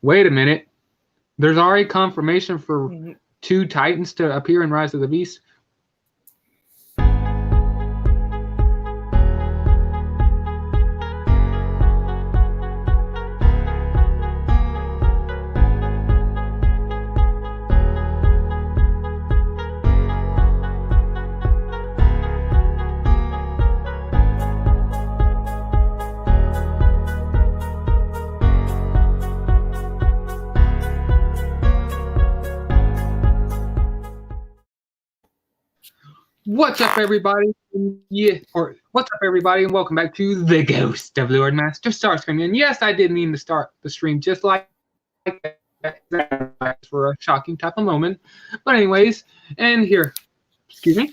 Wait a minute. There's already confirmation for 2 Titans to appear in Rise of the Beast. What's up, everybody? What's up, everybody, and welcome back to the Ghost of Lord Master Starscream. And yes, I did mean to start the stream just like that for a shocking type of moment. But anyways, and here, excuse me.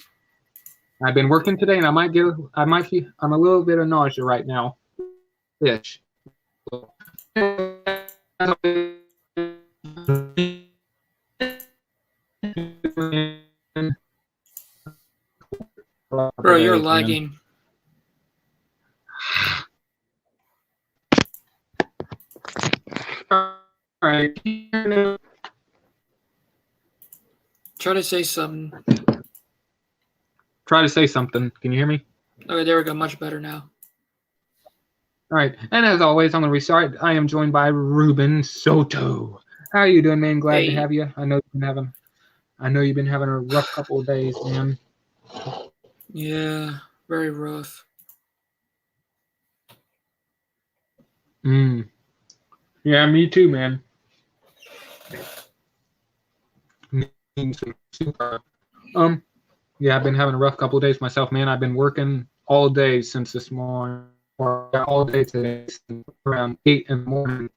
I've been working today, and I'm a little bit of nausea right now. Ish. Bro, you're lagging. Alright. Try to say something. Try to say something. Can you hear me? Okay, there we go. Much better now. Alright, and as always, on the restart, I am joined by Ruben Soto. How are you doing, man? Glad to have you. I know you've been having a rough couple of days, man. Yeah, very rough. Yeah, me too, man. Yeah, I've been having a rough couple of days myself, man. I've been working all day since this morning, or all day today, around 8 in the morning.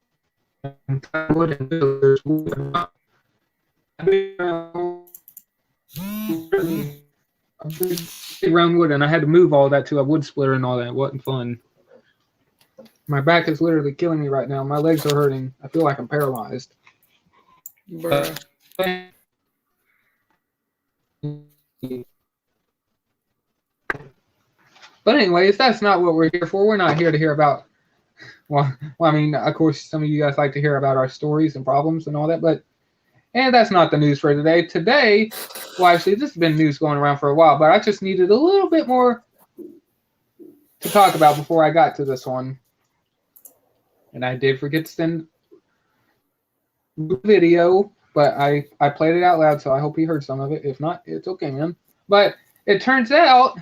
Around wood, and I had to move all that to a wood splitter and all that. It wasn't fun. My back is literally killing me right now. My legs are hurting. I feel like I'm paralyzed. Bruh. But anyways, that's not what we're here for. We're not here to hear about, well, I mean, of course, some of you guys like to hear about our stories and problems and all that, and that's not the news for today. Today, well, actually, this has been news going around for a while, but I just needed a little bit more to talk about before I got to this one. And I did forget to send the video, but I played it out loud, so I hope you heard some of it. If not, it's okay, man. But it turns out,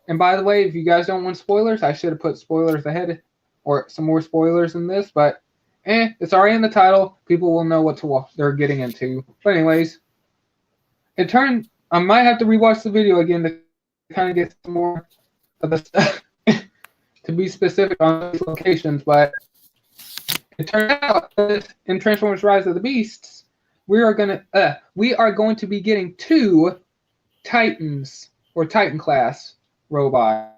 and by the way, if you guys don't want spoilers, I should have put spoilers ahead, or some more spoilers in this, but it's already in the title. People will know what they're getting into. But anyways, I might have to rewatch the video again to kind of get some more of the stuff to be specific on these locations. But it turned out that in Transformers: Rise of the Beasts, we are going to be getting 2 Titans or Titan class robots.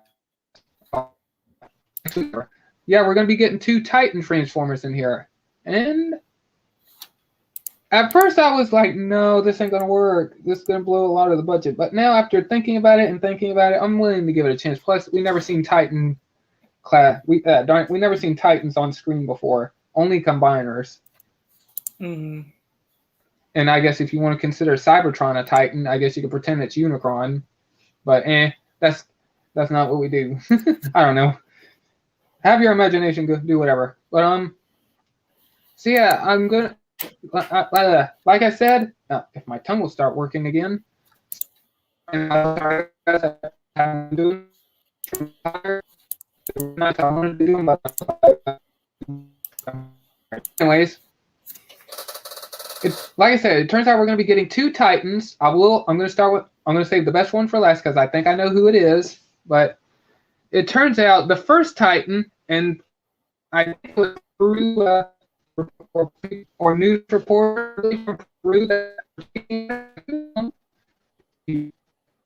Yeah, we're going to be getting 2 Titan Transformers in here. And at first I was like, no, this ain't going to work. This is going to blow a lot of the budget. But now after thinking about it, I'm willing to give it a chance. Plus, we never seen Titan class. We never seen Titans on screen before. Only combiners. Mm-hmm. And I guess if you want to consider Cybertron a Titan, I guess you could pretend it's Unicron. But that's not what we do. I don't know. Have your imagination, go do whatever. But so yeah, I'm gonna like I said, if my tongue will start working again. Anyways, like I said, it turns out we're gonna be getting 2 Titans. I'm gonna save the best one for last because I think I know who it is. But it turns out the first Titan, and I think it was Peru, or news reporter from Peru that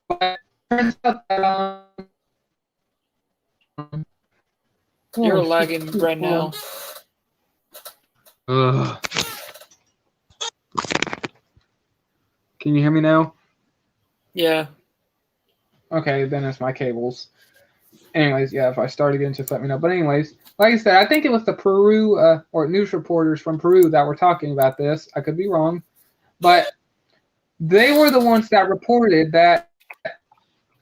but turns out that you're lagging right now. Ugh. Can you hear me now? Yeah. Okay, then it's my cables. anyways, yeah, if I start again, just let me know. But anyways, like I said, I think it was the Peru or news reporters from Peru that were talking about this. I could be wrong, but they were the ones that reported that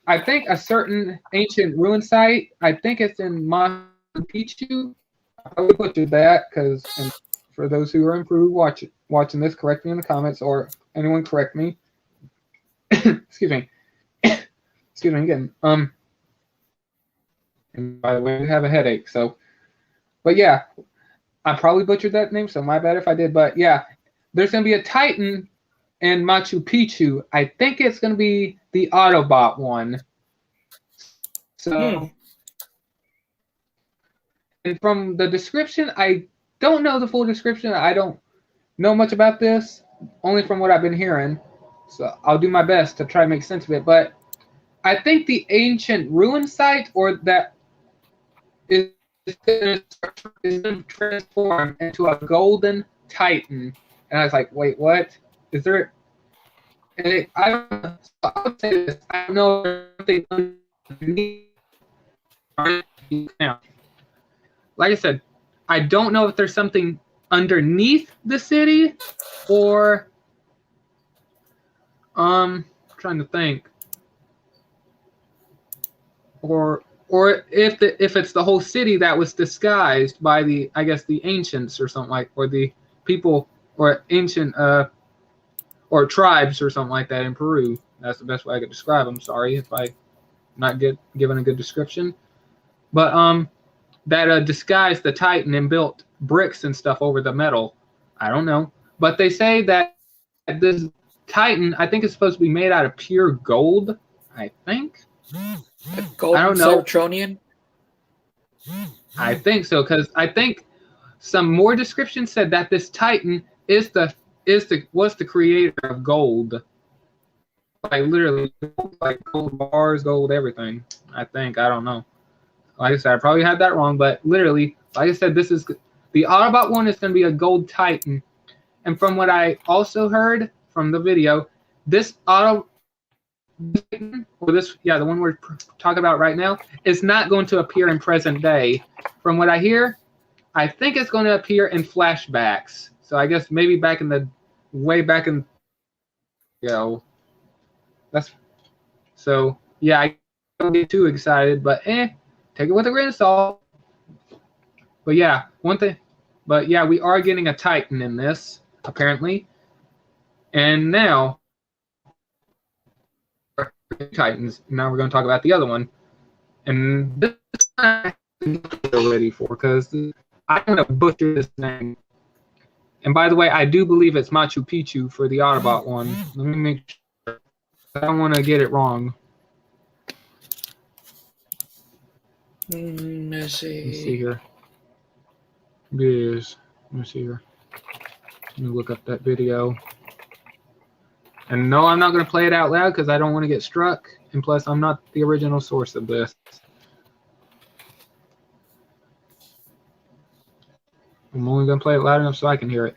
I think a certain ancient ruin site, I think it's in Machu Picchu. I probably butchered that because, and for those who are in Peru watching this, correct me in the comments or anyone correct me. Excuse me. Excuse me again. And by the way, we have a headache. So, but yeah, I probably butchered that name, so my bad if I did. But yeah, there's gonna be a Titan in Machu Picchu. I think it's gonna be the Autobot one. So, and from the description, I don't know the full description. I don't know much about this, only from what I've been hearing. So I'll do my best to try to make sense of it. But I think the ancient ruin site, or that is going to transform into a golden Titan. And I was like, wait, what? Is there? And I would say this. I don't know if something underneath. Like I said, I don't know if there's something underneath the city, or trying to think, or if it's the whole city that was disguised by the, I guess, the ancients or something like, or the people, or ancient or tribes or something like that in Peru. That's the best way I could describe them. Sorry if I not given a good description, but that disguised the Titan and built bricks and stuff over the metal. I don't know, but they say that this Titan, I think, is supposed to be made out of pure gold. I think. Golden I don't know. Cybertronian? I think so, because I think some more description said that this Titan was the creator of gold. Like literally, like gold bars, gold everything. I think. I don't know. Like I said, I probably had that wrong, but literally, like I said, this is the Autobot one is going to be a gold Titan. And from what I also heard from the video, this the one we're talking about right now, is not going to appear in present day. From what I hear, I think it's going to appear in flashbacks. So I guess maybe way back in, that's, so yeah, I don't get too excited, but take it with a grain of salt. But yeah, we are getting a Titan in this, apparently. And now, Titans. Now we're going to talk about the other one. And this I'm ready for, because I'm going to butcher this name. And by the way, I do believe it's Machu Picchu for the Autobot one. Let me make sure. I don't want to get it wrong. Let's see. Let me see here. It is. Let me see here. Let me look up that video. And no, I'm not going to play it out loud because I don't want to get struck. And plus, I'm not the original source of this. I'm only going to play it loud enough so I can hear it.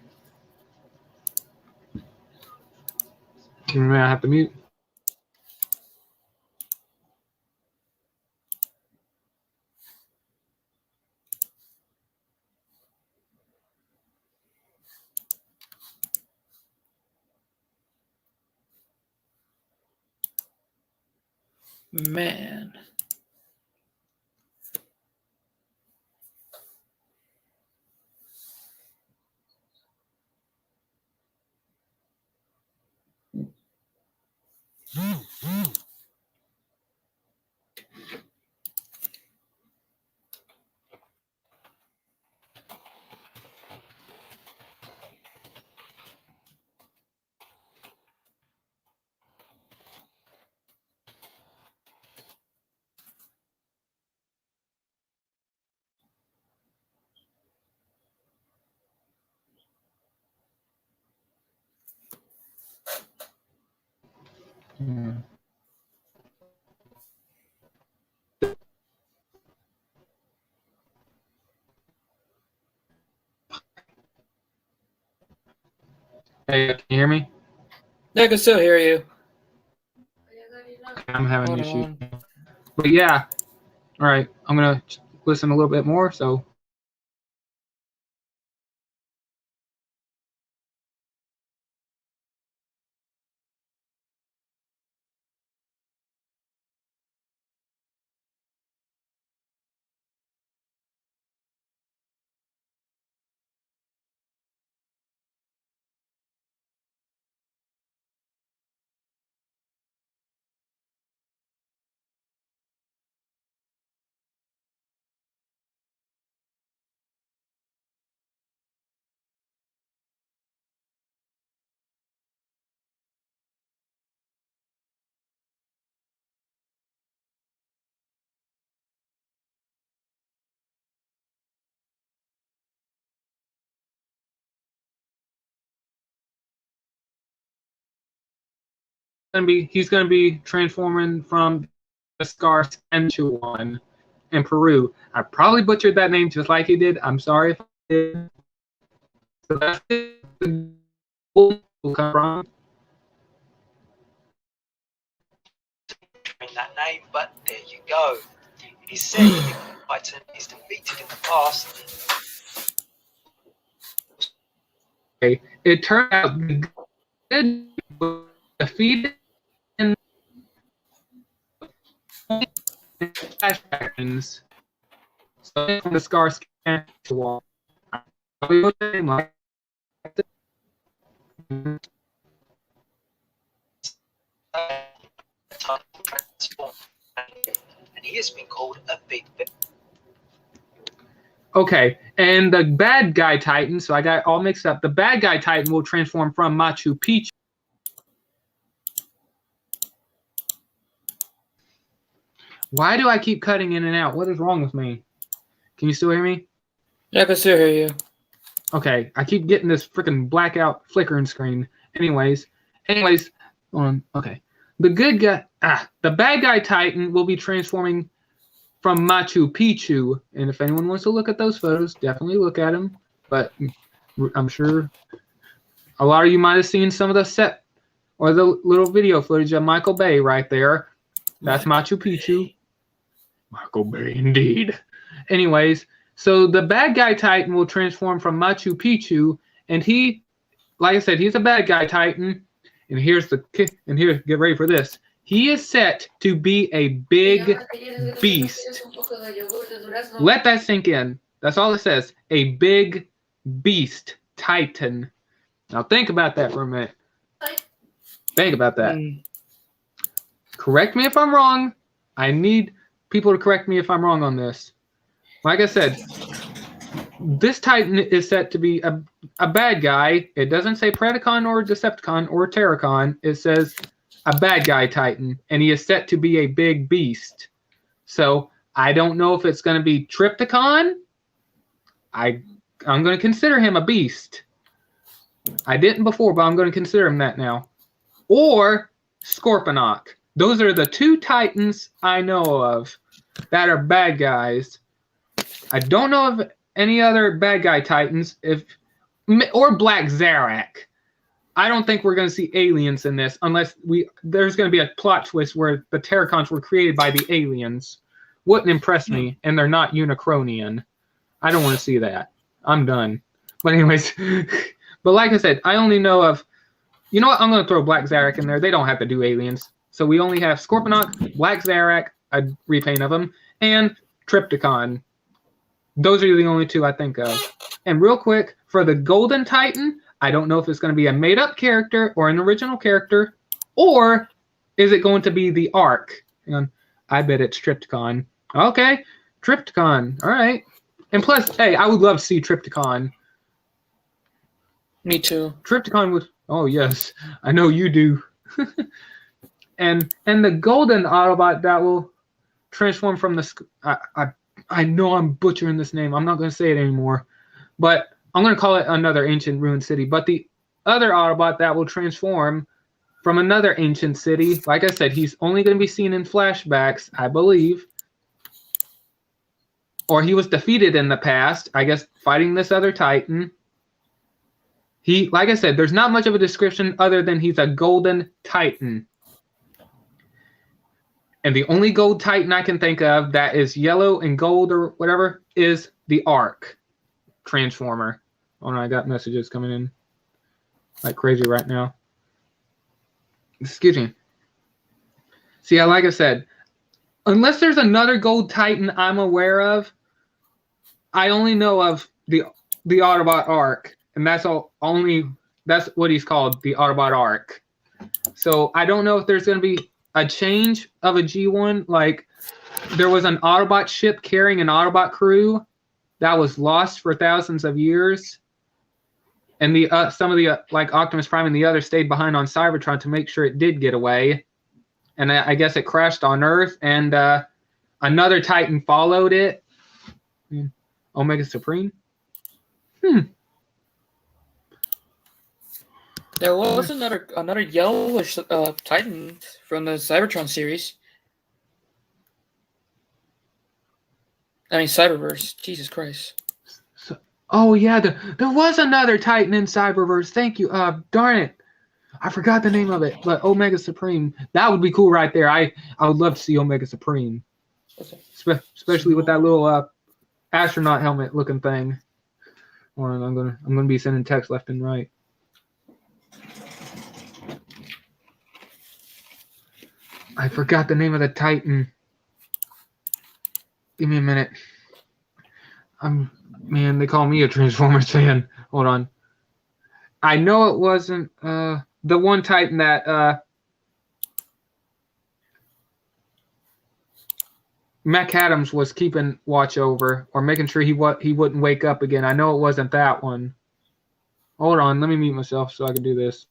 I have to mute. Man. Hey, can you hear me? I can still hear you. I'm having issues. But yeah, All right, I'm gonna listen a little bit more. So. He's gonna be transforming from the Scar into one in Peru. I probably butchered that name just like he did. I'm sorry if I did. So that's it. Will come from. That name, but there you go. It is said that Titan is defeated in the past. Okay. It turned out the good was defeated in flashbacks. So from the Scar scan to wall. Probably was the name like And he has been called a big. Okay, and the bad guy Titan, so I got all mixed up. The bad guy Titan will transform from Machu Picchu. Why do I keep cutting in and out? What is wrong with me? Can you still hear me? Yeah, I can still hear you. Okay, I keep getting this freaking blackout flickering screen. Anyways, okay. The bad guy Titan will be transforming from Machu Picchu, and if anyone wants to look at those photos, definitely look at them. But I'm sure a lot of you might have seen some of the set or the little video footage of Michael Bay right there. That's Machu Picchu. Michael Bay, indeed. Anyways, so the bad guy Titan will transform from Machu Picchu, and he, like I said, he's a bad guy Titan. And get ready for this. He is set to be a big beast. Let that sink in. That's all it says. A big beast Titan. Now think about that for a minute. Think about that. Correct me if I'm wrong. I need people to correct me if I'm wrong on this. Like I said, this Titan is set to be a bad guy. It doesn't say Predacon or Decepticon or Terracon. It says a bad guy Titan, and he is set to be a big beast. So I don't know if it's going to be Trypticon. I'm going to consider him a beast. I didn't before, but I'm going to consider him that now. Or Scorponok. Those are the two Titans I know of that are bad guys. I don't know of any other bad guy Titans, or Black Zarak. I don't think we're going to see aliens in this unless there's going to be a plot twist where the Terracons were created by the aliens. Wouldn't impress me, and they're not Unicronian. I don't want to see that. I'm done. But anyways, but like I said, I only know of, you know what, I'm going to throw Black Zarak in there. They don't have to do aliens. So we only have Scorponok, Black Zarak, a repaint of him, and Trypticon. Those are the only two I think of. And real quick, for the Golden Titan, I don't know if it's going to be a made-up character or an original character, or is it going to be the Ark? And I bet it's Trypticon. Okay, Trypticon. All right. And plus, hey, I would love to see Trypticon. Me too. Trypticon would. Oh yes, I know you do. and the Golden Autobot that will transform from the. I know I'm butchering this name. I'm not going to say it anymore, but I'm going to call it another ancient ruined city. But the other Autobot that will transform from another ancient city, like I said, he's only going to be seen in flashbacks, I believe. Or he was defeated in the past, I guess, fighting this other Titan. Like I said, there's not much of a description other than he's a Golden Titan. And the only gold Titan I can think of that is yellow and gold or whatever is the Arc Transformer. Oh no, I got messages coming in like crazy right now. Excuse me. See, like I said, unless there's another gold Titan I'm aware of, I only know of the Autobot Arc, and that's what he's called, the Autobot Arc. So I don't know if there's going to be a change of a G1. Like there was an Autobot ship carrying an Autobot crew that was lost for thousands of years, and some of the like Optimus Prime and the others stayed behind on Cybertron to make sure it did get away. And I guess it crashed on Earth, and another Titan followed it. Omega Supreme. There was another yellowish Titan from the Cybertron series. I mean Cyberverse. Jesus Christ. Oh yeah, there was another Titan in Cyberverse. Thank you. Darn it, I forgot the name of it. But Omega Supreme. That would be cool right there. I would love to see Omega Supreme, Okay. Especially with that little astronaut helmet looking thing. Or I'm gonna be sending text left and right. I forgot the name of the Titan. Give me a minute. Man, they call me a Transformers fan. Hold on. I know it wasn't the one Titan that Mac Adams was keeping watch over, or making sure he wouldn't wake up again. I know it wasn't that one. Hold on, let me mute myself so I can do this.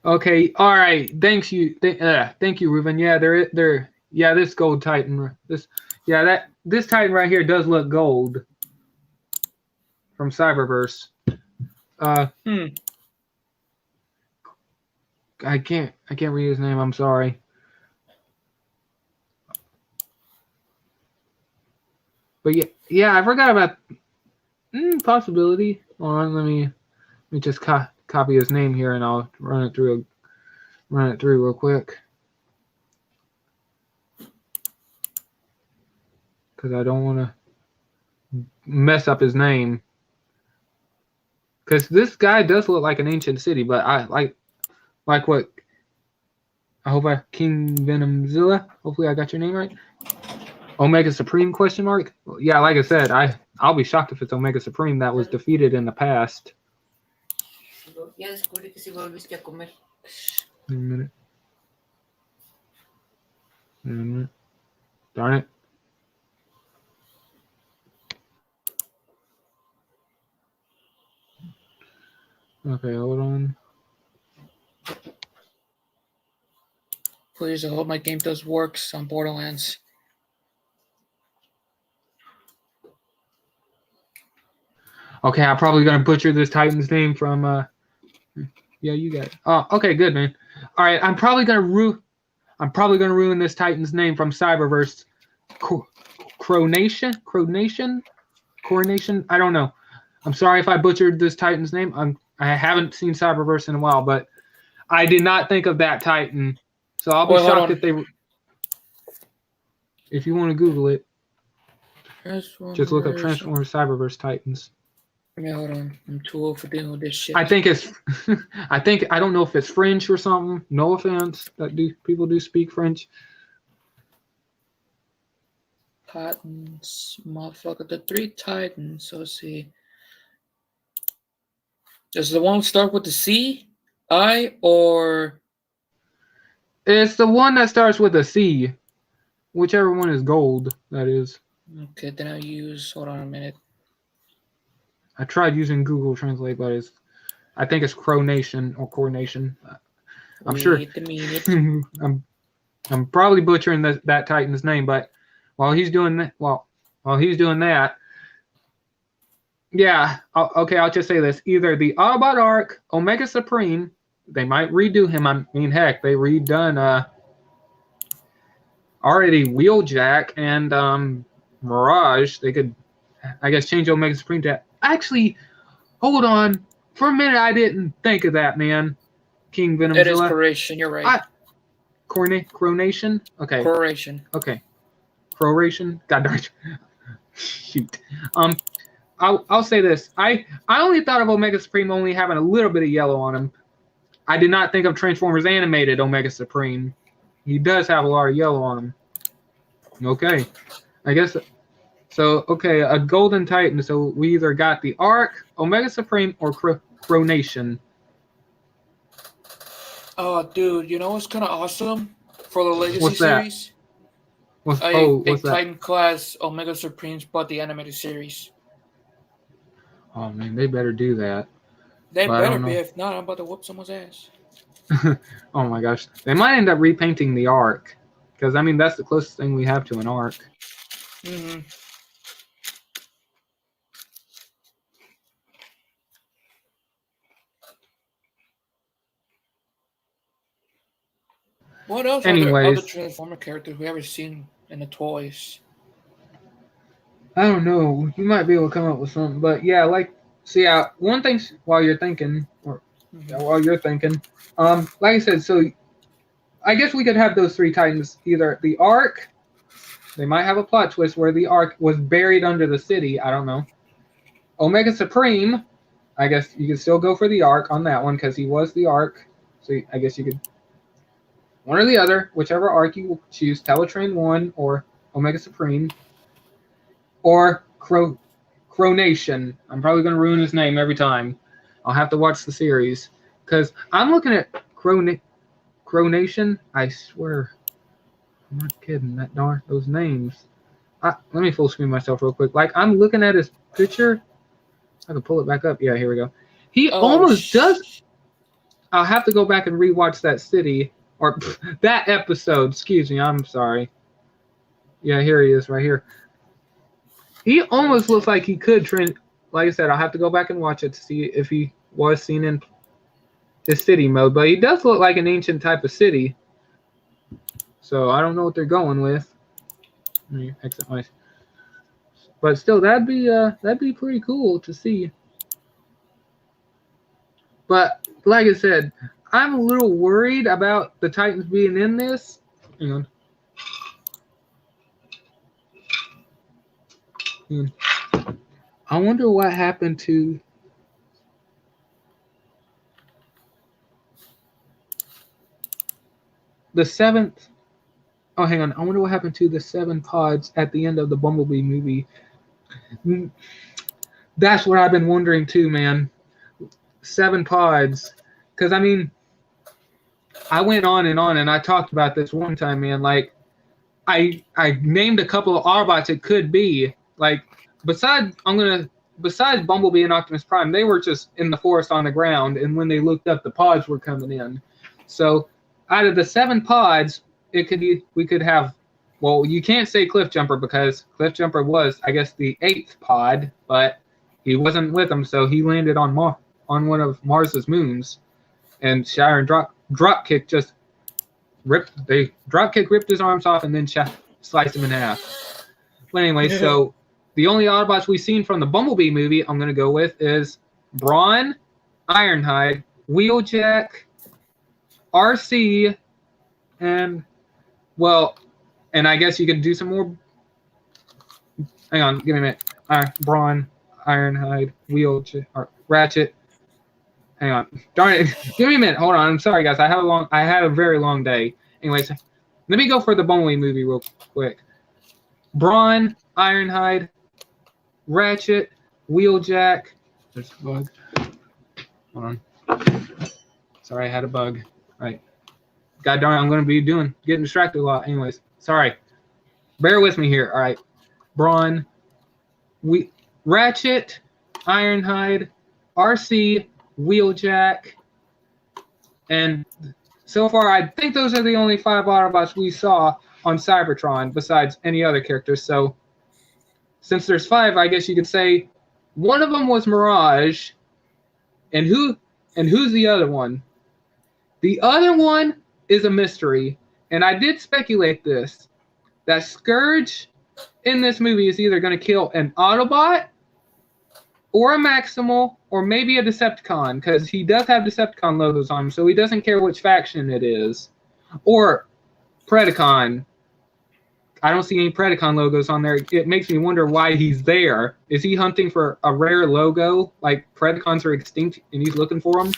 Okay, all right. Thank you, Ruben. Yeah, yeah, this gold Titan. This Titan right here does look gold from Cyberverse. I can't read his name. I'm sorry. But yeah, I forgot about possibility. Hold on, let me just copy his name here, and I'll run it through real quick, because I don't want to mess up his name. Because this guy does look like an ancient city, but I like what. I hope King Venomzilla. Hopefully I got your name right. Omega Supreme ? Yeah, like I said, I'll be shocked if it's Omega Supreme that was defeated in the past. Ya descubrí que si volviste a comer. A minute. Darn it. Okay, hold on. Please, I hope my game does works on Borderlands. Okay, I'm probably gonna butcher this Titan's name from yeah, you got it. Oh, okay, good, man. All right, I'm probably gonna ruin this Titan's name from Cyberverse. Coronation. I don't know. I'm sorry if I butchered this Titan's name. I haven't seen Cyberverse in a while, but I did not think of that Titan. So I'll be shocked if they. If you want to Google it, just look up Transformers Cyberverse Titans. Yeah, hold on. I'm too old for dealing with this shit. I think it's. I don't know if it's French or something. No offense, people do speak French. Titans, motherfucker. The 3 Titans. So let's see. Does the one start with the C, I, or? It's the one that starts with a C, whichever one is gold. That is. Okay, then I'll use. Hold on a minute. I tried using Google Translate, but I think it's Coronation or Coronation. I'm sure. I'm probably butchering that Titan's name, but while he's doing that, yeah. I'll just say this: either the Aubot Arc, Omega Supreme, they might redo him. I mean, heck, they redone already Wheeljack and Mirage. They could, I guess, change Omega Supreme to actually. Hold on, for a minute I didn't think of that, man. King Venomzilla. It is Croatian. You're right. Coronation. Okay. Croatian. Okay. Croatian. God darn. Shoot. I'll say this. I only thought of Omega Supreme only having a little bit of yellow on him. I did not think of Transformers Animated Omega Supreme. He does have a lot of yellow on him. Okay. I guess so. Okay, a Golden Titan. So we either got the Arc, Omega Supreme, or Coronation. Oh, dude, you know what's kind of awesome for the Legacy What's that? series? What's Big that? Titan class Omega Supremes, but the animated series. Oh man, they better do that. They But I better don't be. know. If not, I'm about to whoop someone's ass. Oh my gosh, they might end up repainting the Arc, because I mean that's the closest thing we have to an Arc. Mm-hmm. What else are there Anyways. other Transformer characters we haven't seen in the toys? I don't know. You might be able to come up with something, but yeah, like, see, one thing while you're thinking, like I said, so I guess we could have those three Titans. Either the Arc, they might have a plot twist where the Arc was buried under the city. I don't know. Omega Supreme, I guess you could still go for the Arc on that one because he was the Arc. So I guess you could one or the other, whichever Arc you choose, Teletrain 1 or Omega Supreme. Or Coronation. I'm probably going to ruin his name every time. I'll have to watch the series. Because I'm looking at Coronation. I swear. I'm not kidding. Those names. Let me full screen myself real quick. Like, I'm looking at his picture. I can pull it back up. Yeah, here we go. He almost does. I'll have to go back and rewatch that city. Or that episode. Excuse me. I'm sorry. Yeah, here he is right here. He almost looks like he could train. Like I said, I'll have to go back and watch it to see if he was seen in his city mode. But he does look like an ancient type of city. So I don't know what they're going with. Let me exit my. But still, that'd be pretty cool to see. But like I said, I'm a little worried about the Titans being in this. Hang on. I wonder what happened to the seventh. Oh, hang on. I wonder what happened to the 7 pods at the end of the Bumblebee movie. That's what I've been wondering too, man. 7 pods. Because, I mean, I went on and I talked about this one time, man. Like, I named a couple of Autobots it could be. Like, besides Bumblebee and Optimus Prime, they were just in the forest on the ground, and when they looked up, the pods were coming in. So, out of the 7 pods, we could have. Well, you can't say Cliffjumper because Cliffjumper was, I guess, the 8th pod, but he wasn't with them, so he landed on one of Mars's moons, and Shatter and Dropkick just ripped his arms off and then sliced him in half. But anyway, so. The only Autobots we've seen from the Bumblebee movie I'm going to go with is Brawn, Ironhide, Wheeljack, RC, and I guess you could do some more. Hang on, give me a minute. Brawn, Ironhide, Wheeljack, Ratchet. Hang on. Darn it. Give me a minute. Hold on. I'm sorry, guys. I had a very long day. Anyways, let me go for the Bumblebee movie real quick. Brawn, Ironhide, Ratchet, Wheeljack. There's a bug. Hold on. Sorry, I had a bug. All right. God darn it, I'm going to be getting distracted a lot. Anyways, sorry. Bear with me here. All right. Brawn, Ratchet, Ironhide, RC, Wheeljack, and so far I think those are the only 5 Autobots we saw on Cybertron besides any other characters. So since there's 5, I guess you could say one of them was Mirage, and who's the other one? The other one is a mystery, and I did speculate this. that Scourge in this movie is either going to kill an Autobot or a Maximal or maybe a Decepticon, because he does have Decepticon logos on him, so he doesn't care which faction it is. Or Predacon. I don't see any Predacon logos on there. It makes me wonder why he's there. Is he hunting for a rare logo, like Predacons are extinct and he's looking for them?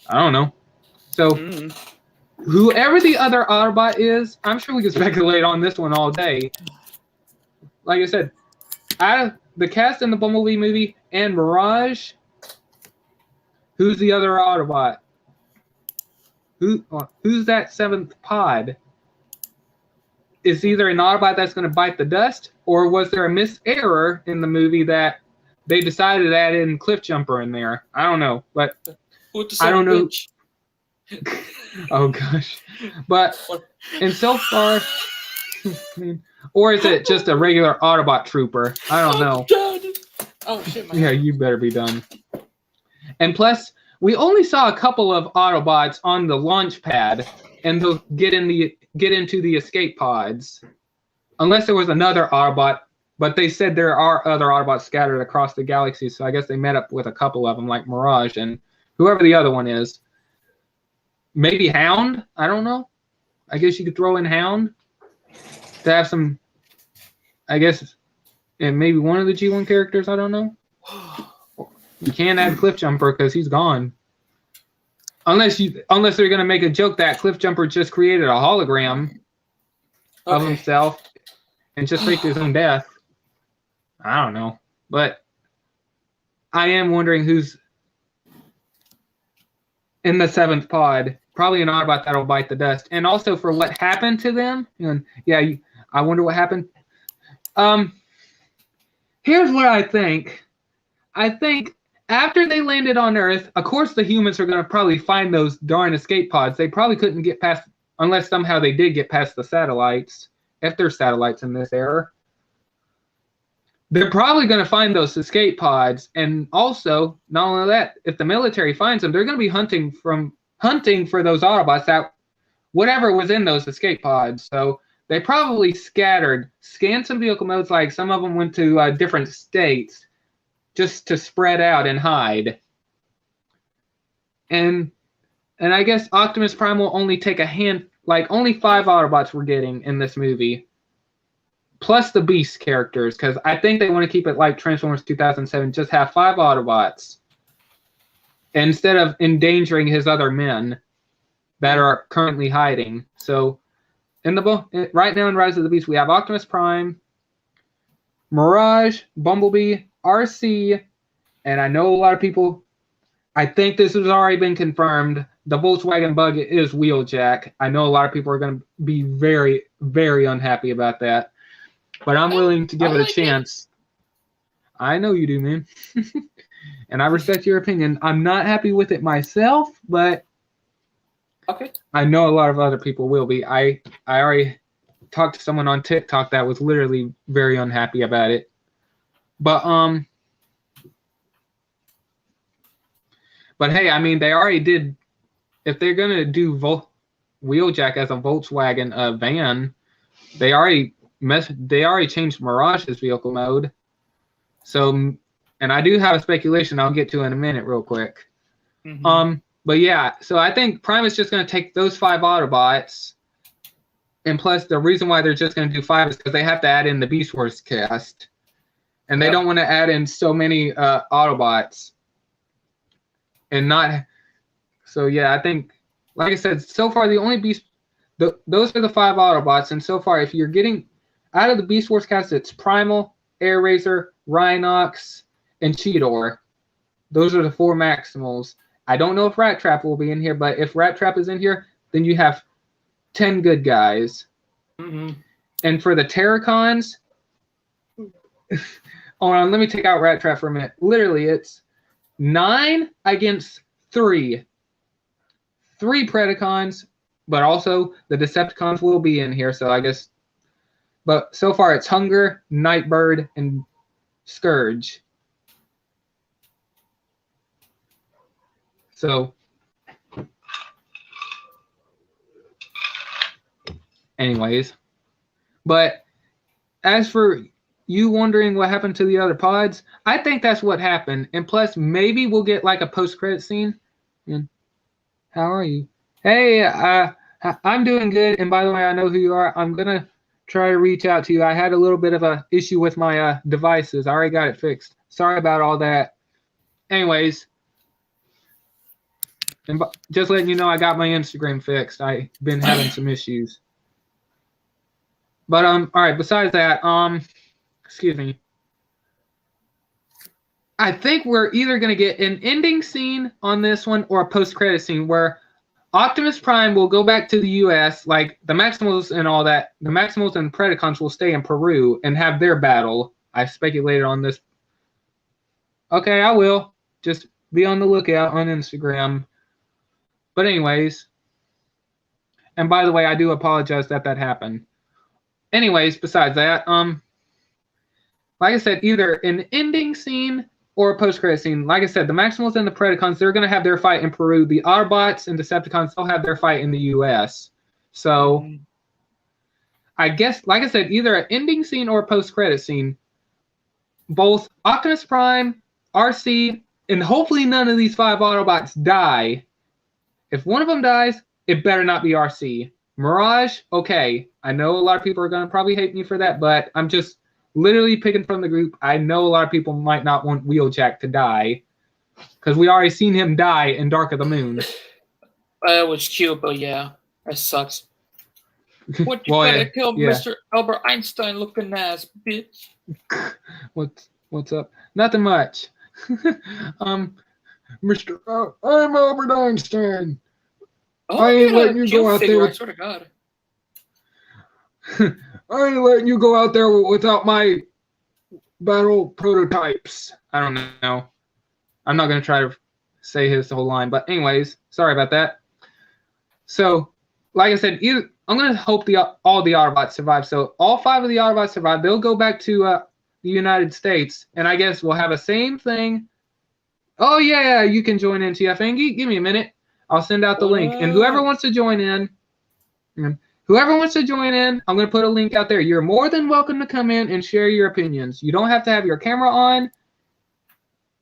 I don't know. So, whoever the other Autobot is, I'm sure we can speculate on this one all day. Like I said, out of the cast in the Bumblebee movie and Mirage, who's the other Autobot? Who's that seventh pod? Is either an Autobot that's going to bite the dust, or was there a error in the movie that they decided to add in Cliffjumper in there? I don't know, but I don't know. Oh gosh, but and so far, or is it just a regular Autobot trooper? I don't know. Oh shit! Yeah, you better be done. And plus, we only saw a couple of Autobots on the launch pad, and they'll get into the escape pods, unless there was another Autobot. But they said there are other Autobots scattered across the galaxy, so I guess they met up with a couple of them, like Mirage and whoever the other one is. Maybe Hound? I don't know. I guess you could throw in Hound to have some, I guess, and maybe one of the G1 characters. I don't know. You can't add Cliffjumper because he's gone. Unless they're gonna make a joke that Cliffjumper just created a hologram of himself and just faked his own death. I don't know, but I am wondering who's in the seventh pod. Probably an Autobot that'll bite the dust, and also for what happened to them. And yeah, I wonder what happened. Here's what I think. I think after they landed on Earth, of course the humans are going to probably find those darn escape pods. They probably couldn't get past, unless somehow they did get past the satellites, if there's satellites in this era. They're probably going to find those escape pods, and also, not only that, if the military finds them, they're going to be hunting for those Autobots, that whatever was in those escape pods. So they probably scanned some vehicle modes, like some of them went to different states, just to spread out and hide. And I guess Optimus Prime will only take a hand, like only 5 Autobots we're getting in this movie, plus the Beast characters, because I think they want to keep it like Transformers 2007, just have 5 Autobots instead of endangering his other men that are currently hiding. So right now in Rise of the Beast, we have Optimus Prime, Mirage, Bumblebee, RC, and I know a lot of people, I think this has already been confirmed, the Volkswagen Bug is Wheeljack. I know a lot of people are going to be very, very unhappy about that, but I'm willing to give it a chance. I know you do, man. And I respect your opinion. I'm not happy with it myself, but I know a lot of other people will be. I already talked to someone on TikTok that was literally very unhappy about it. But hey, I mean, they already did. If they're gonna do Wheeljack as a Volkswagen van, they already changed Mirage's vehicle mode. So, and I do have a speculation I'll get to in a minute, real quick. But yeah, so I think Prime is just gonna take those 5 Autobots, and plus the reason why they're just gonna do 5 is because they have to add in the Beast Wars cast. And they don't want to add in so many Autobots. And not... So, yeah, I think... Like I said, so far, the only Beast... those are the 5 Autobots. And so far, if you're getting... Out of the Beast Wars cast, it's Primal, Air Razor, Rhinox, and Cheetor. Those are the 4 Maximals. I don't know if Rat Trap will be in here, but if Rat Trap is in here, then you have 10 good guys. And for the Terracons... Hold on, let me take out Rat Trap for a minute. Literally, it's 9 against 3. 3 Predacons, but also the Decepticons will be in here, so I guess... But so far, it's Hunger, Nightbird, and Scourge. So... Anyways. But as for you wondering what happened to the other pods, I think that's what happened. And plus, maybe we'll get like a post-credit scene. And how are you? Hey, I'm doing good. And by the way, I know who you are. I'm gonna try to reach out to you. I had a little bit of a issue with my devices. I already got it fixed. Sorry about all that. Anyways, and just letting you know, I got my Instagram fixed. I've been having some issues. But all right. Besides that, excuse me. I think we're either gonna get an ending scene on this one or a post-credit scene where Optimus Prime will go back to the U.S. like the Maximals and all that. The Maximals and Predacons will stay in Peru and have their battle. I speculated on this. Okay, I will. Just be on the lookout on Instagram. But anyways, and by the way, I do apologize that happened. Anyways, besides that, like I said, either an ending scene or a post-credit scene. Like I said, the Maximals and the Predacons, they're going to have their fight in Peru. The Autobots and Decepticons, they'll have their fight in the U.S. So, I guess, like I said, either an ending scene or a post-credit scene. Both Optimus Prime, RC, and hopefully none of these 5 Autobots die. If one of them dies, it better not be RC. Mirage, okay. I know a lot of people are going to probably hate me for that, but I'm just literally picking from the group. I know a lot of people might not want Wheeljack to die because we already seen him die in Dark of the Moon. It was cute, but yeah, that sucks. What you Well, better kill yeah. Mr. Albert Einstein looking ass, bitch. What's up? Nothing much. Mr. I'm Albert Einstein. Oh, I ain't letting you cute go out figure, there. I swear to God. I ain't letting you go out there without my battle prototypes. I don't know. I'm not going to try to say his whole line. But anyways, sorry about that. So, like I said, I'm going to hope all the Autobots survive. So all 5 of the Autobots survive. They'll go back to the United States. And I guess we'll have the same thing. Oh, yeah, you can join in, TF. Give me a minute. I'll send out the link. And whoever wants to join in, I'm going to put a link out there. You're more than welcome to come in and share your opinions. You don't have to have your camera on.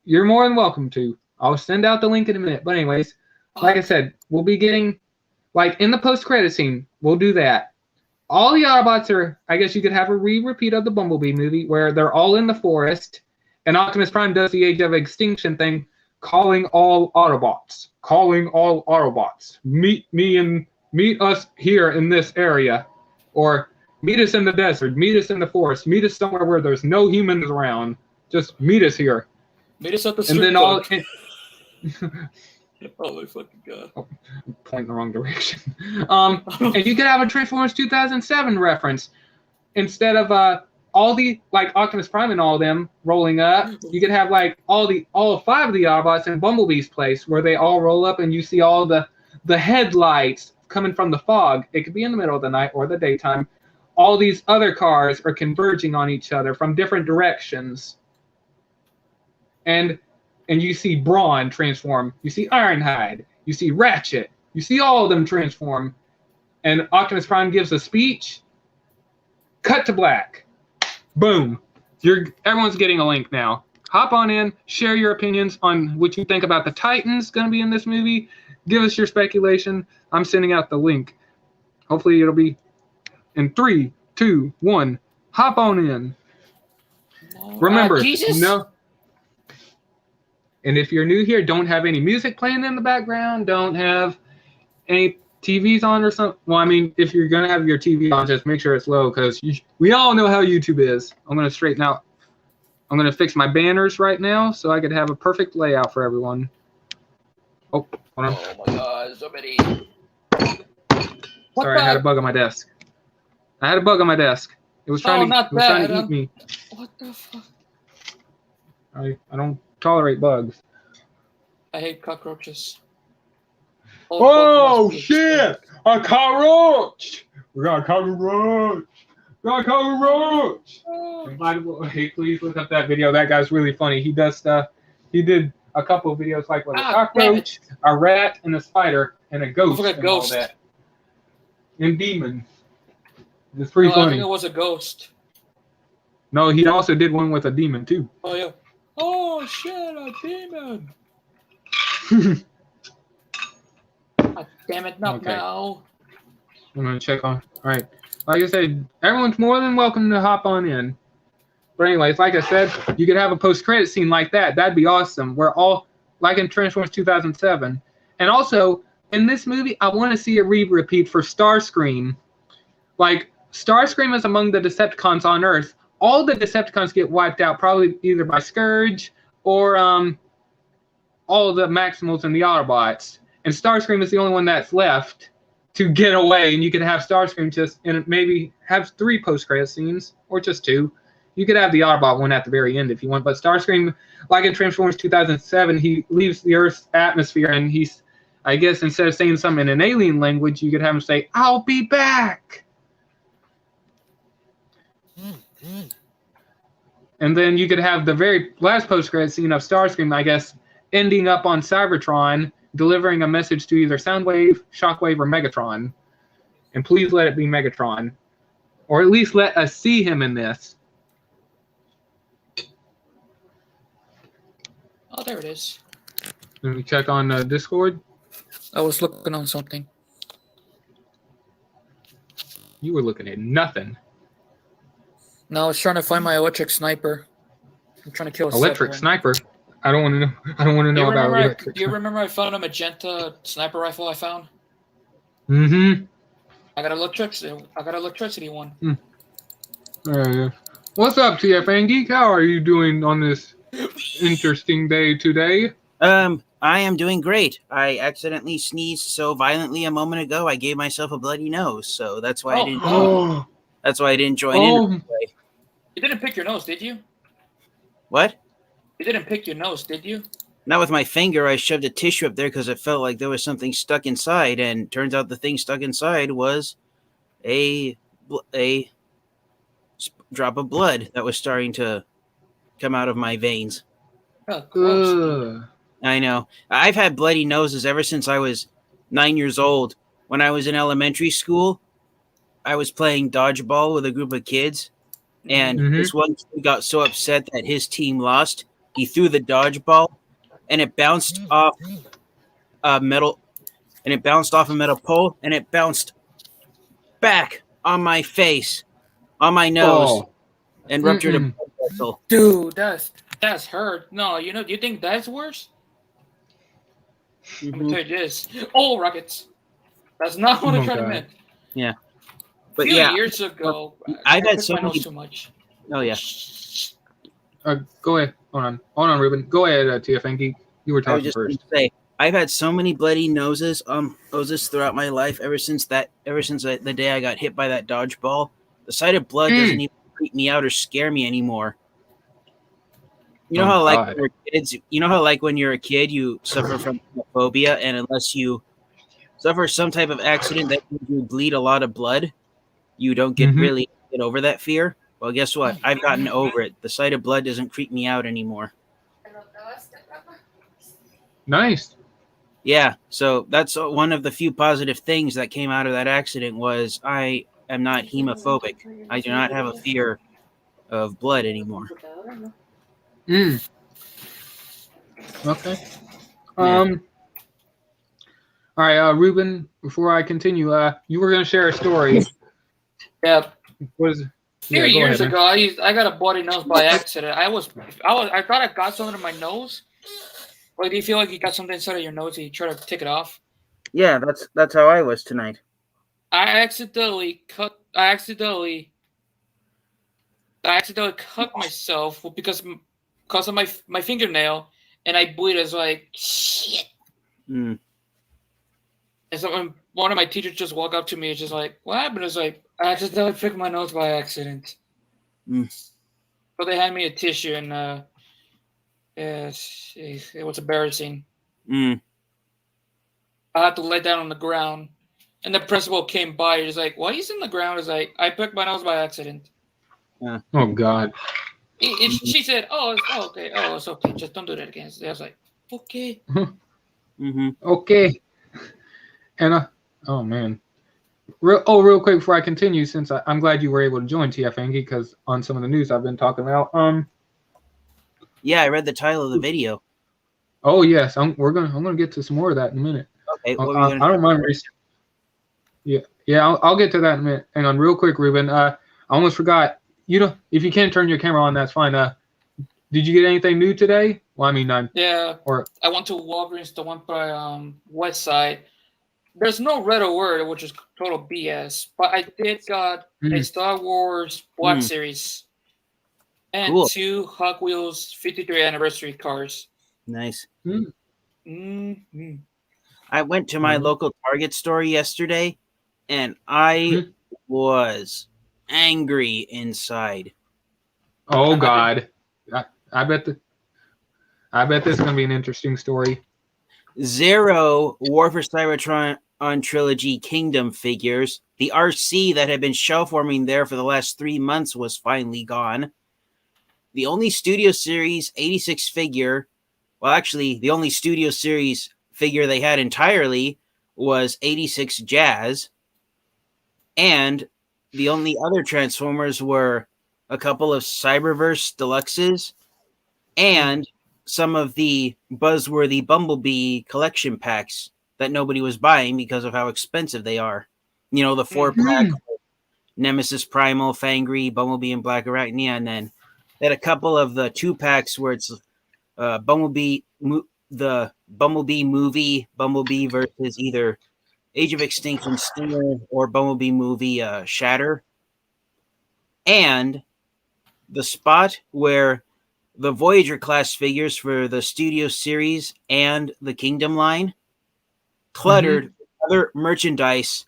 You're more than welcome to. I'll send out the link in a minute. But anyways, like I said, we'll be getting, like in the post-credit scene, we'll do that. All the Autobots are, I guess you could have a repeat of the Bumblebee movie where they're all in the forest and Optimus Prime does the Age of Extinction thing, calling all Autobots. Meet us here in this area, or meet us in the desert, meet us in the forest, meet us somewhere where there's no humans around. Just meet us here. Meet us at the street. And then all. Oh my fucking God! Oh, I'm pointing the wrong direction. And you could have a Transformers 2007 reference instead of all the like Optimus Prime and all of them rolling up. You could have like all 5 of the Autobots in Bumblebee's place where they all roll up and you see all the headlights coming from the fog. It could be in the middle of the night or the daytime. All these other cars are converging on each other from different directions. And you see Brawn transform. You see Ironhide. You see Ratchet. You see all of them transform. And Optimus Prime gives a speech. Cut to black. Boom. Everyone's getting a link now. Hop on in. Share your opinions on what you think about the Titans going to be in this movie. Give us your speculation. I'm sending out the link. Hopefully it'll be in 3, 2, 1. Hop on in. Remember, no. And if you're new here, don't have any music playing in the background. Don't have any TVs on or something. Well, I mean, if you're going to have your TV on, just make sure it's low because we all know how YouTube is. I'm going to straighten out. I'm going to fix my banners right now so I could have a perfect layout for everyone. Oh, hold on. Oh my God, so many. Sorry, I had a bug on my desk. It was trying to eat me. What the fuck? I don't tolerate bugs. I hate cockroaches. Oh shit! A cockroach! We got a cockroach! And by the way, hey, please look up that video. That guy's really funny. He does stuff. He did a couple of videos like with a cockroach, a rat, and a spider, and a ghost, and all that. And demons. It's pretty No, I think funny. it was a ghost. No, he also did one with a demon too. Oh yeah. Oh shit, a demon. God damn it, not Okay. now. I'm gonna check on. All right. Like I said, everyone's more than welcome to hop on in. But anyways, like I said, you could have a post-credit scene like that. That'd be awesome. We're all like in Transformers 2007. And also in this movie, I want to see a repeat for Starscream. Like Starscream is among the Decepticons on Earth. All the Decepticons get wiped out, probably either by Scourge or all of the Maximals and the Autobots. And Starscream is the only one that's left to get away. And you could have Starscream just and maybe have 3 post-credit scenes or just 2. You could have the Autobot one at the very end if you want, but Starscream, like in Transformers 2007, he leaves the Earth's atmosphere, and he's, I guess, instead of saying something in an alien language, you could have him say, "I'll be back." And then you could have the very last post-credit scene of Starscream, I guess, ending up on Cybertron, delivering a message to either Soundwave, Shockwave, or Megatron. And please let it be Megatron. Or at least let us see him in this. Oh, there it is. Let me check on Discord. I was looking on something. You were looking at nothing. No, I was trying to find my electric sniper. I'm trying to kill a Electric Cyberman. sniper. I don't want to know. I don't want to know about electric. Do you remember I found a magenta sniper rifle I found? Mm-hmm. I got electricity one. What's up, TFN Geek? How are you doing on this interesting day today? I am doing great. I accidentally sneezed so violently a moment ago, I gave myself a bloody nose. So that's why I didn't. Oh. That's why I didn't join in. Right away. You didn't pick your nose, did you? What? You didn't pick your nose, did you? Not with my finger. I shoved a tissue up there because it felt like there was something stuck inside, and turns out the thing stuck inside was a drop of blood that was starting to come out of my veins. Oh, gross. I know. I've had bloody noses ever since I was 9 years old. When I was in elementary school, I was playing dodgeball with a group of kids, and this one kid got so upset that his team lost, he threw the dodgeball, and it bounced off a metal pole, and it bounced back on my face, on my nose, and ruptured a blood vessel. Dude, that's hurt. No, do you think that's worse? Let me tell you this. Oh, rockets. That's not what I tried to mean. Yeah. A few years ago, I've I had so many too much. Oh yeah. Go ahead. Hold on, Ruben. Go ahead, TFN Geek. You were talking first. Say, I've had so many bloody noses throughout my life ever since the day I got hit by that dodgeball. The sight of blood doesn't even freak me out or scare me anymore. You know how like when you're kids, when you're a kid you suffer from phobia, and unless you suffer some type of accident that means you bleed a lot of blood, you don't get really get over that fear. Well, guess what? I've gotten over it. The sight of blood doesn't creep me out anymore. Nice. Yeah, so that's one of the few positive things that came out of that accident was I am not hemophobic. I do not have a fear of blood anymore. Okay. All right, Ruben, before I continue, you were going to share a story. Yeah. What is it? A few years ago, I got a bloody nose by accident. I thought I got something in my nose. Like, do you feel like you got something inside of your nose and you try to take it off? Yeah, that's how I was tonight. I accidentally cut myself because of my fingernail, and I bleed. As like shit. And so when one of my teachers just walked up to me, it's just like, "What happened?" It's like, I accidentally pricked my nose by accident. But they handed me a tissue, and it was embarrassing. I had to lay down on the ground, and the principal came by. He's like, "Why are you in the ground?" It's like, I pricked my nose by accident. Oh God. She said, "Oh, it's okay. Oh, it's okay. Just don't do that again." So I was like, "Okay." Okay. And oh man, real quick before I continue, since I'm glad you were able to join TF Angie, because on some of the news I've been talking about. Yeah, I read the title of the video. Oh yes, I'm gonna get to some more of that in a minute. Okay, what were you I don't mind. I'll get to that in a minute. Hang on, real quick, Ruben. I almost forgot. If you can't turn your camera on, that's fine. Did you get anything new today? Well, I mean, I went to Walgreens, the one by West Side. There's no red alert, which is total BS. But I did got a Star Wars Black Series and Cool. 2 Hot Wheels 53 anniversary cars. Nice. Mm-hmm. I went to my local Target store yesterday, and I was angry inside. Oh God, I bet this is gonna be an interesting story. Zero War for Cybertron Trilogy Kingdom figures. The RC that had been shelf warming there for the last 3 months was finally gone. The only Studio Series 86 figure, well, actually, the only Studio Series figure they had entirely was 86 Jazz. And the only other Transformers were a couple of Cyberverse Deluxes and some of the buzzworthy Bumblebee collection packs that nobody was buying because of how expensive they are. The 4-pack Nemesis Primal, Fangry, Bumblebee, and Black Arachnia, and then they had a couple of the 2-packs where it's Bumblebee, the Bumblebee movie, Bumblebee versus either Age of Extinction Stinger or Bumblebee movie Shatter. And the spot where the Voyager class figures for the Studio Series and the Kingdom line cluttered with other merchandise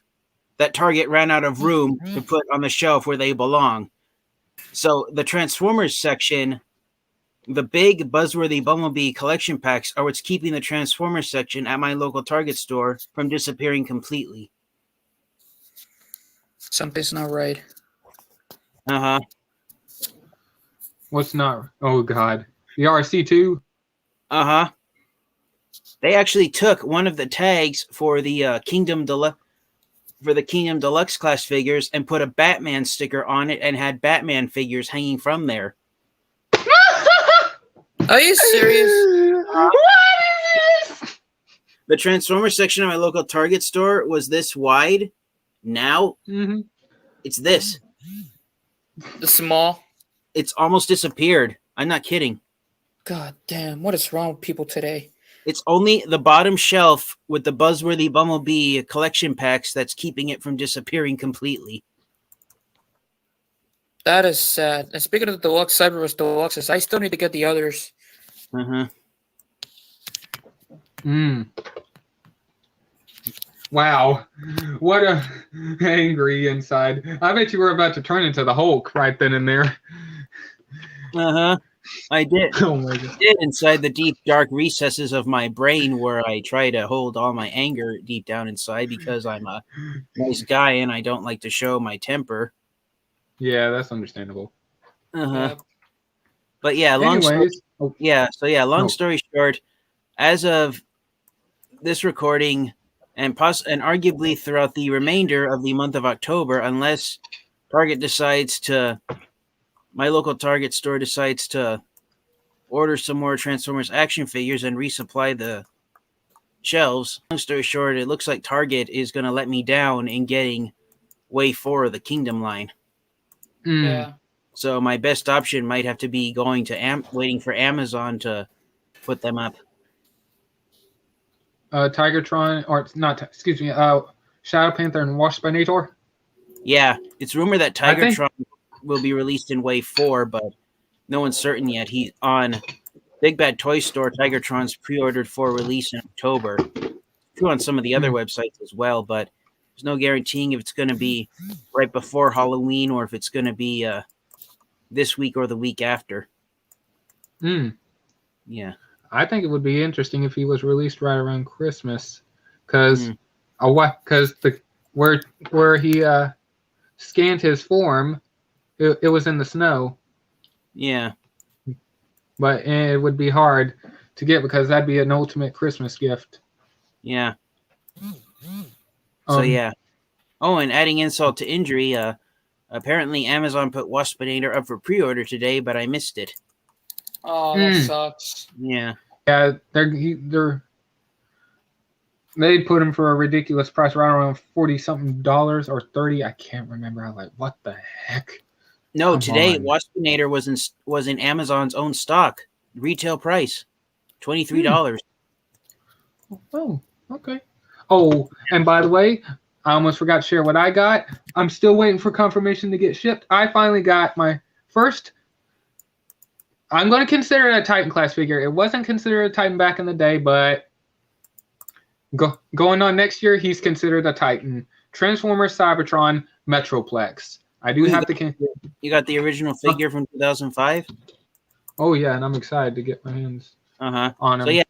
that Target ran out of room to put on the shelf where they belong. So the Transformers section, the big buzzworthy Bumblebee collection packs are what's keeping the Transformers section at my local Target store from disappearing completely. Something's not right. Uh-huh. What's not? Oh God, the RC too. Uh-huh. They actually took one of the tags for the Kingdom Deluxe class figures and put a Batman sticker on it and had Batman figures hanging from there. Are you serious? What is this? The Transformers section of my local Target store was this wide. Now, it's this. The small? It's almost disappeared. I'm not kidding. God damn, what is wrong with people today? It's only the bottom shelf with the buzzworthy Bumblebee collection packs that's keeping it from disappearing completely. That is sad. And speaking of the Deluxe Cyberverse Deluxes, I still need to get the others. Wow, what a angry inside. I bet you were about to turn into the Hulk right then and there. I did. Oh my God. I did inside the deep, dark recesses of my brain where I try to hold all my anger deep down inside because I'm a nice guy and I don't like to show my temper. Yeah, that's understandable. Yeah. But yeah, long story short, as of this recording and arguably throughout the remainder of the month of October, unless my local Target store decides to order some more Transformers action figures and resupply the shelves. Long story short, it looks like Target is going to let me down in getting Wave 4 of the Kingdom line. Yeah. So my best option might have to be going to waiting for Amazon to put them up. Tigertron, or not, excuse me, Shadow Panther and Waspinator? Yeah, it's rumored that Tigertron will be released in Wave 4, but no one's certain yet. He's on Big Bad Toy Store. Tigertron's pre-ordered for release in October. True on some of the other websites as well, but there's no guaranteeing if it's going to be right before Halloween or if it's going to be this week or the week after. Yeah. I think it would be interesting if he was released right around Christmas, because where he scanned his form, it was in the snow. Yeah. But it would be hard to get because that'd be an ultimate Christmas gift. Yeah. So yeah. Oh, and adding insult to injury, apparently Amazon put Waspinator up for pre-order today, but I missed it. Oh, that sucks. Yeah. Yeah, they put him for a ridiculous price, right around $40-something or $30. I can't remember. I was like, what the heck? No, Come today on. Waspinator was in Amazon's own stock. Retail price, $23. Oh, okay. Oh, and by the way, I almost forgot to share what I got. I'm still waiting for confirmation to get shipped. I finally got my first. I'm going to consider it a Titan class figure. It wasn't considered a Titan back in the day, but going on next year, he's considered a Titan. Transformers Cybertron Metroplex. I do have to. You got the original figure from 2005? Oh yeah, and I'm excited to get my hands on him. So yeah.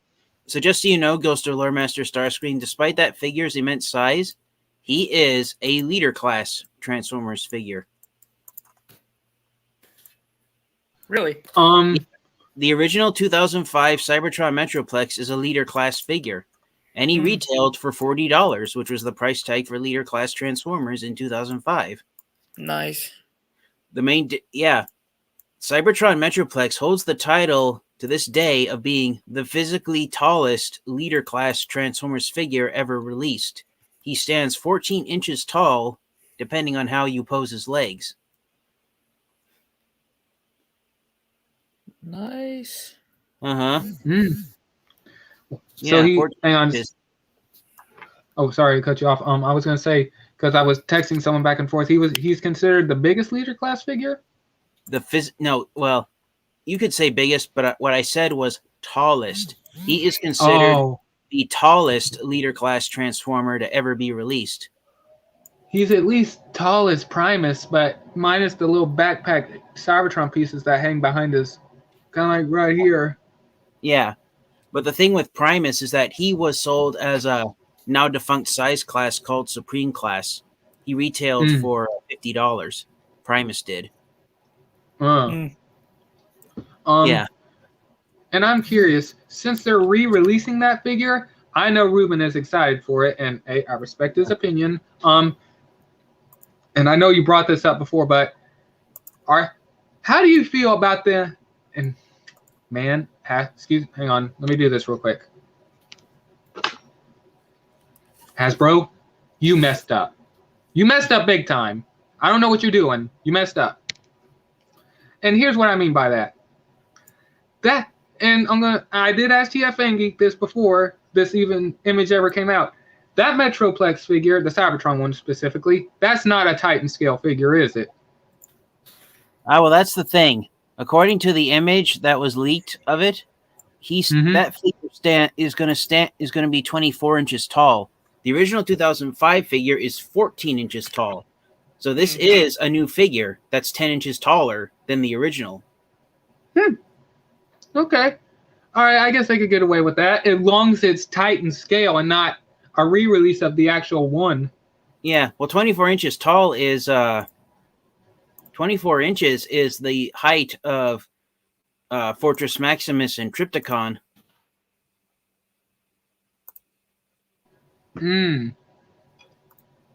So just so you know, Ghoster Lore Master Starscream, despite that figure's immense size, he is a leader class Transformers figure. Really? The original 2005 Cybertron Metroplex is a leader class figure, and he retailed for $40, which was the price tag for leader class Transformers in 2005. Nice. Cybertron Metroplex holds the title to this day of being the physically tallest leader class Transformers figure ever released. He stands 14 inches tall, depending on how you pose his legs. Nice. So Yeah, hang on. Oh, sorry to cut you off. I was going to say, because I was texting someone back and forth, he's considered the biggest leader class figure? You could say biggest, but what I said was tallest. He is considered the tallest leader class Transformer to ever be released. He's at least tall as Primus, but minus the little backpack Cybertron pieces that hang behind his, kind of like right here. Yeah, but the thing with Primus is that he was sold as a now defunct size class called Supreme Class. He retailed for $50. Primus did. Yeah. And I'm curious, since they're re-releasing that figure, I know Ruben is excited for it, and I respect his opinion. And I know you brought this up before, but how do you feel about hang on, let me do this real quick. Hasbro, you messed up. You messed up big time. I don't know what you're doing. You messed up. And here's what I mean by that. I did ask TF Fangeek this before this even image ever came out. That Metroplex figure, the Cybertron one specifically, that's not a Titan scale figure, is it? Well, that's the thing. According to the image that was leaked of it, that figure is going to be 24 inches tall. The original 2005 figure is 14 inches tall. So this is a new figure that's 10 inches taller than the original. Okay. All right, I guess they could get away with that as long as it's Titan scale and not a re-release of the actual one. Yeah, well, 24 inches tall is 24 inches is the height of Fortress Maximus and Trypticon.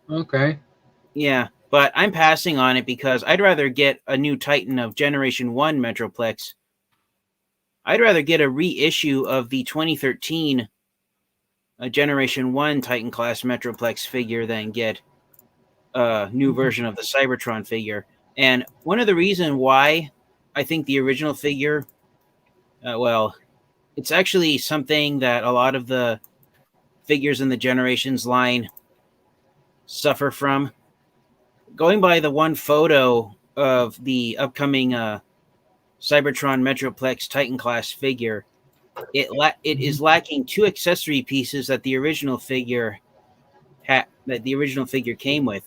Okay. Yeah, but I'm passing on it because I'd rather get a new Titan of Generation 1 Metroplex. I'd rather get a reissue of the 2013 Generation 1 Titan class Metroplex figure than get a new version of the Cybertron figure. And one of the reasons why I think the original figure, it's actually something that a lot of the figures in the Generations line suffer from. Going by the one photo of the upcoming Cybertron Metroplex Titan class figure, it is lacking two accessory pieces that the original figure came with.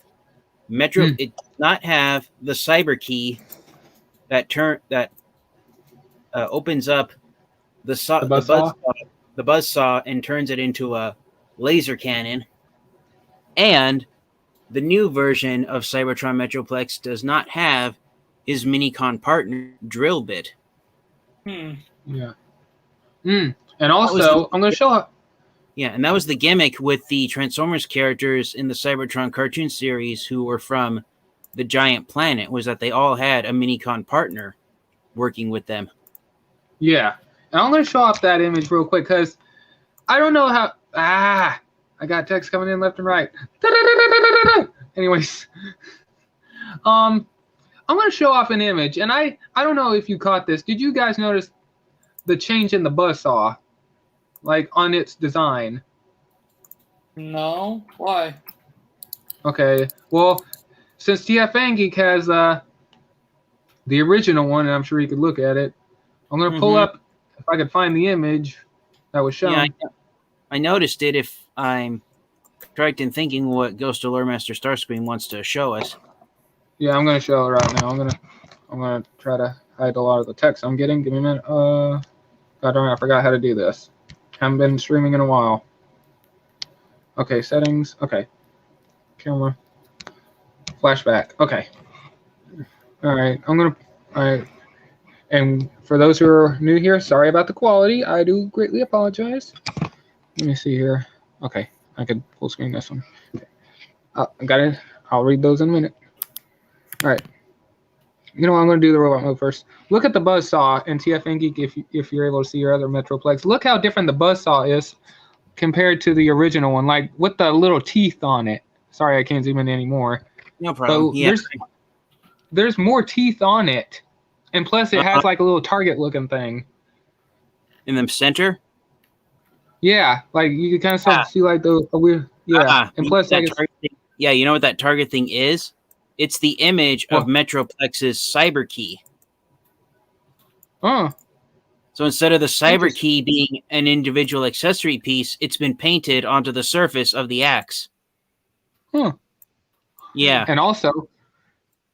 It does not have the cyber key that opens up the buzzsaw and turns it into a laser cannon. And the new version of Cybertron Metroplex does not have his Minicon partner drill bit. Yeah. And also, I'm going to show up. Yeah, and that was the gimmick with the Transformers characters in the Cybertron cartoon series who were from the giant planet, was that they all had a Minicon partner working with them. Yeah. And I'm going to show off that image real quick because I don't know how... I got text coming in left and right. Anyways. I'm going to show off an image. And I don't know if you caught this. Did you guys notice the change in the buzzsaw? Like, on its design? No? Why? Okay. Well, since TF Geek has the original one, and I'm sure you could look at it, I'm going to pull up, if I could find the image that was shown. Yeah, I noticed it if I'm correct in thinking what Ghost of Lore Master Starscream wants to show us. Yeah, I'm going to show it right now. I'm gonna try to hide a lot of the text I'm getting. Give me a minute. God darn it, I forgot how to do this. Haven't been streaming in a while. Okay, settings. Okay. Camera. Flashback. Okay. All right. All right. And for those who are new here, sorry about the quality. I do greatly apologize. Let me see here. Okay. I could full screen this one. Okay. I got it. I'll read those in a minute. All right. You know what? I'm going to do the robot mode first. Look at the buzzsaw in TF Geek if you're able to see your other Metroplex. Look how different the buzzsaw is compared to the original one, like with the little teeth on it. Sorry, I can't zoom in anymore. No problem. Yeah. There's more teeth on it. And plus it has like a little target looking thing. In the center? Yeah, like you can kind of start to see like the weird, and plus like yeah, you know what that target thing is? It's the image of Metroplex's cyber key. Oh. So instead of the cyber key being an individual accessory piece, it's been painted onto the surface of the axe. Huh. Yeah. And also,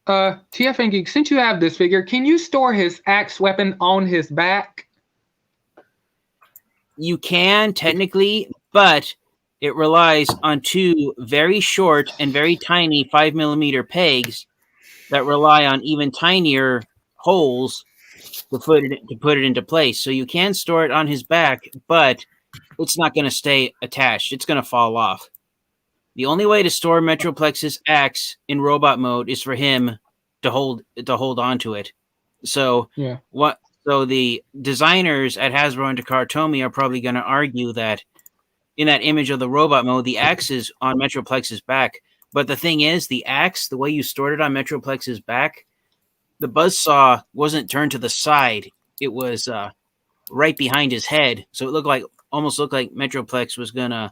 TF Geek, since you have this figure, can you store his axe weapon on his back? You can, technically, but it relies on two very short and very tiny 5mm pegs that rely on even tinier holes to put it into place. So you can store it on his back, but it's not going to stay attached. It's going to fall off. The only way to store Metroplex's axe in robot mode is for him to hold onto it. So yeah. So the designers at Hasbro and Takara Tomy are probably going to argue that in that image of the robot mode, the axe is on Metroplex's back. But the thing is, the axe, the way you stored it on Metroplex's back, the buzzsaw wasn't turned to the side. It was right behind his head. So it almost looked like Metroplex was going to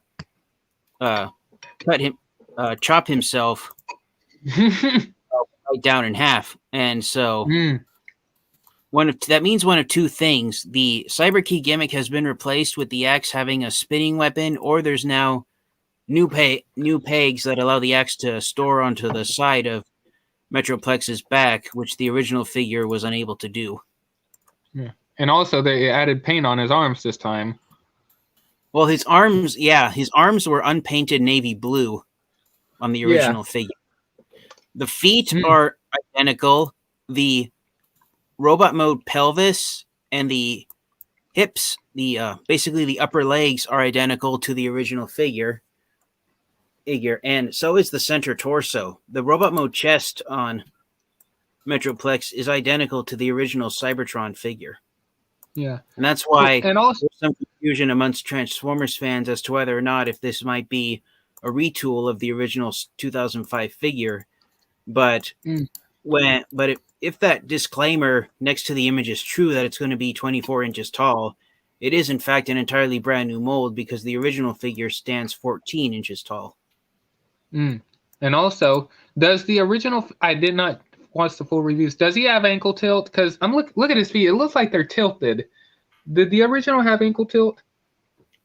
chop himself right down in half. And so that means one of two things. The cyber key gimmick has been replaced with the axe having a spinning weapon, or there's now new pegs that allow the axe to store onto the side of Metroplex's back, which the original figure was unable to do. Yeah. And also they added paint on his arms this time. Well, his arms were unpainted navy blue on the original figure. The feet are identical. The robot mode pelvis and the hips, basically the upper legs, are identical to the original figure, and so is the center torso. The robot mode chest on Metroplex is identical to the original Cybertron figure. Yeah, and that's why and also there's some confusion amongst Transformers fans as to whether or not if this might be a retool of the original 2005 figure. But if that disclaimer next to the image is true, that it's going to be 24 inches tall, it is in fact an entirely brand new mold because the original figure stands 14 inches tall. And also, does the original? I did not watch the full reviews. Does he have ankle tilt? Because I'm look at his feet. It looks like they're tilted. Did the original have ankle tilt?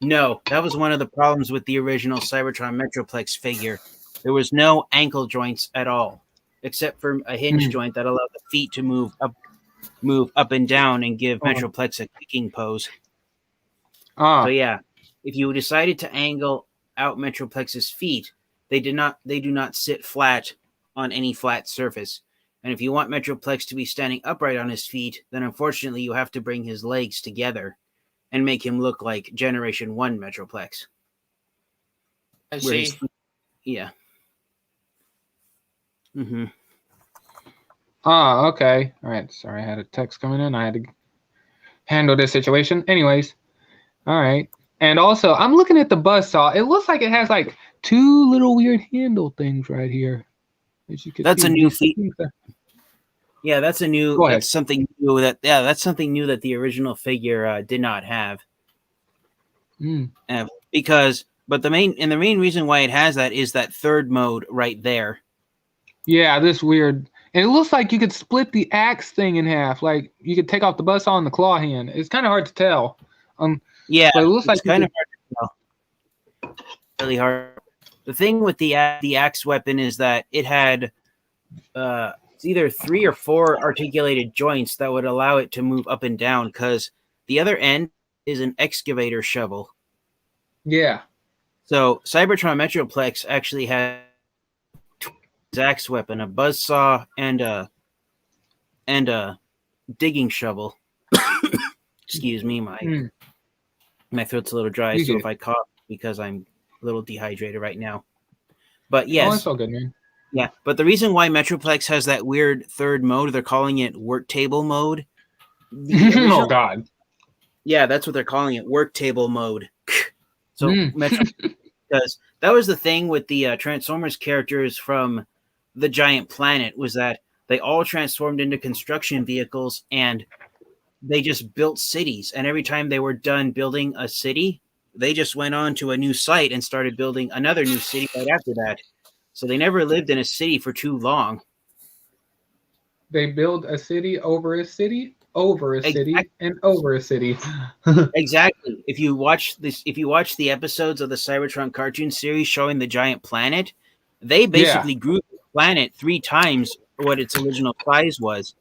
No, that was one of the problems with the original Cybertron Metroplex figure. There was no ankle joints at all, except for a hinge joint that allowed the feet to move up and down and give Metroplex a kicking pose. So yeah, if you decided to angle out Metroplex's feet, they do not sit flat on any flat surface. And if you want Metroplex to be standing upright on his feet, then unfortunately you have to bring his legs together and make him look like Generation 1 Metroplex. I where see. yeah. Mm-hmm. Ah, okay. All right. Sorry, I had a text coming in. I had to handle this situation. Anyways, all right. And also, I'm looking at the buzzsaw. It looks like it has like two little weird handle things right here. As you can That's see. a new feature. Yeah, that's a new. Go ahead. That's something new. That's something new that the original figure did not have. But the main reason why it has that is that third mode right there. Yeah, this weird. And it looks like you could split the axe thing in half. Like you could take off the buzzsaw and the claw hand. It's kind of hard to tell. Yeah, but it looks like it's kind of hard to tell. Really hard. The thing with the axe weapon is that it had it's either 3 or 4 articulated joints that would allow it to move up and down, because the other end is an excavator shovel. Yeah. So Cybertron Metroplex actually has his axe weapon, a buzzsaw, and a digging shovel. Excuse me, my throat's a little dry, so if I cough because I'm a little dehydrated right now. But yes. Oh, it's all good, man. Yeah, but the reason why Metroplex has that weird third mode, they're calling it work table mode. Oh, God. Yeah, that's what they're calling it, work table mode. So because that was the thing with the Transformers characters from the Giant Planet, was that they all transformed into construction vehicles and they just built cities. And every time they were done building a city, they just went on to a new site and started building another new city right after that. So they never lived in a city for too long. They build a city over a city, over a city, and over a city. Exactly. If you watch the episodes of the Cybertron cartoon series showing the Giant Planet, they basically grew the planet 3 times what its original size was.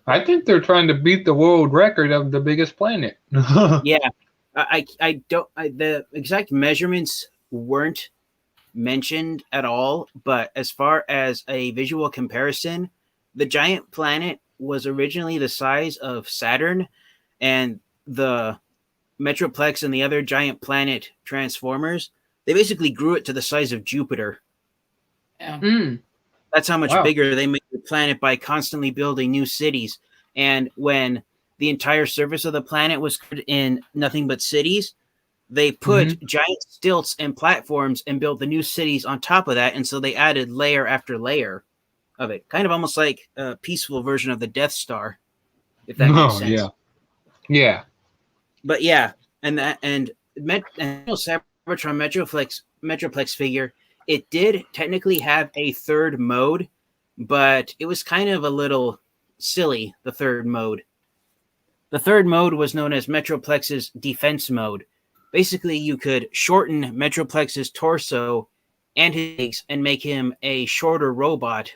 I think they're trying to beat the world record of the biggest planet. Yeah. I don't the exact measurements weren't mentioned at all, but as far as a visual comparison, the Giant Planet was originally the size of Saturn, and the Metroplex and the other Giant Planet Transformers, they basically grew it to the size of Jupiter. Yeah. That's how much bigger they made the planet by constantly building new cities. And when the entire surface of the planet was in nothing but cities, they put giant stilts and platforms and built the new cities on top of that. And so they added layer after layer of it. Kind of almost like a peaceful version of the Death Star, if that makes sense. Yeah. Yeah. But yeah, Cybertron Metroplex figure, it did technically have a third mode, but it was kind of a little silly, the third mode. The third mode was known as Metroplex's defense mode. Basically, you could shorten Metroplex's torso and his legs and make him a shorter robot.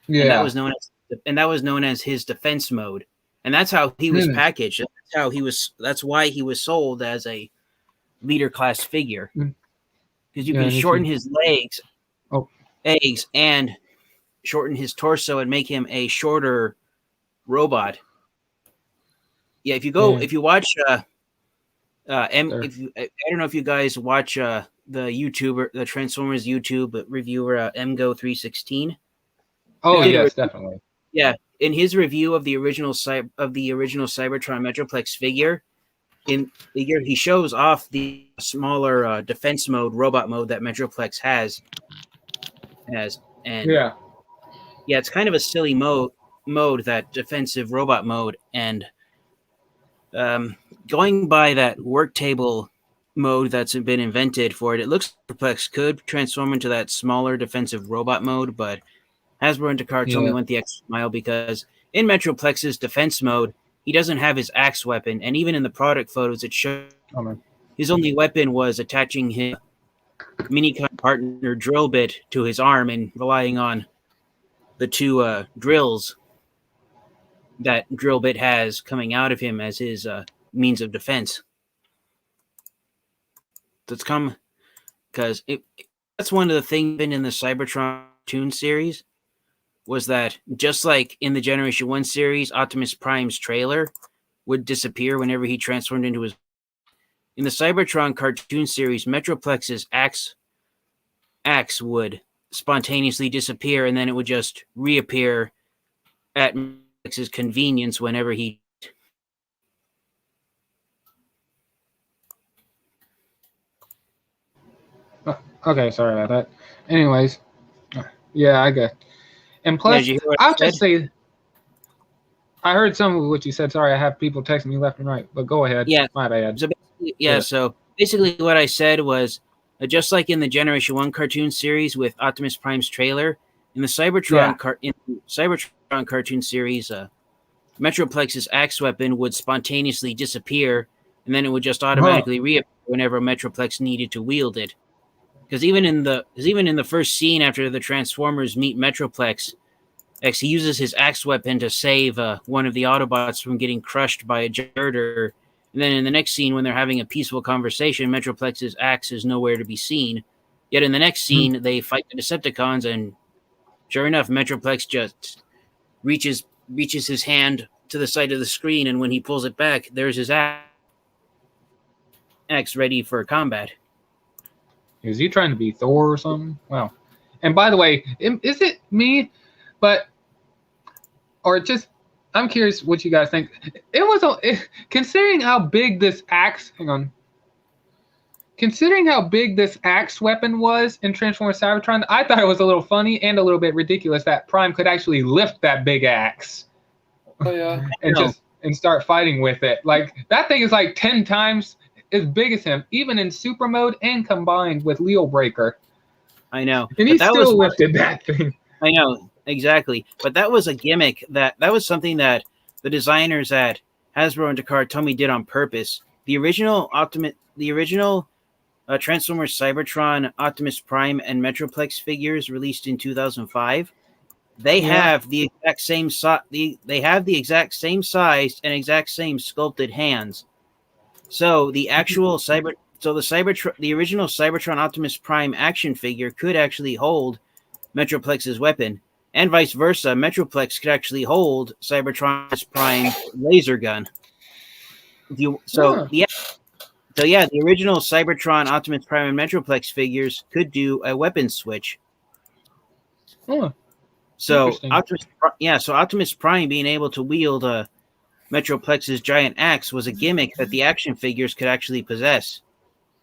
Yeah. And that was known as his defense mode. And that's how he was packaged. That's why he was sold as a leader class figure. Because you can shorten his legs, and shorten his torso and make him a shorter robot. Yeah, if you watch I don't know if you guys watch the Transformers YouTube reviewer MGO316. Oh yes, definitely. Yeah, in his review of the original Cybertron Metroplex figure, he shows off the smaller defense mode, robot mode that Metroplex has. It's kind of a silly mode, that defensive robot mode, and going by that work table mode that's been invented for it, it looks like Metroplex could transform into that smaller defensive robot mode, but Hasbro and Takara told me went the extra mile, because in Metroplex's defense mode, he doesn't have his axe weapon, and even in the product photos, it shows his only weapon was attaching his minicon partner drill bit to his arm and relying on the 2 drills that drill bit has coming out of him as his means of defense. That's come because that's one of the things in the Cybertron Toon series, was that just like in the Generation 1 series, Optimus Prime's trailer would disappear whenever he transformed into his... In the Cybertron cartoon series, Metroplex's axe would spontaneously disappear, and then it would just reappear at Metroplex's convenience whenever he. Okay, sorry about that. Anyways, yeah, I get. And Yeah, plus, did you hear what I'll I just said? say, I heard some of what you said. Sorry, I have people texting me left and right, but go ahead. Yeah. My bad. So basically what I said was just like in the Generation 1 cartoon series with Optimus Prime's trailer, in the Cybertron cartoon series, Metroplex's axe weapon would spontaneously disappear, and then it would just automatically reappear whenever Metroplex needed to wield it. Because even in the first scene after the Transformers meet Metroplex, he uses his axe weapon to save one of the Autobots from getting crushed by a girder. And then in the next scene, when they're having a peaceful conversation, Metroplex's axe is nowhere to be seen. Yet in the next scene, they fight the Decepticons, and sure enough, Metroplex just reaches his hand to the side of the screen, and when he pulls it back, there's his axe ready for combat. Is he trying to be Thor or something? Wow. And by the way, is it me? I'm curious what you guys think. It was considering how big this axe. Hang on. Considering how big this axe weapon was in Transformers Cybertron, I thought it was a little funny and a little bit ridiculous that Prime could actually lift that big axe. Oh yeah. and start fighting with it. Like that thing is like 10 times as big as him, even in super mode and combined with Leo Breaker. I know. And he still lifted that thing. I know, exactly. But that was a gimmick that was something that the designers at Hasbro and Takara did on purpose. The original Transformers Cybertron, Optimus Prime, and Metroplex figures released in 2005. They have the exact same they have the exact same size and exact same sculpted hands. So the actual the original Cybertron Optimus Prime action figure could actually hold Metroplex's weapon, and vice versa. Metroplex could actually hold Cybertron's Prime laser gun. The original Cybertron Optimus Prime and Metroplex figures could do a weapon switch. So Optimus Prime being able to wield Metroplex's giant axe was a gimmick that the action figures could actually possess.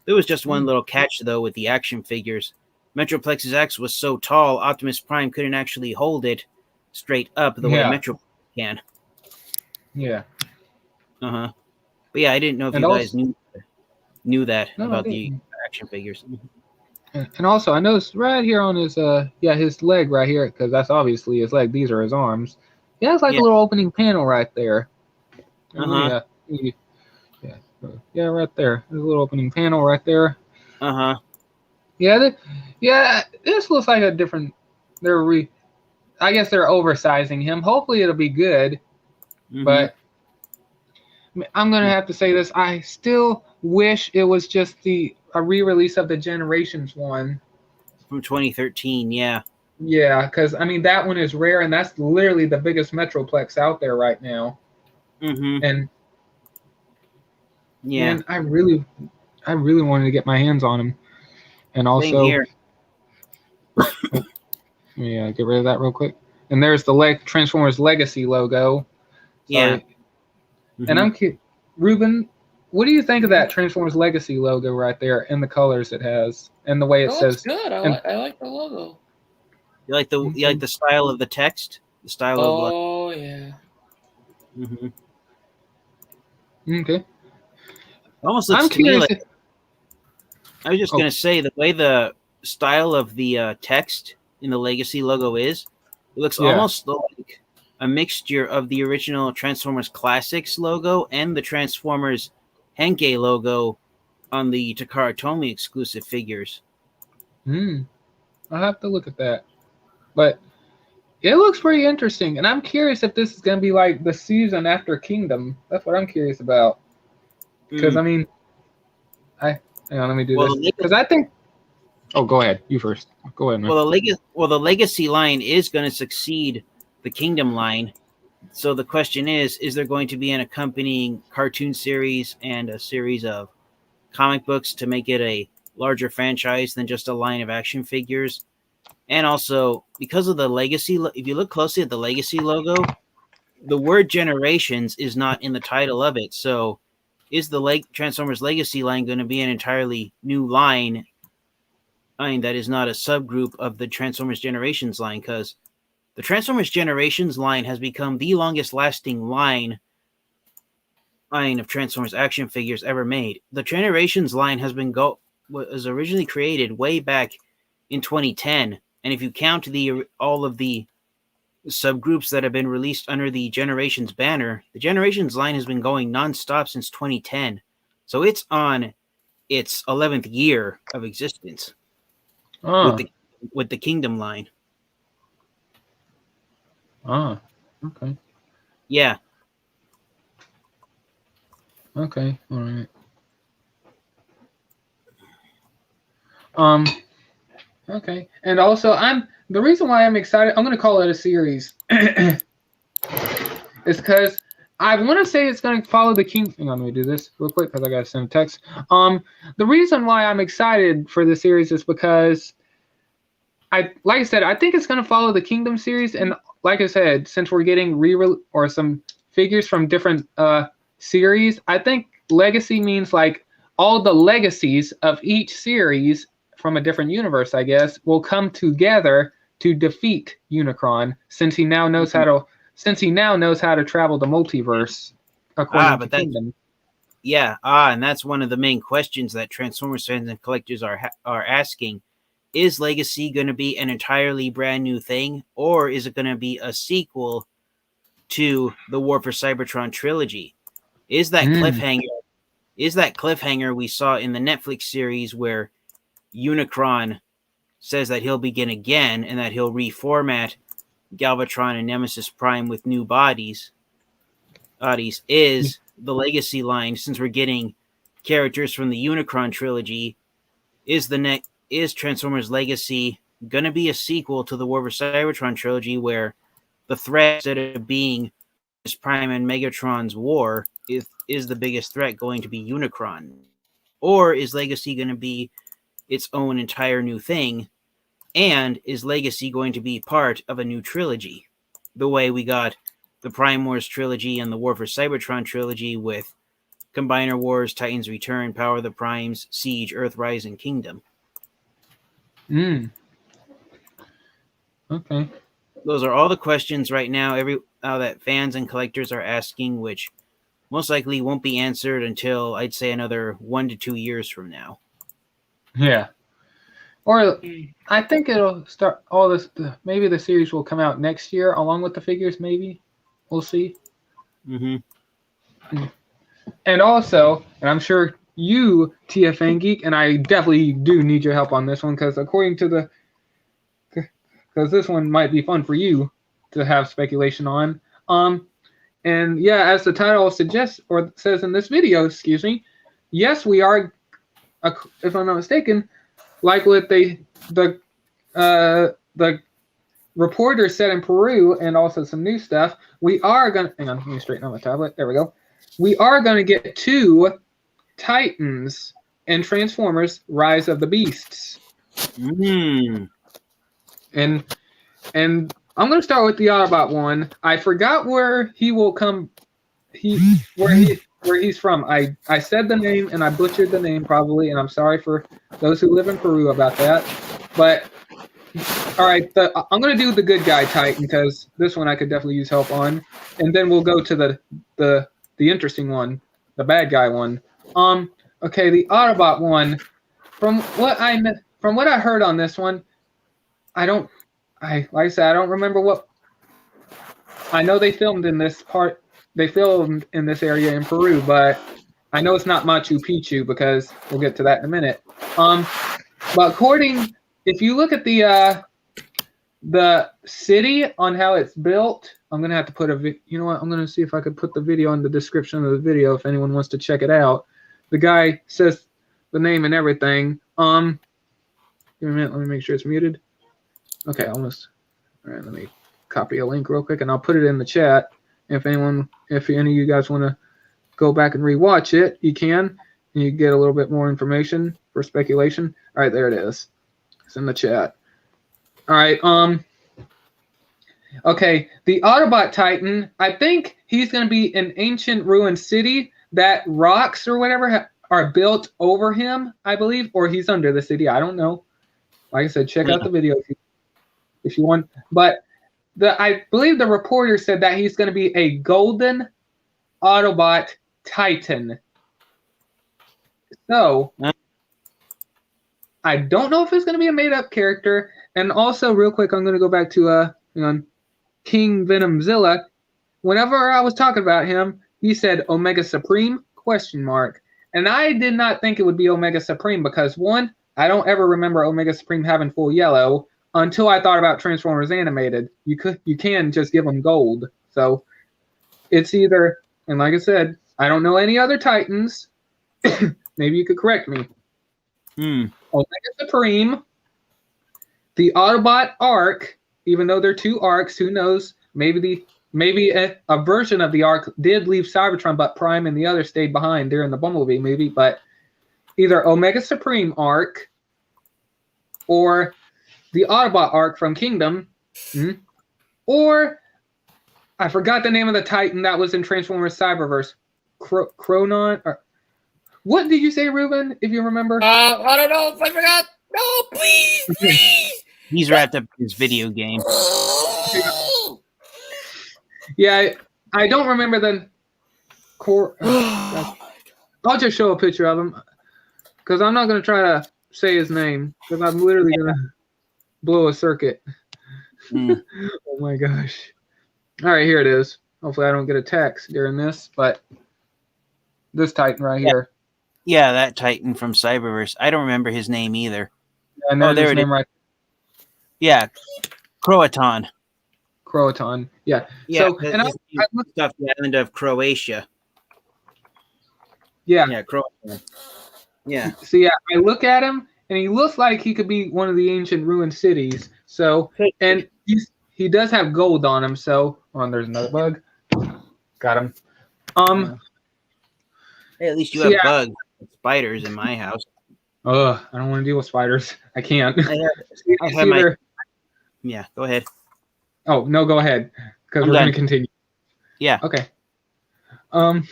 There was just one little catch, though, with the action figures. Metroplex's axe was so tall, Optimus Prime couldn't actually hold it straight up the way Metroplex can. Yeah. Uh-huh. But yeah, I didn't know if you guys knew that about the action figures. And also, I noticed right here on his his leg right here, because that's obviously his leg. These are his arms. Yeah, it's like a little opening panel right there. Uh-huh. Yeah, right there. There's a little opening panel right there. Uh-huh. Yeah, this looks like a different. I guess they're oversizing him. Hopefully, it'll be good. Mm-hmm. But I'm gonna have to say this. I still wish it was just a re-release of the Generations one from 2013. Yeah. Yeah, because I mean that one is rare, and that's literally the biggest Metroplex out there right now. Mm-hmm. And man, I really wanted to get my hands on him, and also yeah, get rid of that real quick. And there's the Transformers Legacy logo. Yeah. Mm-hmm. And Ruben, what do you think of that Transformers Legacy logo right there, and the colors it has, and the way it says? Good. I like the logo. You like the style of the text? The style of yeah. Mm-hmm. Okay. Almost looks to me like. I was just gonna say the way the style of the text in the Legacy logo is, it looks almost like a mixture of the original Transformers Classics logo and the Transformers Henkei logo on the Takara Tomy exclusive figures. I'll have to look at that. But it looks pretty interesting, and I'm curious if this is going to be like the season after Kingdom. That's what I'm curious about. Because I mean, hang on, let me do this. Because I think. Oh, go ahead. You first. Go ahead, man. Well, the Legacy line is going to succeed the Kingdom line. So the question is there going to be an accompanying cartoon series and a series of comic books to make it a larger franchise than just a line of action figures. And also, because of the legacy, if you look closely at the legacy logo, the word Generations is not in the title of it. So is the Transformers Legacy line going to be an entirely new line? I mean, that is not a subgroup of the Transformers Generations line, because the Transformers Generations line has become the longest lasting line of Transformers action figures ever made. The Generations line was originally created way back in 2010, and if you count all of the subgroups that have been released under the Generations banner, the Generations line has been going nonstop since 2010. So it's on its 11th year of existence with the Kingdom line. Okay. Yeah. Okay, all right. Okay, and also the reason why I'm excited, I'm gonna call it a series, is because I want to say it's gonna follow the King. Hang on, let me do this real quick because I gotta send a text. The reason why I'm excited for the series is because like I said, I think it's gonna follow the Kingdom series, and like I said, since we're getting or some figures from different series, I think legacy means like all the legacies of each series from a different universe, I guess, will come together to defeat Unicron, since he now knows how to travel the multiverse according to Kingdom. Yeah, and that's one of the main questions that Transformers fans and collectors are asking. Is Legacy going to be an entirely brand new thing, or is it going to be a sequel to the War for Cybertron trilogy? Is that cliffhanger we saw in the Netflix series where Unicron says that he'll begin again and that he'll reformat Galvatron and Nemesis Prime with new bodies is the Legacy line, since we're getting characters from the Unicron trilogy. Is Transformers Legacy going to be a sequel to the War for Cybertron trilogy where the threat, instead of being Prime and Megatron's war, is the biggest threat going to be Unicron? Or is Legacy going to be its own entire new thing? And is Legacy going to be part of a new trilogy? The way we got the Prime Wars trilogy and the War for Cybertron trilogy with Combiner Wars, Titans Return, Power of the Primes, Siege, Earthrise, and Kingdom. Okay. Those are all the questions right now that fans and collectors are asking, which most likely won't be answered until, I'd say, another 1 to 2 years from now. Yeah. Or I think it'll start all this. Maybe the series will come out next year along with the figures. Maybe we'll see. Mm-hmm. And also, and I'm sure you, TFN Geek, and I definitely do need your help on this one, because because this one might be fun for you to have speculation on. And yeah, as the title suggests or says in this video, yes, we are, if I'm not mistaken, like what the reporter said in Peru, and also some new stuff, we are gonna, hang on, let me straighten out my tablet. There we go. We are gonna get 2 Titans in Transformers: Rise of the Beasts. And I'm gonna start with the Autobot one. I forgot where he will come. Where he's from. I said the name and I butchered the name probably, and I'm sorry for those who live in Peru about that. But all right, I'm gonna do the good guy Titan, because this one I could definitely use help on, and then we'll go to the interesting one, the bad guy one. Okay, the Autobot one. From what I heard on this one, like I said, I don't remember what. I know they filmed in this part. They filmed in this area in Peru, but I know it's not Machu Picchu, because we'll get to that in a minute. But if you look at the city on how it's built, I'm gonna have to put you know what? I'm gonna see if I could put the video in the description of the video if anyone wants to check it out. The guy says the name and everything. Give me a minute. Let me make sure it's muted. Okay, almost. All right, let me copy a link real quick, and I'll put it in the chat. If any of you guys want to go back and rewatch it, you can. you get a little bit more information for speculation. All right, there it is. It's in the chat. All right. Okay, the Autobot Titan. I think he's going to be an ancient ruined city that rocks or whatever are built over him, I believe, or he's under the city. I don't know. Like I said, check out the video if you want. But I believe the reporter said that he's going to be a golden Autobot Titan. So I don't know if it's going to be a made-up character. And also, real quick, I'm going to go back to King Venomzilla. Whenever I was talking about him, he said Omega Supreme ? And I did not think it would be Omega Supreme because, one, I don't ever remember Omega Supreme having full yellow until I thought about Transformers Animated. You can just give them gold. So it's either, and like I said, I don't know any other Titans. Maybe you could correct me. Omega Supreme, the Autobot Arc, even though they're two arcs, who knows? Maybe a version of the arc did leave Cybertron, but Prime and the others stayed behind during the Bumblebee movie. But either Omega Supreme arc or the Autobot arc from Kingdom, or I forgot the name of the Titan that was in Transformers Cyberverse. Chronon? Or, what did you say, Ruben, if you remember? I don't know if I forgot. No, please. He's wrapped up his video game. Yeah, I don't remember the core. I'll just show a picture of him because I'm not going to try to say his name because I'm literally going to blow a circuit. Oh my gosh. All right, here it is. Hopefully I don't get a text during this, but this Titan right here. Yeah, that Titan from Cyberverse. I don't remember his name either. And there it is. Right. Yeah, Croatan. Yeah. Yeah. So, and I looked up the island of Croatia. Yeah. Yeah, Croatan. Yeah. So yeah, I look at him and he looks like he could be one of the ancient ruined cities. So, and he does have gold on him. So, there's another bug. Got him. Hey, at least you have bugs, spiders in my house. I don't want to deal with spiders. I can't. I have Yeah, go ahead. Oh no, go ahead because we're going to continue. Yeah. Okay. So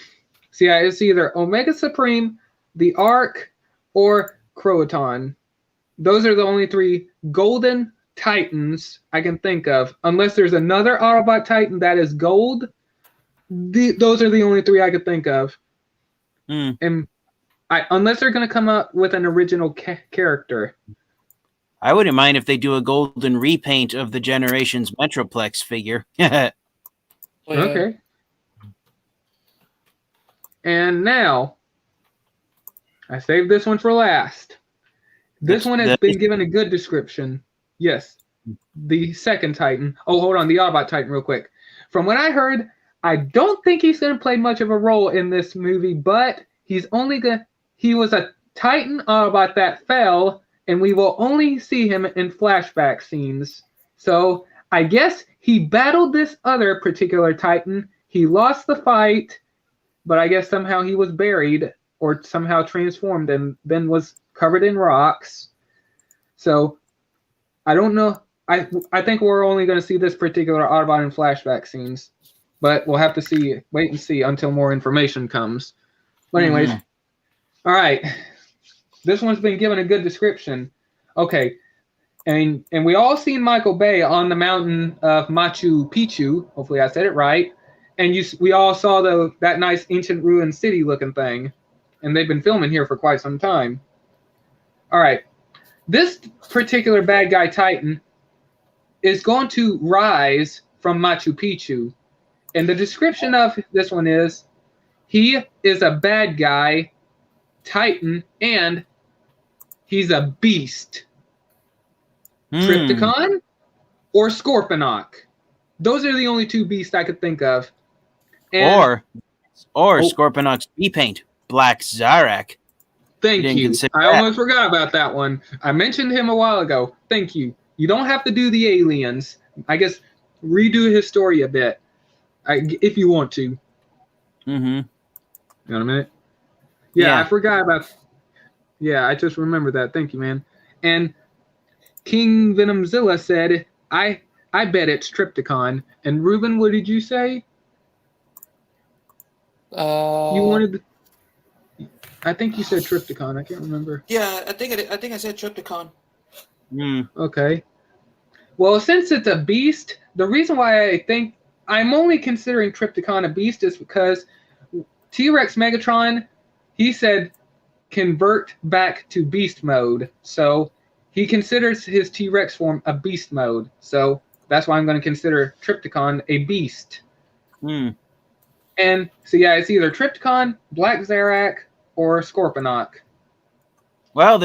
yeah, it's either Omega Supreme, the Arc, or Croatan. Those are the only three golden Titans I can think of. Unless there's another Autobot Titan that is gold, those are the only three I could think of. And unless they're going to come up with an original character. I wouldn't mind if they do a golden repaint of the Generations Metroplex figure. Okay. And now, I saved this one for last. This one has been given a good description. Yes. The second Titan. Oh, hold on. The Aubot Titan real quick. From what I heard, I don't think he's going to play much of a role in this movie, but he was a Titan Autobot that fell, and we will only see him in flashback scenes. So I guess he battled this other particular Titan. He lost the fight, but I guess somehow he was buried or somehow transformed and then was covered in rocks. So I don't know. I think we're only going to see this particular Autobot in flashback scenes, but we'll have to wait and see until more information comes. But anyways, all right. This one's been given a good description. Okay. And we all seen Michael Bay on the mountain of Machu Picchu. Hopefully I said it right. And we all saw that nice ancient ruined city looking thing. And they've been filming here for quite some time. All right. This particular bad guy Titan is going to rise from Machu Picchu. And the description of this one is, he is a bad guy Titan, and he's a beast. Trypticon or Scorponok. Those are the only two beasts I could think of. And, or Scorponok's repaint, Black Zarak. Thank you. I almost forgot about that one. I mentioned him a while ago. Thank you. You don't have to do the aliens. I guess redo his story a bit, if you want to. Mm-hmm. You know what a minute? Yeah, I forgot about. Yeah, I just remembered that. Thank you, man. And King Venomzilla said, I bet it's Trypticon. And Ruben, what did you say? You wanted. I think you said Trypticon. I can't remember. Yeah, I think I said Trypticon. Okay. Well, since it's a beast, the reason why I think I'm only considering Trypticon a beast is because T-Rex Megatron, he said, convert back to beast mode. So he considers his T-Rex form a beast mode. So that's why I'm going to consider Trypticon a beast. And so yeah, it's either Trypticon, Black Zarak, or Scorponok. Well,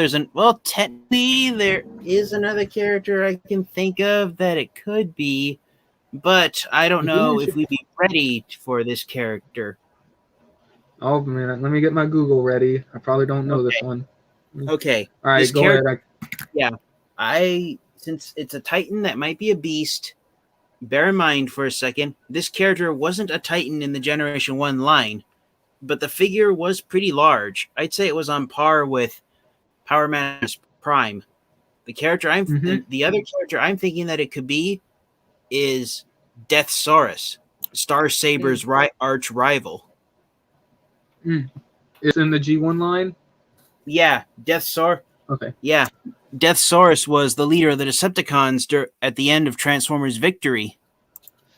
technically there is another character I can think of that it could be, but I don't know if we'd be ready for this character. Oh man, let me get my Google ready. I probably don't know this one. Okay. All right, go ahead. Since it's a Titan that might be a beast, bear in mind for a second, this character wasn't a Titan in the Generation 1 line, but the figure was pretty large. I'd say it was on par with Power Optimus Prime. The other character I'm thinking that it could be is Deathsaurus, Star Saber's arch rival. It's in the G1 line? Yeah, Deathsaurus. Okay. Yeah, Deathsaurus was the leader of the Decepticons at the end of Transformers Victory.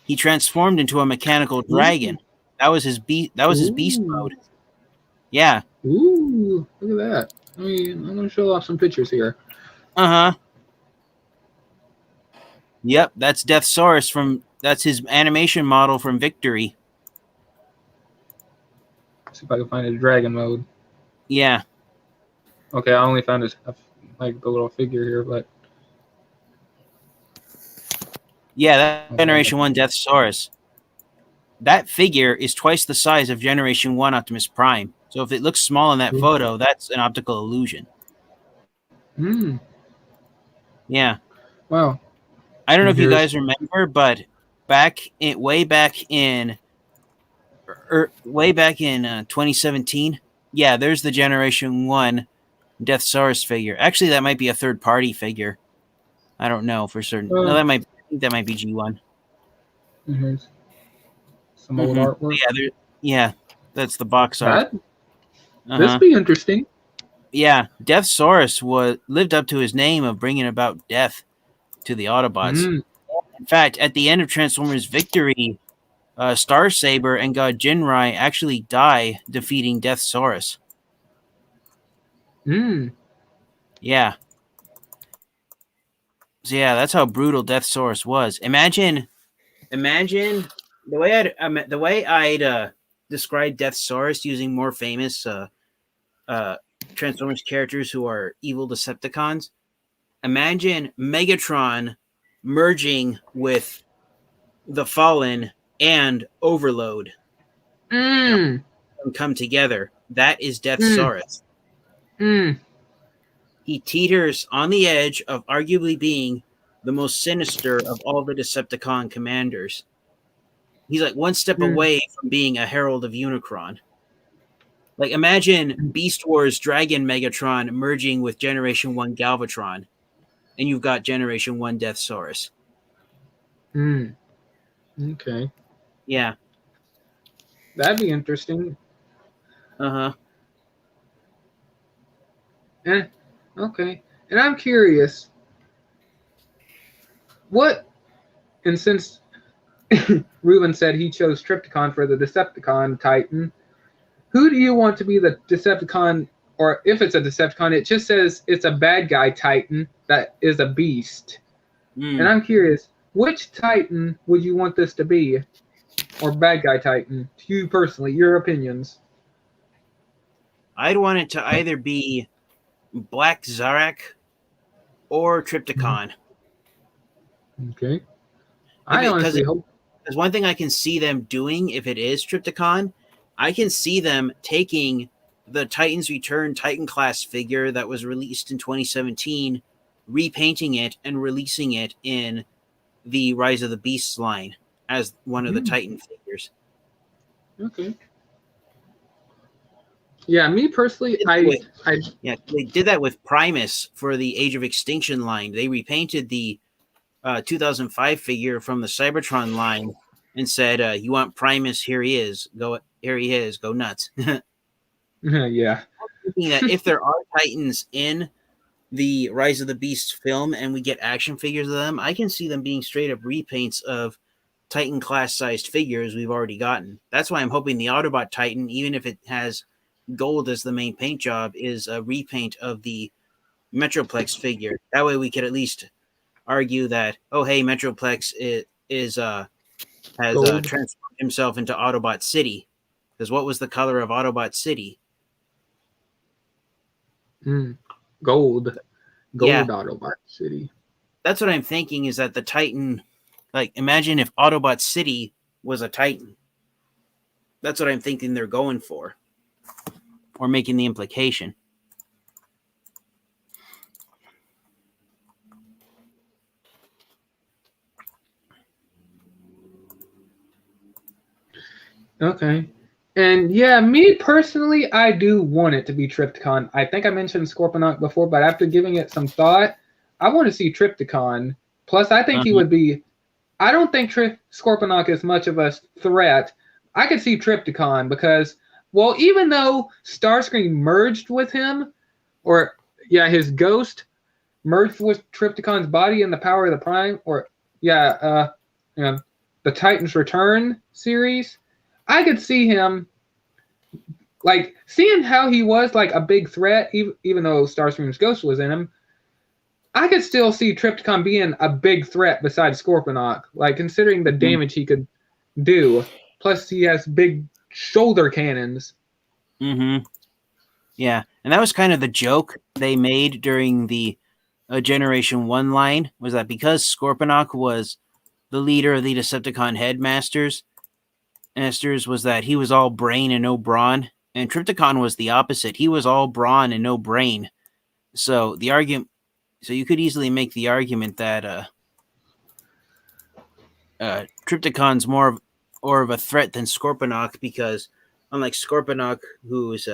He transformed into a mechanical dragon. That was his beast mode. Yeah. Ooh, look at that. I'm going to show off some pictures here. Yep, that's Deathsaurus that's his animation model from Victory. See if I can find a dragon mode. Yeah. Okay, I only found the little figure here, but yeah, that Generation 1 Deathsaurus. That figure is twice the size of Generation 1 Optimus Prime. So if it looks small in that photo, that's an optical illusion. Yeah. Wow. I don't know if you guys remember, but way back in 2017, yeah, there's the Generation 1 Deathsaurus figure. Actually, that might be a third-party figure. I don't know for certain. No, that might be G1. Here's some old artwork. Yeah, that's the box art. This be interesting. Yeah, Deathsaurus lived up to his name of bringing about death to the Autobots. In fact, at the end of Transformers Victory, Star Saber and God Jinrai actually die defeating Deathsaurus. Yeah. So yeah, that's how brutal Deathsaurus was. Imagine the way I'd describe Deathsaurus using more famous Transformers characters who are evil Decepticons. Imagine Megatron merging with the Fallen and Overload and come together. That is Deathsaurus. He teeters on the edge of arguably being the most sinister of all the Decepticon commanders. He's like one step away from being a Herald of Unicron. Like, imagine Beast Wars Dragon Megatron merging with Generation 1 Galvatron, and you've got Generation 1 Deathsaurus. Okay. Yeah. That'd be interesting. Okay. And I'm curious, and since Ruben said he chose Trypticon for the Decepticon Titan, who do you want to be the Decepticon, or if it's a Decepticon, it just says it's a bad guy Titan that is a beast. And I'm curious, which Titan would you want this to be? Or bad guy Titan? To you personally, your opinions. I'd want it to either be Black Zarak or Trypticon. Okay. I honestly hope. There's one thing I can see them doing if it is Trypticon. I can see them taking the Titans Return Titan class figure that was released in 2017, repainting it and releasing it in the Rise of the Beasts line as one of the Titan figures. Okay. Yeah, me personally, Yeah, they did that with Primus for the Age of Extinction line. They repainted the 2005 figure from the Cybertron line and said, "You want Primus? Here he is. Here he is. Go nuts." yeah. Thinking that if there are Titans in the Rise of the Beasts film and we get action figures of them, I can see them being straight up repaints of Titan class sized figures we've already gotten. That's why I'm hoping the Autobot Titan, even if it has gold as the main paint job, is a repaint of the Metroplex figure. That way we could at least argue that, oh hey, Metroplex has transformed himself into Autobot City. Because what was the color of Autobot City? Gold. Yeah. Autobot City. That's what I'm thinking, is that the Titan, like, imagine if Autobot City was a Titan. That's what I'm thinking they're going for. Or making the implication. Okay. And yeah, me personally, I do want it to be Trypticon. I think I mentioned Scorponok before, but after giving it some thought, I want to see Trypticon. Plus, I think he would be. I don't think Scorponok is much of a threat. I could see Trypticon because, well, even though Starscream merged with him, or yeah, his ghost merged with Trypticon's body in the Power of the Prime, or the Titans Return series. I could see him, like, seeing how he was like a big threat, even though Starscream's ghost was in him. I could still see Trypticon being a big threat besides Scorponok, like considering the damage he could do. Plus, he has big shoulder cannons. Yeah, and that was kind of the joke they made during the Generation 1 line, was that because Scorponok was the leader of the Decepticon Headmasters, was that he was all brain and no brawn, and Trypticon was the opposite. He was all brawn and no brain. So you could easily make the argument that Trypticon's more of a threat than Scorponok, because unlike Scorponok, who's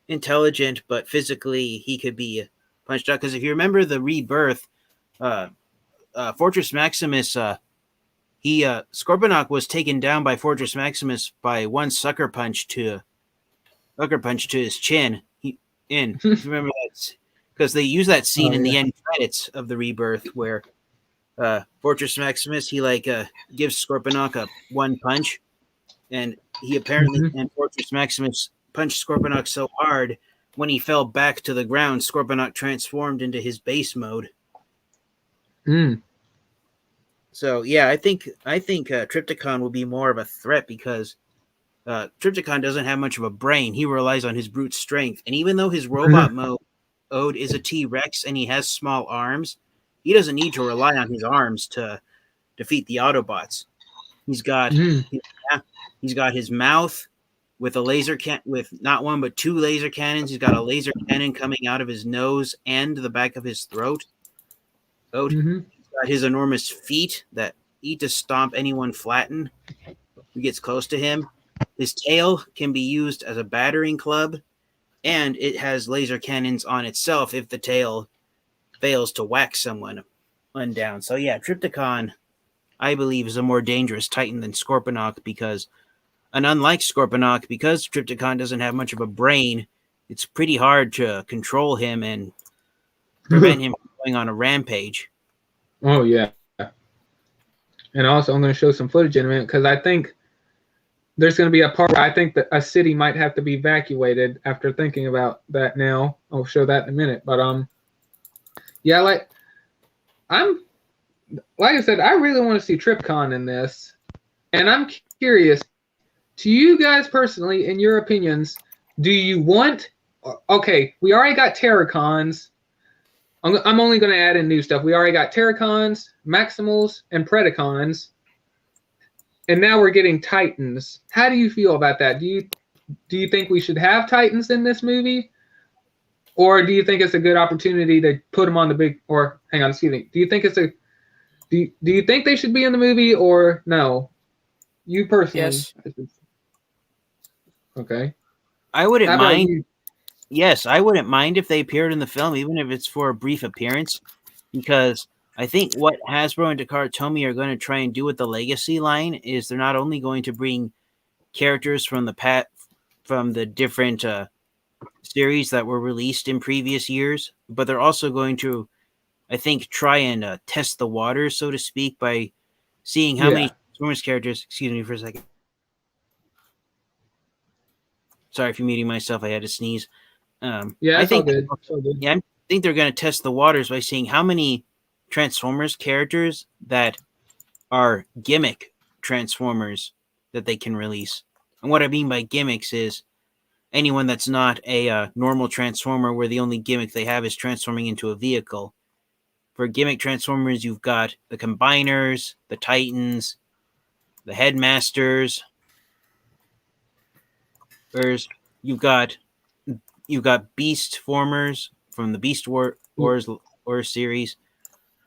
intelligent but physically he could be punched out. Because if you remember the Rebirth, Fortress Maximus. Scorponok was taken down by Fortress Maximus by one sucker punch to his chin. Remember that? Because they use that scene in the end credits of the Rebirth where Fortress Maximus, he gives Scorponok a one punch, and he apparently and Fortress Maximus punched Scorponok so hard when he fell back to the ground, Scorponok transformed into his base mode. So yeah, I think Trypticon will be more of a threat because Trypticon doesn't have much of a brain. He relies on his brute strength, and even though his robot mode is a T-Rex and he has small arms, he doesn't need to rely on his arms to defeat the Autobots. He's got his mouth with with not one but two laser cannons. He's got a laser cannon coming out of his nose and the back of his throat. Got his enormous feet that eat to stomp anyone flatten who gets close to him. His tail can be used as a battering club, and it has laser cannons on itself if the tail fails to whack someone down. So yeah, Trypticon, I believe, is a more dangerous Titan than Scorponok because unlike Scorponok, because Trypticon doesn't have much of a brain, it's pretty hard to control him and prevent him from going on a rampage. Oh, yeah. And also, I'm going to show some footage in a minute because I think there's going to be a part where I think that a city might have to be evacuated after thinking about that now. I'll show that in a minute. But, yeah, like I said, I really want to see Trypticon in this. And I'm curious, to you guys personally, in your opinions, do you want... Okay, we already got Terracons. I'm only going to add in new stuff. We already got Terracons, Maximals, and Predacons. And now we're getting Titans. How do you feel about that? Do you think we should have Titans in this movie? Or do you think it's a good opportunity to put them on the big... Or, hang on, excuse me. Do you think it's a... Do you think they should be in the movie or no? You personally. Yes. Okay. I wouldn't mind. yes, I wouldn't mind if they appeared in the film, even if it's for a brief appearance, because I think what Hasbro and Takara Tomy are going to try and do with the Legacy line is they're not only going to bring characters from the different series that were released in previous years, but they're also going to, I think, try and test the waters, so to speak, by seeing how many Transformers characters. Excuse me for a second. Sorry for muting myself. I had to sneeze. I think, all good. yeah, I think they're going to test the waters by seeing how many Transformers characters that are gimmick Transformers that they can release. And what I mean by gimmicks is anyone that's not a normal Transformer where the only gimmick they have is transforming into a vehicle. For gimmick Transformers, you've got the Combiners, the Titans, the Headmasters. You've got Beast Formers from the Beast Wars series,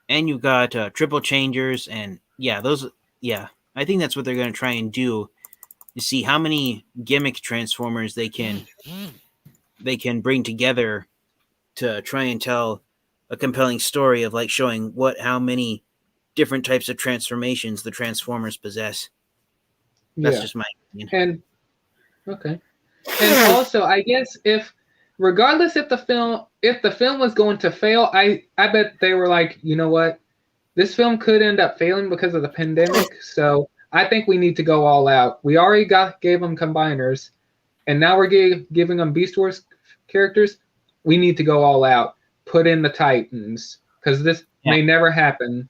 and you've got Triple Changers, and I think that's what they're going to try and do, is see how many gimmick Transformers they can bring together to try and tell a compelling story of like showing how many different types of transformations the Transformers possess. That's just my opinion. And okay. And also, I guess regardless if the film was going to fail, I bet they were like, you know what, this film could end up failing because of the pandemic. So I think we need to go all out. We already gave them Combiners, and now we're giving them Beast Wars characters. We need to go all out. Put in the Titans, because this may never happen.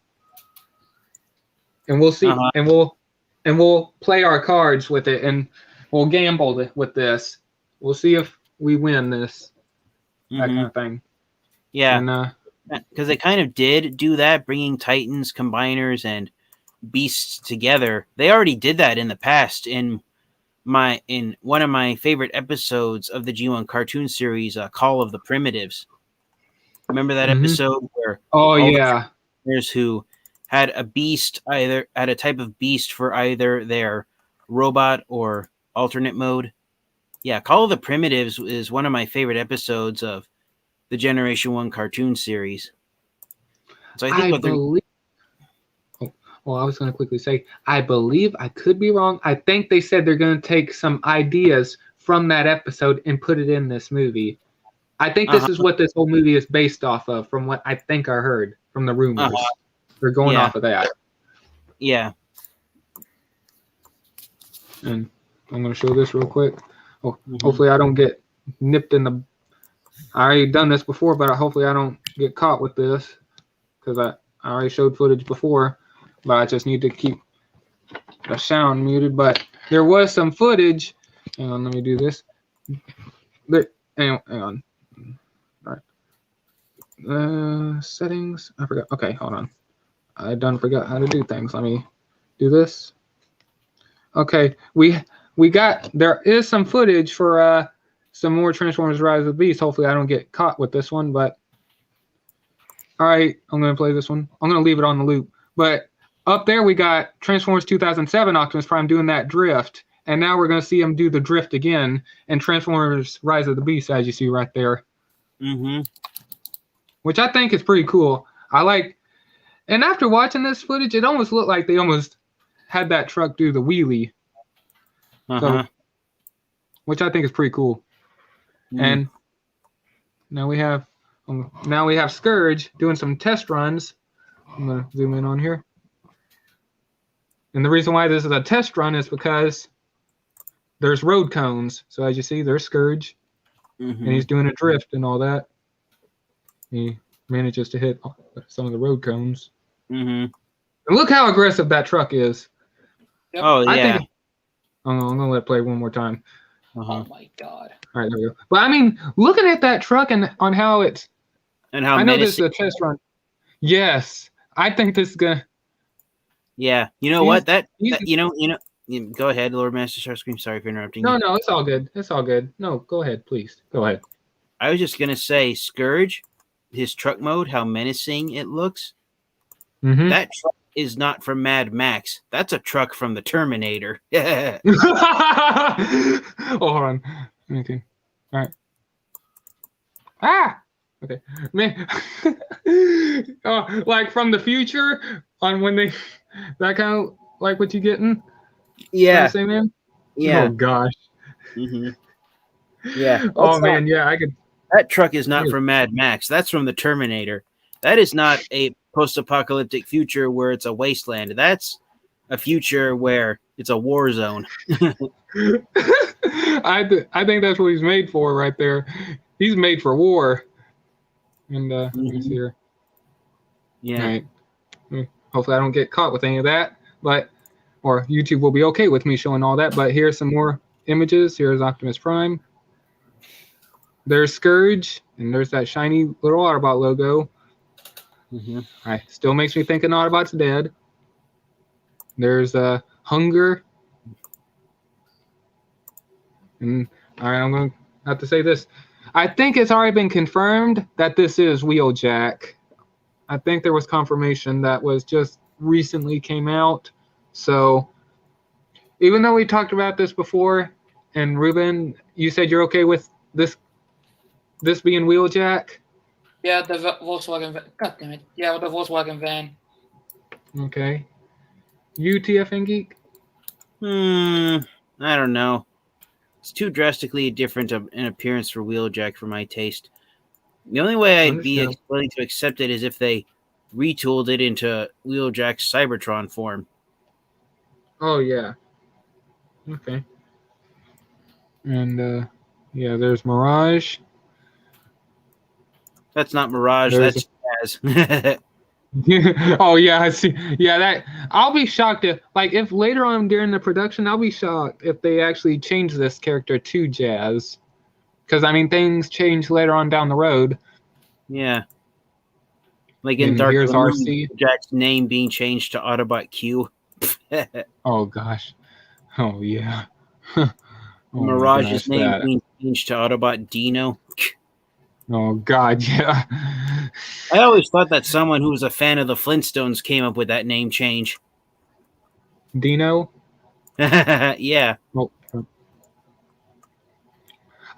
And we'll see, and we'll play our cards with it, and we'll gamble with this. We'll see if we win this. That kind of thing. Yeah, because they kind of did do that, bringing Titans, Combiners, and Beasts together. They already did that in the past in one of my favorite episodes of the G1 cartoon series, Call of the Primitives. Remember that episode where the who had a beast, either had a type of beast for either their robot or alternate mode? Yeah, Call of the Primitives is one of my favorite episodes of the Generation 1 cartoon series. So I think I was going to quickly say, I believe, I could be wrong, I think they said they're going to take some ideas from that episode and put it in this movie. I think this is what this whole movie is based off of, from what I think I heard from the rumors. They're going off of that. Yeah. And I'm going to show this real quick. Hopefully I don't get nipped in the... I already done this before, but hopefully I don't get caught with this, because I already showed footage before, but I just need to keep the sound muted. But there was some footage. Hang on, let me do this. Hang on. All right. Settings. I forgot. Okay, hold on. I forgot how to do things. Let me do this. Okay, there is some footage for some more Transformers Rise of the Beast. Hopefully I don't get caught with this one, but all right, I'm going to play this one. I'm going to leave it on the loop. But up there we got Transformers 2007 Optimus Prime doing that drift, and now we're going to see him do the drift again in Transformers Rise of the Beast, as you see right there. Which I think is pretty cool. And after watching this footage, it almost looked like they almost had that truck do the wheelie. So, which I think is pretty cool. And now we have Scourge doing some test runs. I'm gonna zoom in on here. And the reason why this is a test run is because there's road cones. So as you see, there's Scourge, and he's doing a drift and all that. He manages to hit some of the road cones. And look how aggressive that truck is. Yep. Oh yeah. I'm gonna let it play one more time. Oh my god! All right, there we go. But I mean, looking at that truck and on how it's, and how I know this is a test run. Yes, I think this is gonna. Yeah, you know what? Go ahead, Lord Master Starscream. Sorry for interrupting. No, it's all good. It's all good. No, go ahead, please. Go ahead. I was just gonna say, Scourge, his truck mode, how menacing it looks. That truck is not from Mad Max. That's a truck from the Terminator. Oh, hold on. Okay. All right. Ah! Okay. Man. Oh, like from the future on when they that kind of like what you getting? Trying to Yeah, say, man? Oh yeah, gosh. hmm yeah. Oh man, yeah, I could. That truck is not Yeah. from Mad Max. That's from the Terminator. That is not a post-apocalyptic future where it's a wasteland. That's a future where it's a war zone. I think that's what he's made for right there. He's made for war. And let me see here. All Yeah. right. Hopefully I don't get caught with any of that, but or YouTube will be okay with me showing all that. But here's some more images. Here's Optimus Prime. There's Scourge, and there's that shiny little Autobot logo. Mm-hmm. All right, still makes me think an Autobot's dead. There's Hunger. And all right, I'm going to have to say this. I think it's already been confirmed that this is Wheeljack. I think there was confirmation that was just recently came out. So even though we talked about this before, and Ruben, you said you're okay with this being Wheeljack? Yeah, the Volkswagen van. God damn it. Yeah, with the Volkswagen van. Okay. You, TFN Geek? I don't know. It's too drastically different in appearance for Wheeljack for my taste. The only way I'd be willing to accept it is if they retooled it into Wheeljack's Cybertron form. Oh, yeah. Okay. And, yeah, there's Mirage. That's not Mirage, that's Jazz. Oh, yeah, I see. Yeah, that I'll be shocked if later on during the production, I'll be shocked if they actually change this character to Jazz. Because, I mean, things change later on down the road. Yeah. Like in Dark of the Moon, Jack's name being changed to Autobot Q. Oh, gosh. Oh, yeah. Mirage's name being changed to Autobot Dino. Oh, God, yeah. I always thought that someone who was a fan of the Flintstones came up with that name change. Dino? Yeah. Oh.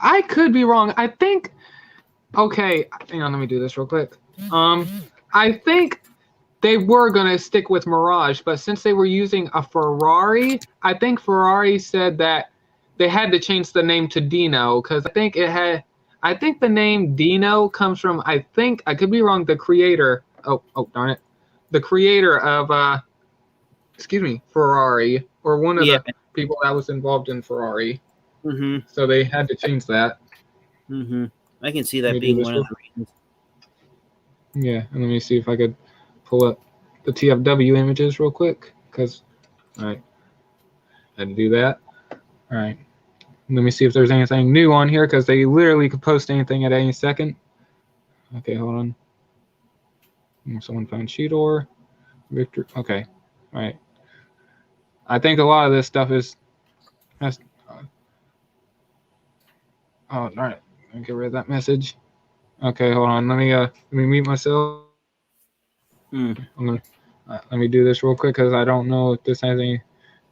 I could be wrong. I think... Okay, hang on, let me do this real quick. I think they were going to stick with Mirage, but since they were using a Ferrari, I think Ferrari said that they had to change the name to Dino, because I think the name Dino comes from, I could be wrong, the creator, oh darn it, the creator of, Ferrari, or one of the people that was involved in Ferrari. Mm-hmm. So they had to change that. Mm-hmm. I can see that being one of the reasons. Yeah, and let me see if I could pull up the TFW images real quick, because, all right, I had to do that. All right, let me see if there's anything new on here, because they literally could post anything at any second. Okay, hold on. Someone found Cheetor. Victor. Okay, all right. I think a lot of this stuff oh, all right. Let me get rid of that message. Okay, hold on. Let me mute myself. I'm gonna let me do this real quick because I don't know if this has any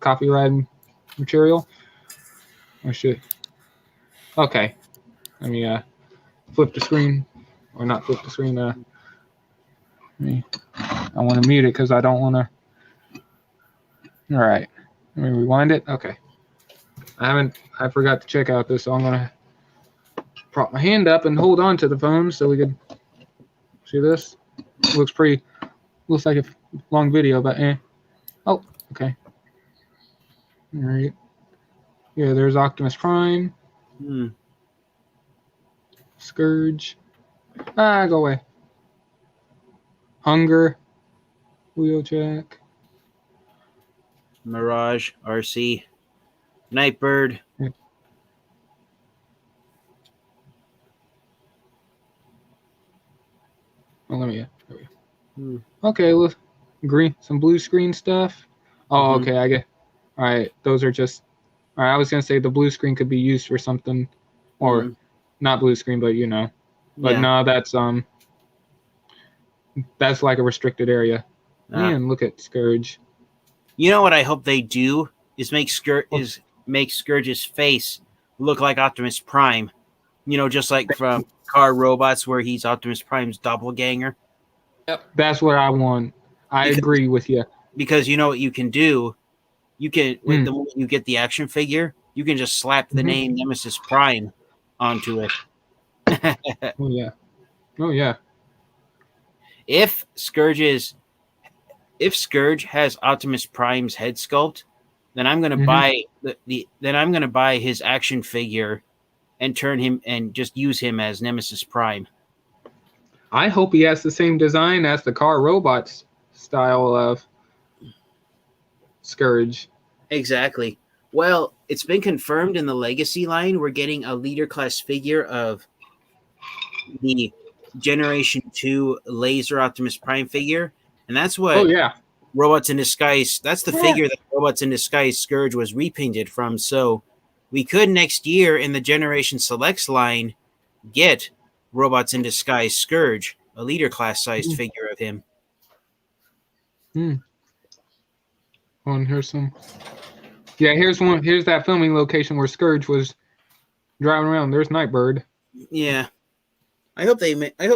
copyright material. Or should. Okay. Let me flip the screen, or not flip the screen. I want to mute it because I don't want to. All right. Let me rewind it. Okay. I forgot to check out this, so I'm gonna prop my hand up and hold on to the phone so we could see this. Looks like a long video, but oh, okay. All right. Yeah, there's Optimus Prime. Scourge. Go away. Hunger. Wheeljack. Mirage, RC. Nightbird. Yeah. Oh, let me. There we go. Okay, look, some blue screen stuff. Oh, okay, I get. All right, those are just. All right, I was gonna say the blue screen could be used for something, or not blue screen, but you know. But no, that's like a restricted area. Man, look at Scourge. You know what I hope they do is make Scourge's face look like Optimus Prime. You know, just like from Car Robots, where he's Optimus Prime's doppelganger. Yep. That's what I want. I agree with you. Because you know what you can do? You can, with the moment you get the action figure, you can just slap the name Nemesis Prime onto it. Oh, yeah. Oh, yeah. If Scourge has Optimus Prime's head sculpt, then I'm gonna buy buy his action figure and turn him and just use him as Nemesis Prime. I hope he has the same design as the Car Robots style of Scourge. Exactly. Well, it's been confirmed in the Legacy line we're getting a leader class figure of the Generation 2 Laser Optimus Prime figure, and that's what Robots in Disguise, that's the figure that Robots in Disguise Scourge was repainted from, so we could next year in the Generation Selects line get Robots in Disguise Scourge, a leader class sized figure of him. Oh, and here's some. Yeah, here's one. Here's that filming location where Scourge was driving around. There's Nightbird. Yeah, I hope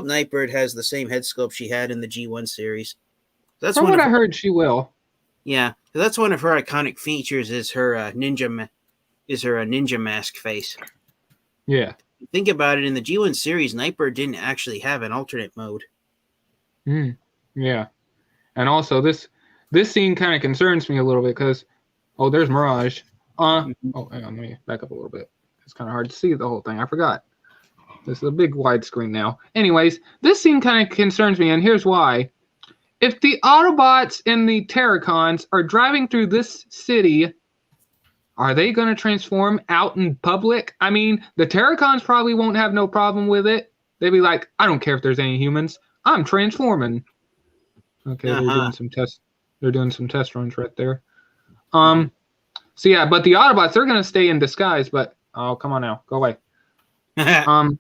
Nightbird has the same head sculpt she had in the G1 series. That's From what I heard, she will. Yeah, that's one of her iconic features. Is her ninja mask face. Yeah. Think about it. In the G1 series, Nightbird didn't actually have an alternate mode. Yeah, and also this scene kind of concerns me a little bit because, there's Mirage. Oh, hang on, let me back up a little bit. It's kind of hard to see the whole thing. I forgot. This is a big widescreen now. Anyways, this scene kind of concerns me, and here's why. If the Autobots and the Terracons are driving through this city, are they going to transform out in public? I mean, the Terracons probably won't have no problem with it. They'd be like, I don't care if there's any humans. I'm transforming. Okay, they're doing some tests. They're doing some test runs right there. So yeah, but the Autobots, they're going to stay in disguise, but oh, come on now. Go away. Don't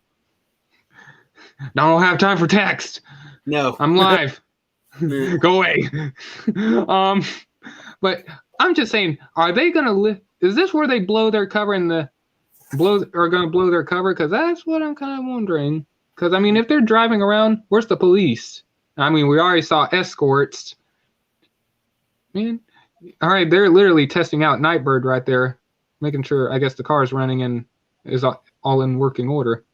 have time for text. No. I'm live. Go away. But I'm just saying, are they going to is this where they blow their cover going to blow their cover? Because that's what I'm kind of wondering. Because, I mean, if they're driving around, where's the police? I mean, we already saw escorts. Man, all right, they're literally testing out Nightbird right there, making sure, I guess, the car is running and is all in working order.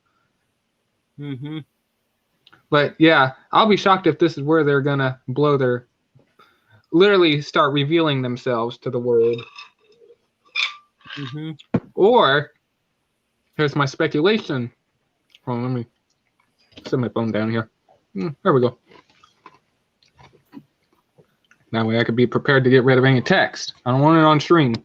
But, yeah, I'll be shocked if this is where they're going to literally start revealing themselves to the world. Or, here's my speculation. Hold on, let me set my phone down here. There we go. That way I could be prepared to get rid of any text. I don't want it on stream.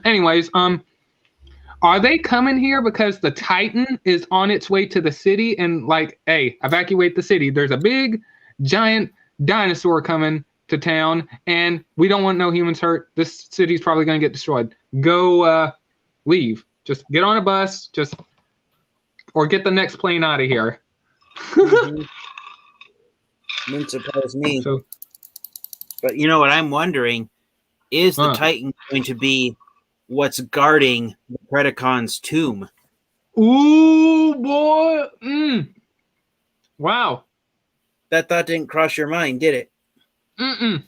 Anyways, are they coming here because the Titan is on its way to the city and like, hey, evacuate the city. There's a big, giant dinosaur coming to town and we don't want no humans hurt. This city's probably going to get destroyed. Go leave. Just get on a bus. Or get the next plane out of here. Wouldn't surprise me. But you know what I'm wondering? Is the Titan going to be what's guarding the Predacon's tomb? Ooh, boy. Wow. That thought didn't cross your mind, did it? No.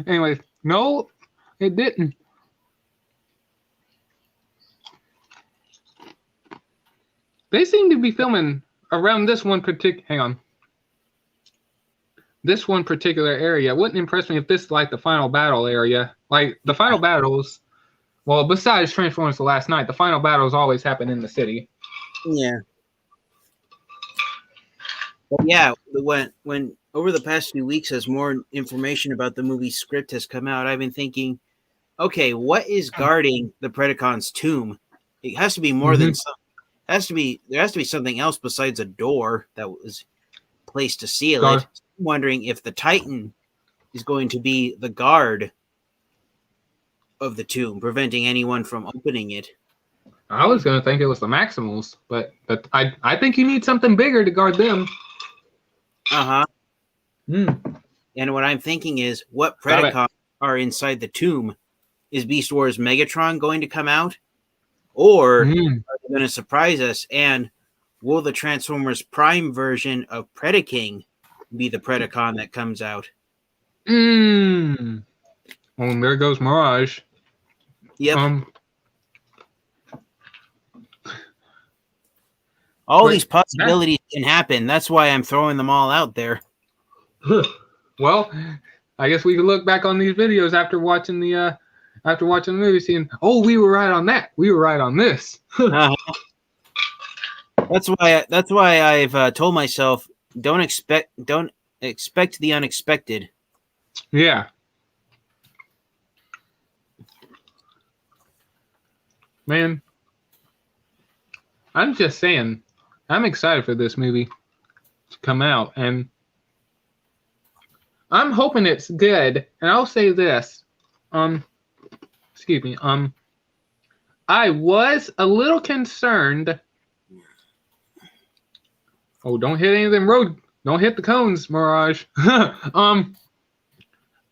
Anyways, no, it didn't. They seem to be filming around this one particular area. It wouldn't impress me if this is like the final battle area. Like the final battles, well, besides Transformers the Last Night, the final battles always happen in the city. Yeah. But yeah, when over the past few weeks as more information about the movie script has come out, I've been thinking, okay, what is guarding the Predacon's tomb? It has to be more than something. There has to be something else besides a door that was placed to seal it. I'm wondering if the Titan is going to be the guard of the tomb, preventing anyone from opening it. I was going to think it was the Maximals, but I think you need something bigger to guard them. And what I'm thinking is, what Predacons are inside the tomb is Beast Wars Megatron going to come out? Or are they going to surprise us? And will the Transformers Prime version of Predaking be the Predacon that comes out? Well, there goes Mirage. Yep. All these possibilities can happen. That's why I'm throwing them all out there. Well, I guess we could look back on these videos after watching the movie, seeing, oh, we were right on that. We were right on this. That's why I've told myself don't expect the unexpected. Yeah. Man, I'm just saying, I'm excited for this movie to come out, and I'm hoping it's good. And I'll say this, excuse me, I was a little concerned. Oh, don't hit any of them don't hit the cones, Mirage. I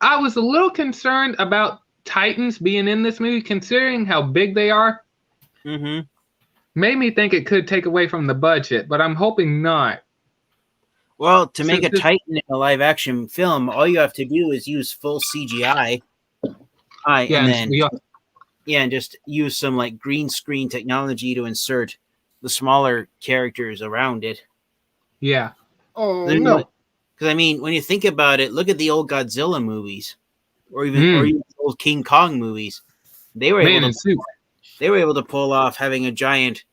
was a little concerned about Titans being in this movie, considering how big they are. Made me think it could take away from the budget, but I'm hoping not. Well, to make a Titan in a live-action film, all you have to do is use full CGI. And just use some like green screen technology to insert the smaller characters around it. Yeah. Oh no. Because I mean, when you think about it, look at the old Godzilla movies, or even old King Kong movies. They were able to pull off having a giant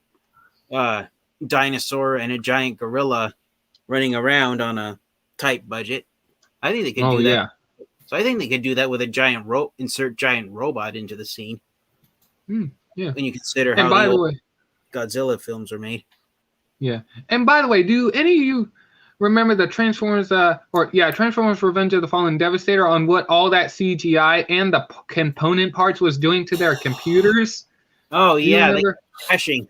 dinosaur and a giant gorilla running around on a tight budget. I think they could do that. Yeah. So I think they could do that with a giant insert giant robot into the scene. Yeah. When you consider how the old Godzilla films are made. Yeah. And by the way, do any of you remember the Transformers Transformers Revenge of the Fallen Devastator, on what all that CGI and the component parts was doing to their computers? Oh yeah, they were crashing.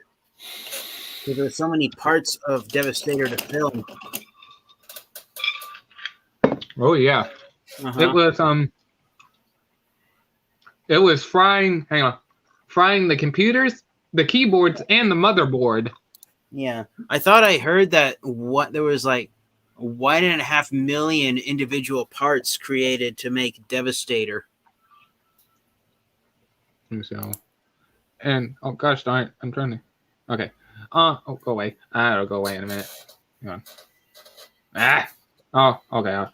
Because there's so many parts of Devastator to film. Oh yeah. It was frying the computers, the keyboards, and the motherboard. Yeah. I thought I heard that there was like 1.5 million individual parts created to make Devastator. So, and oh gosh darn it, I'm trying to. Okay. Go away. It'll go away in a minute. Hang on. Oh, okay.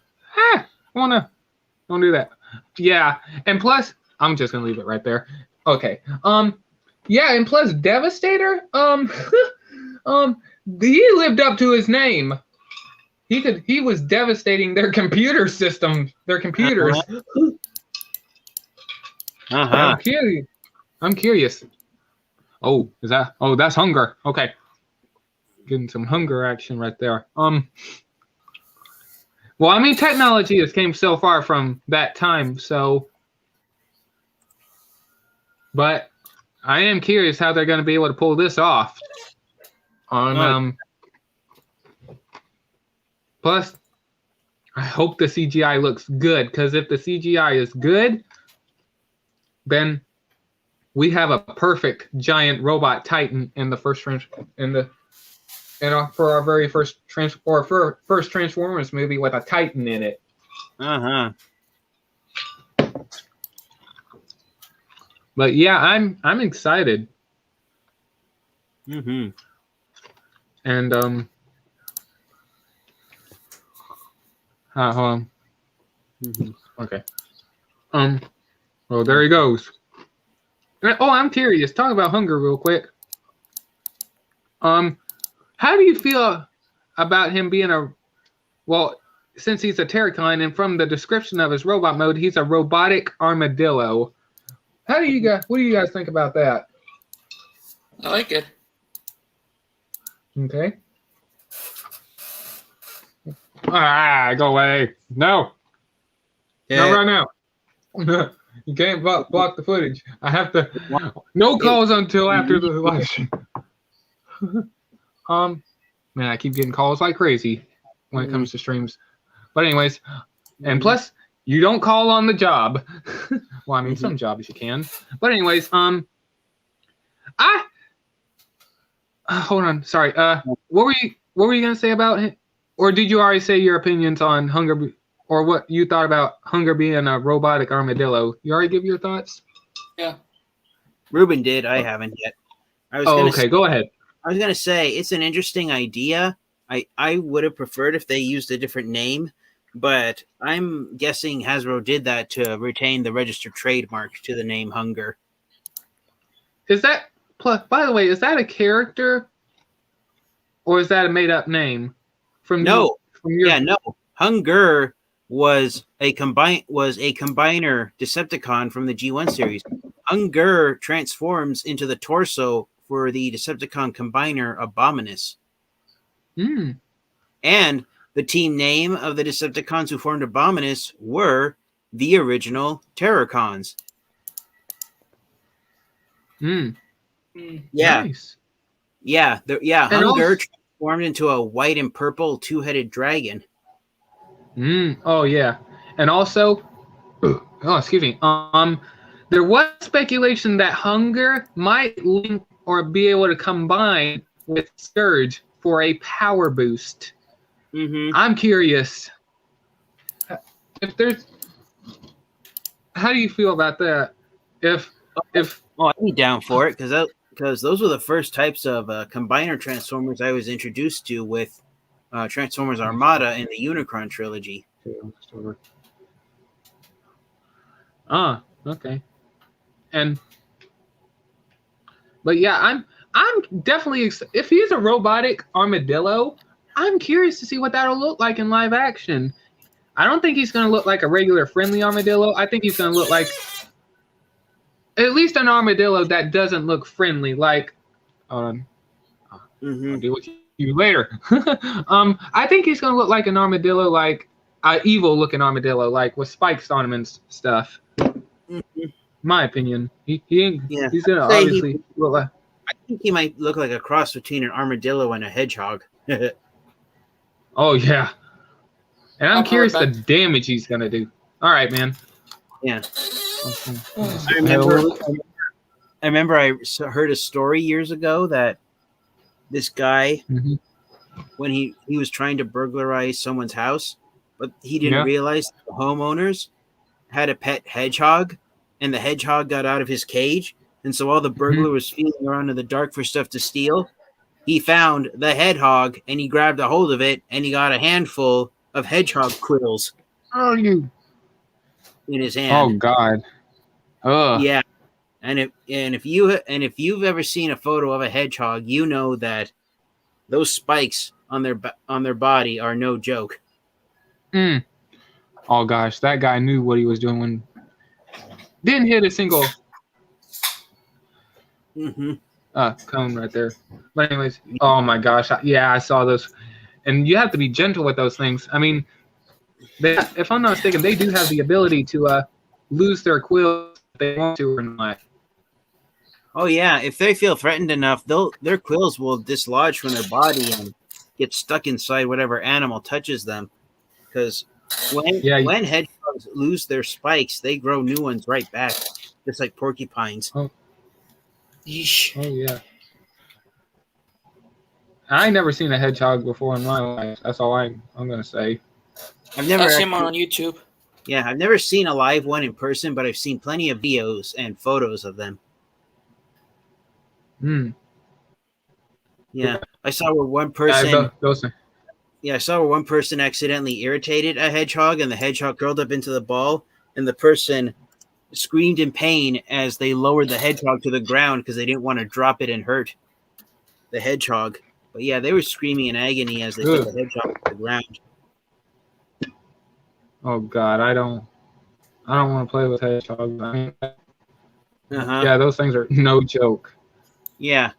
Don't do that. Yeah, and plus, I'm just gonna leave it right there. Okay. Yeah, and plus Devastator, he lived up to his name. He was devastating their computer system, their computers. I'm curious. Oh, that's hunger. Okay. Getting some hunger action right there. Well, I mean, technology has came so far from that time, so. But I am curious how they're going to be able to pull this off. Plus, I hope the CGI looks good, because if the CGI is good, then we have a perfect giant robot Titan in the first for our very first first Transformers movie with a Titan in it. But yeah, I'm excited. And hold on. Okay. Well, there he goes. Oh, I'm curious. Talk about hunger real quick. How do you feel about him being since he's a Terracon, and from the description of his robot mode, he's a robotic armadillo. What do you guys think about that? I like it. Okay. Go away. No. Yeah. Not right now. You can't block the footage. I have to. No calls until after the live stream. Man, I keep getting calls like crazy when it comes to streams. But anyways, and plus, you don't call on the job. Well, I mean, some jobs you can. But anyways, hold on. Sorry. What were you gonna say about it? Or did you already say your opinions on Hunger, or what you thought about Hunger being a robotic armadillo? You already give your thoughts? Yeah. Ruben did. I haven't yet. Okay. Go ahead. I was gonna say it's an interesting idea. I would have preferred if they used a different name, but I'm guessing Hasbro did that to retain the registered trademark to the name Hunger. Is that, by the way, is that a character, or is that a made-up name? No. Hunger was a combiner Decepticon from the G1 series. Hunger transforms into the torso for the Decepticon combiner Abominus. And the team name of the Decepticons who formed Abominus were the original Terrorcons. Yeah. Nice. Yeah. Hunger transformed into a white and purple two-headed dragon. Oh yeah. And also, excuse me. There was speculation that Hunger might link or be able to combine with Surge for a power boost. I'm curious if there's. How do you feel about that? I'd be down for it because those were the first types of combiner transformers I was introduced to with Transformers Armada in the Unicron trilogy. Okay. But yeah, I'm definitely if he's a robotic armadillo, I'm curious to see what that'll look like in live action. I don't think he's going to look like a regular friendly armadillo. I think he's going to look like at least an armadillo that doesn't look friendly. Like, I'll deal with you later. I think he's going to look like an armadillo, like an evil-looking armadillo, like with spikes on him and stuff. My opinion, he's going to obviously look like. I think he might look like a cross between an armadillo and a hedgehog. Oh yeah, and I'm curious the damage he's going to do. All right, man. Yeah. I remember I heard a story years ago that this guy, when he was trying to burglarize someone's house, but he didn't realize the homeowners had a pet hedgehog, and the hedgehog got out of his cage, and so while the burglar was feeling around in the dark for stuff to steal, he found the hedgehog, and he grabbed a hold of it, and he got a handful of hedgehog quills. In his hand. Oh God. Yeah. And if you've ever seen a photo of a hedgehog, you know that those spikes on their body are no joke. Oh gosh, that guy knew what he was doing when didn't hit a single cone right there. But anyways, oh my gosh, I saw those, and you have to be gentle with those things. I mean, if I'm not mistaken, they do have the ability to lose their quills if they want to or not. Oh yeah, if they feel threatened enough, their quills will dislodge from their body and get stuck inside whatever animal touches them. Because when hedgehogs lose their spikes, they grow new ones right back, just like porcupines. Oh yeah. I never seen a hedgehog before in my life. That's all I'm gonna say. I've never seen one on YouTube. Yeah, I've never seen a live one in person, but I've seen plenty of videos and photos of them. Yeah, I saw where one person. I saw where one person accidentally irritated a hedgehog, and the hedgehog curled up into the ball, and the person screamed in pain as they lowered the hedgehog to the ground because they didn't want to drop it and hurt the hedgehog. But yeah, they were screaming in agony as they put the hedgehog to the ground. Oh God, I don't want to play with hedgehogs. I mean, yeah, those things are no joke. Yeah.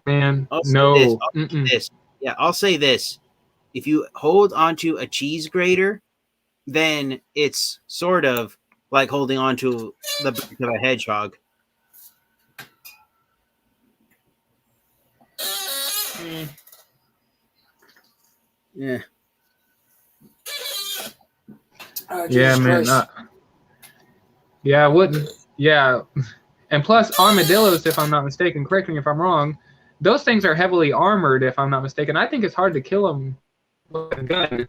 Man, I'll say this. If you hold onto a cheese grater, then it's sort of like holding onto the back of a hedgehog. Yeah, Jesus man. Christ. Yeah, I wouldn't. Yeah, and plus armadillos, if I'm not mistaken. Correct me if I'm wrong. Those things are heavily armored, if I'm not mistaken. I think it's hard to kill them with a gun.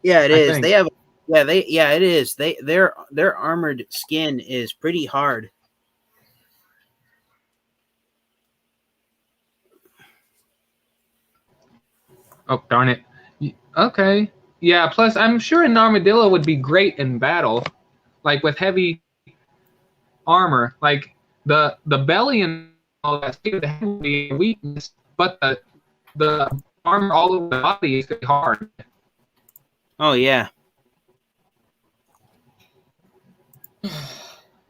Yeah, it I is. think. They have. Yeah, it is. Their armored skin is pretty hard. Oh, darn it. Okay. Yeah, plus I'm sure an armadillo would be great in battle, like with heavy armor. Like the belly and all that stuff, the head would be a weakness, but the armor all over the body is pretty hard. Oh yeah.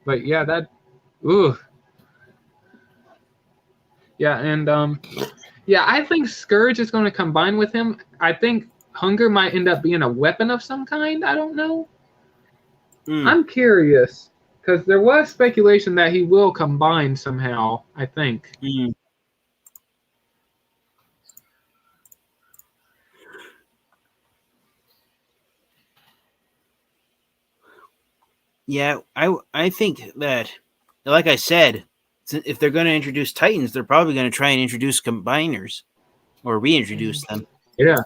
But yeah, that ooh. Yeah, and yeah, I think Scourge is going to combine with him. I think Hunger might end up being a weapon of some kind. I don't know. I'm curious because there was speculation that he will combine somehow. I think. Yeah, I think that, like I said, if they're going to introduce Titans, they're probably going to try and introduce combiners or reintroduce them. Yeah.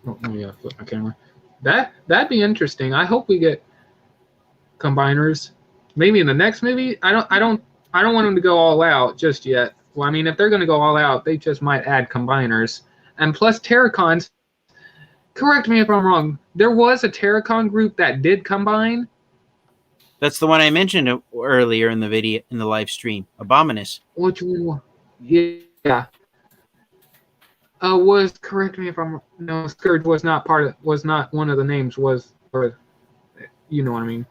Oh yeah, flip my camera. That'd be interesting. I hope we get combiners. Maybe in the next movie. I don't want them to go all out just yet. Well, I mean, if they're going to go all out, they just might add combiners. And plus Terracons. Correct me if I'm wrong. There was a Terracon group that did combine. That's the one I mentioned earlier in the video, in the live stream. Abominus. Which one? Yeah. Was correct me if I'm no. Scourge was not one of the names. Was, or you know what I mean?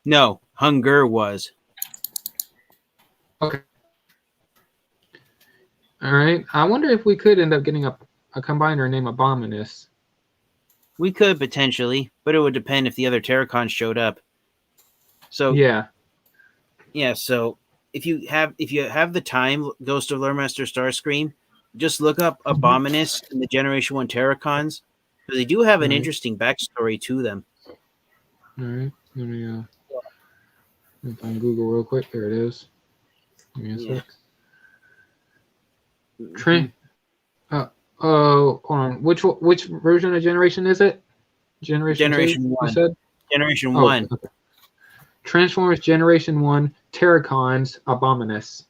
No, Hunger was. Okay. All right. I wonder if we could end up getting a combiner named Abominus. We could potentially, but it would depend if the other Terracons showed up. So yeah. So if you have the time, Ghost of Loremaster Starscream, just look up Abominus and the Generation 1 Terracons, because they do have an interesting backstory to them. All right. Let me find Google real quick. There it is. Give me a sec. Hold on. Which version of Generation is it? Generation 2, 1. You said? Generation 1. Okay. Transformers Generation 1 Terracons Abominus.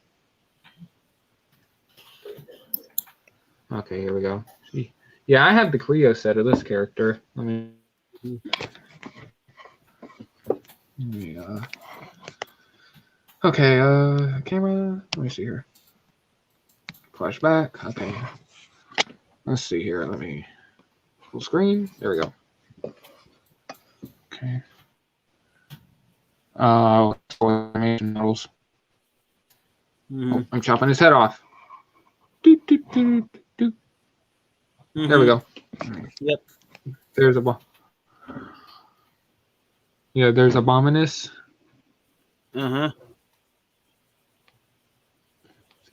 Okay, here we go. Yeah, I have the Cleo set of this character. Let me okay, camera. Let me see here. Flashback. Okay. Let's see here. Let me full screen. There we go. Okay. Animation models. Oh, I'm chopping his head off. There we go. Yep. There's there's Abominus. See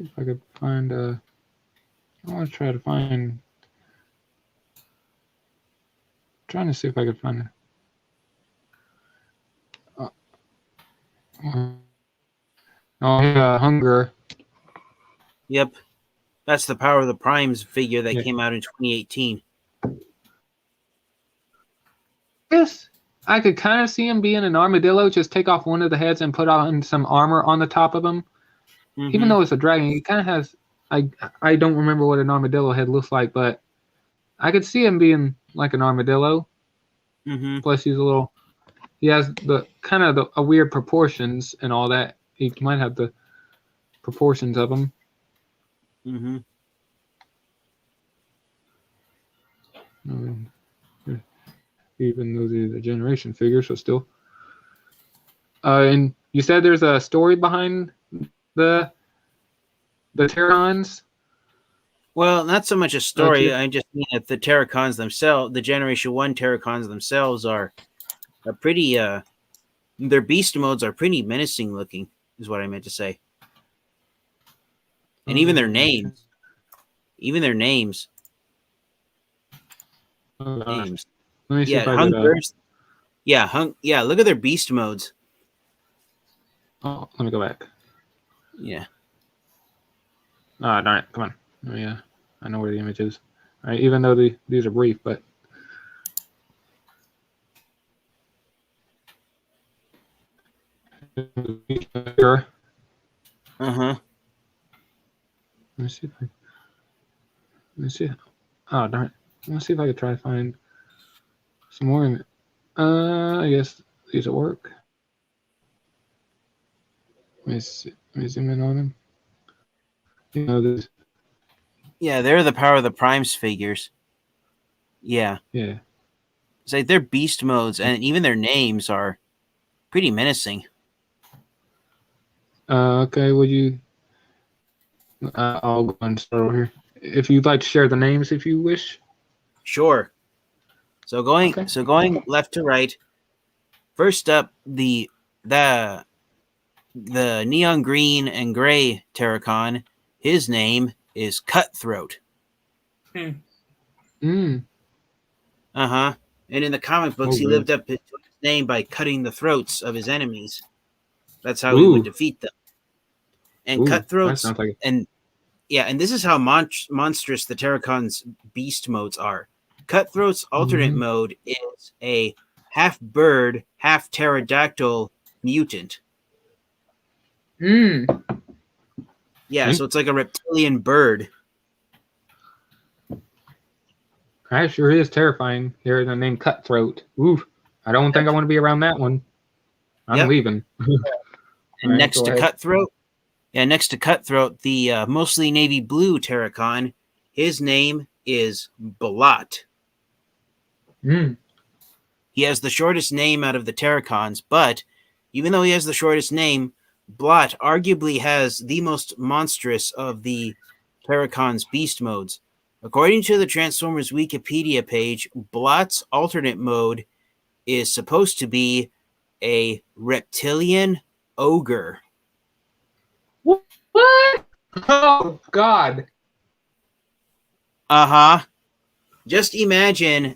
if I could find I want to try to find. Trying to see if I could find it. Hunger. Yep. That's the Power of the Primes figure that came out in 2018. Yes. I could kind of see him being an armadillo, just take off one of the heads and put on some armor on the top of him. Even though it's a dragon, he kind of has, I don't remember what an armadillo head looks like, but I could see him being like an armadillo. Plus he has the kind of a weird proportions and all that. He might have the proportions of him. Even though these are the Generation figures, so still. And you said there's a story behind the Terracons? Well, not so much a story. I just mean that the Terracons themselves, the Generation 1 Terracons themselves are pretty, their beast modes are pretty menacing looking, is what I meant to say. And even their names. Names. Let me see Yeah, if I Hunger's. Yeah, look at their beast modes. Oh, let me go back. Yeah. Ah, darn it! Come on. Oh yeah, I know where the image is. All right, even though these are brief, but. Sure. Uh-huh. Let me see if I. Let me see. Oh darn it! Let's see if I can try to find some more. I guess these will work. Let me see. Let me zoom in on them. You know this. Yeah, they're the Power of the Primes figures. Yeah. Yeah. It's like their beast modes and even their names are pretty menacing. Okay. Would you? I'll go and start over here. If you'd like to share the names, if you wish. Sure. So going Okay. left to right. First up, the neon green and gray Terracon. His name is Cutthroat. Mm. Uh-huh. And in the comic books, he lived up to his name by cutting the throats of his enemies. That's how he would defeat them. And Cutthroats, that sounds like and this is how monstrous the Terracon's beast modes are. Cutthroat's alternate mode is a half bird, half pterodactyl mutant. Yeah, so it's like a reptilian bird. That sure is terrifying. Hearing the name Cutthroat. Ooh, I don't think I want to be around that one. I'm leaving. And next to Cutthroat, the mostly navy blue Terracon, his name is Blot. He has the shortest name out of the Terracons, but even though he has the shortest name, Blot arguably has the most monstrous of the Terracon's beast modes. According to the Transformers Wikipedia page, Blot's alternate mode is supposed to be a reptilian ogre. What? Oh, God. Uh-huh. Just imagine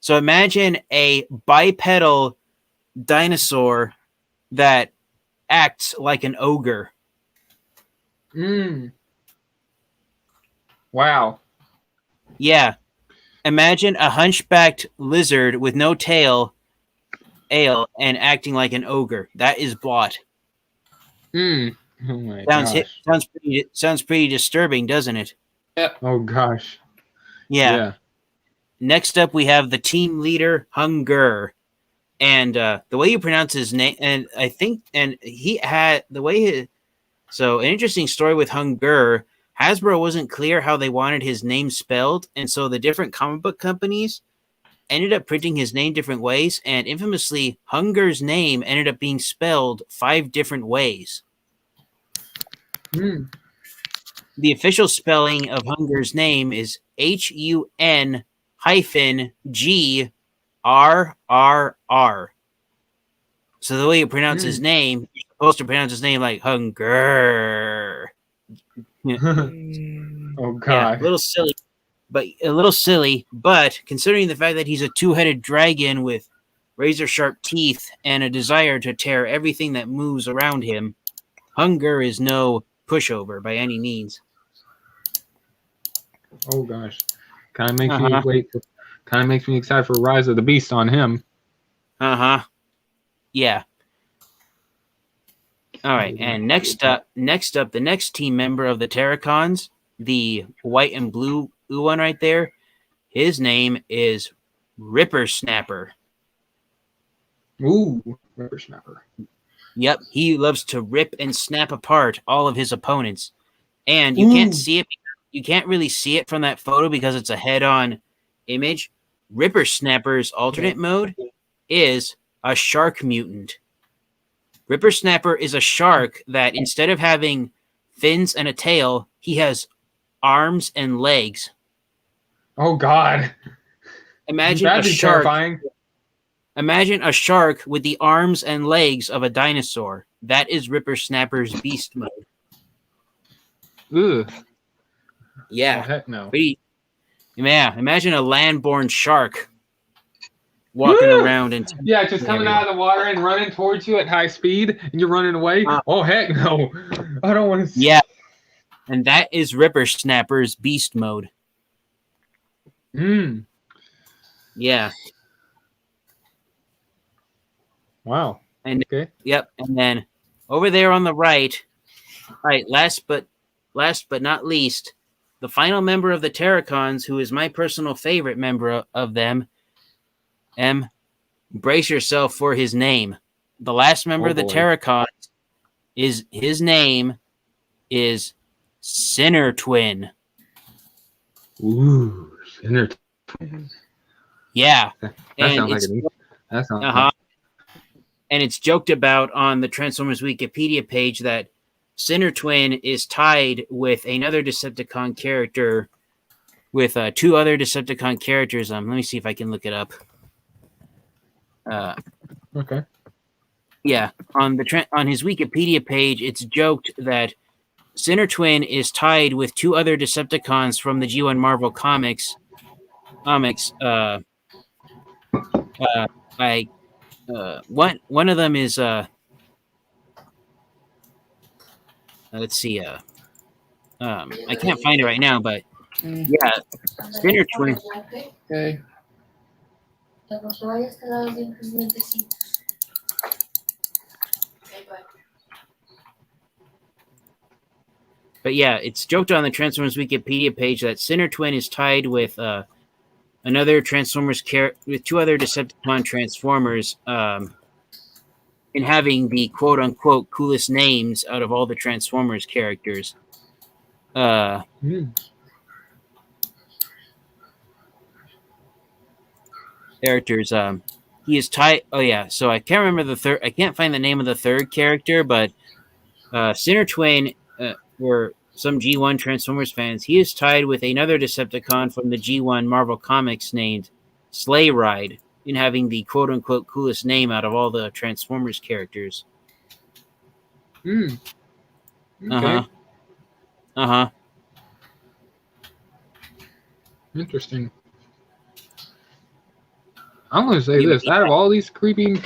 imagine a bipedal dinosaur that acts like an ogre. Wow. Yeah. Imagine a hunchbacked lizard with no tail and acting like an ogre. That is Blot. Oh my gosh. Sounds pretty disturbing, doesn't it? Yep. Oh gosh. Yeah. Next up, we have the team leader, Hunger. And the way you pronounce his name, and I think, and he had the way so an interesting story with Hunger. Hasbro wasn't clear how they wanted his name spelled, and so the different comic book companies ended up printing his name different ways, and infamously, Hunger's name ended up being spelled 5 different ways. The official spelling of Hunger's name is HUN-GRRR. So the way you pronounce his name, you're supposed to pronounce his name like Hunger. Oh God. Yeah, a little silly, but considering the fact that he's a 2-headed dragon with razor sharp teeth and a desire to tear everything that moves around him, Hunger is no pushover by any means. Oh gosh. Kind of makes me wait. Kind of makes me excited for Rise of the Beast on him. Yeah. All right, and next up, the next team member of the Terracons, the white and blue one right there, his name is Ripper Snapper. Ooh, Ripper Snapper. Yep, he loves to rip and snap apart all of his opponents, and you can't see it. You can't really see it from that photo because it's a head-on image. Ripper Snapper's alternate mode is a shark mutant. Ripper Snapper is a shark that instead of having fins and a tail, he has arms and legs. Oh God. Imagine That'd be terrifying. Imagine a shark with the arms and legs of a dinosaur. That is Ripper Snapper's beast mode. Ugh. Yeah. Oh, heck no. Yeah, imagine a land-born shark. walking around and yeah, just coming out of the water and running towards you at high speed, and you're running away. Oh heck no! I don't want to. Yeah, and that is Ripper Snapper's beast mode. Yeah. Wow. And okay. Yep. And then over there on the right, all right. Last but not least, the final member of the Terracons, who is my personal favorite member of them. Brace yourself for his name. The last member of the Terracons his name is Sinner Twin. Ooh, Sinner Twin. Yeah. That sounds like that sounds And it's joked about on the Transformers Wikipedia page that Sinner Twin is tied with another Decepticon character, with two other Decepticon characters. Let me see if I can look it up. Okay. Yeah, on his Wikipedia page, it's joked that Sinner Twin is tied with two other Decepticons from the G1 Marvel Comics. One of them is let's see, I can't find it right now, but yeah, Sinner Twin. Okay. But yeah, it's joked on the Transformers Wikipedia page that Sinner Twin is tied with another Transformers with two other Decepticon Transformers, in having the quote unquote coolest names out of all the Transformers characters. Characters. He is tied. Oh yeah. So I can't remember the third. I can't find the name of the third character, but Sinner Twin. For some G1 Transformers fans, he is tied with another Decepticon from the G1 Marvel Comics named Sleigh Ride, in having the quote unquote coolest name out of all the Transformers characters. Okay. Interesting. I'm going to say this: out of all these creepy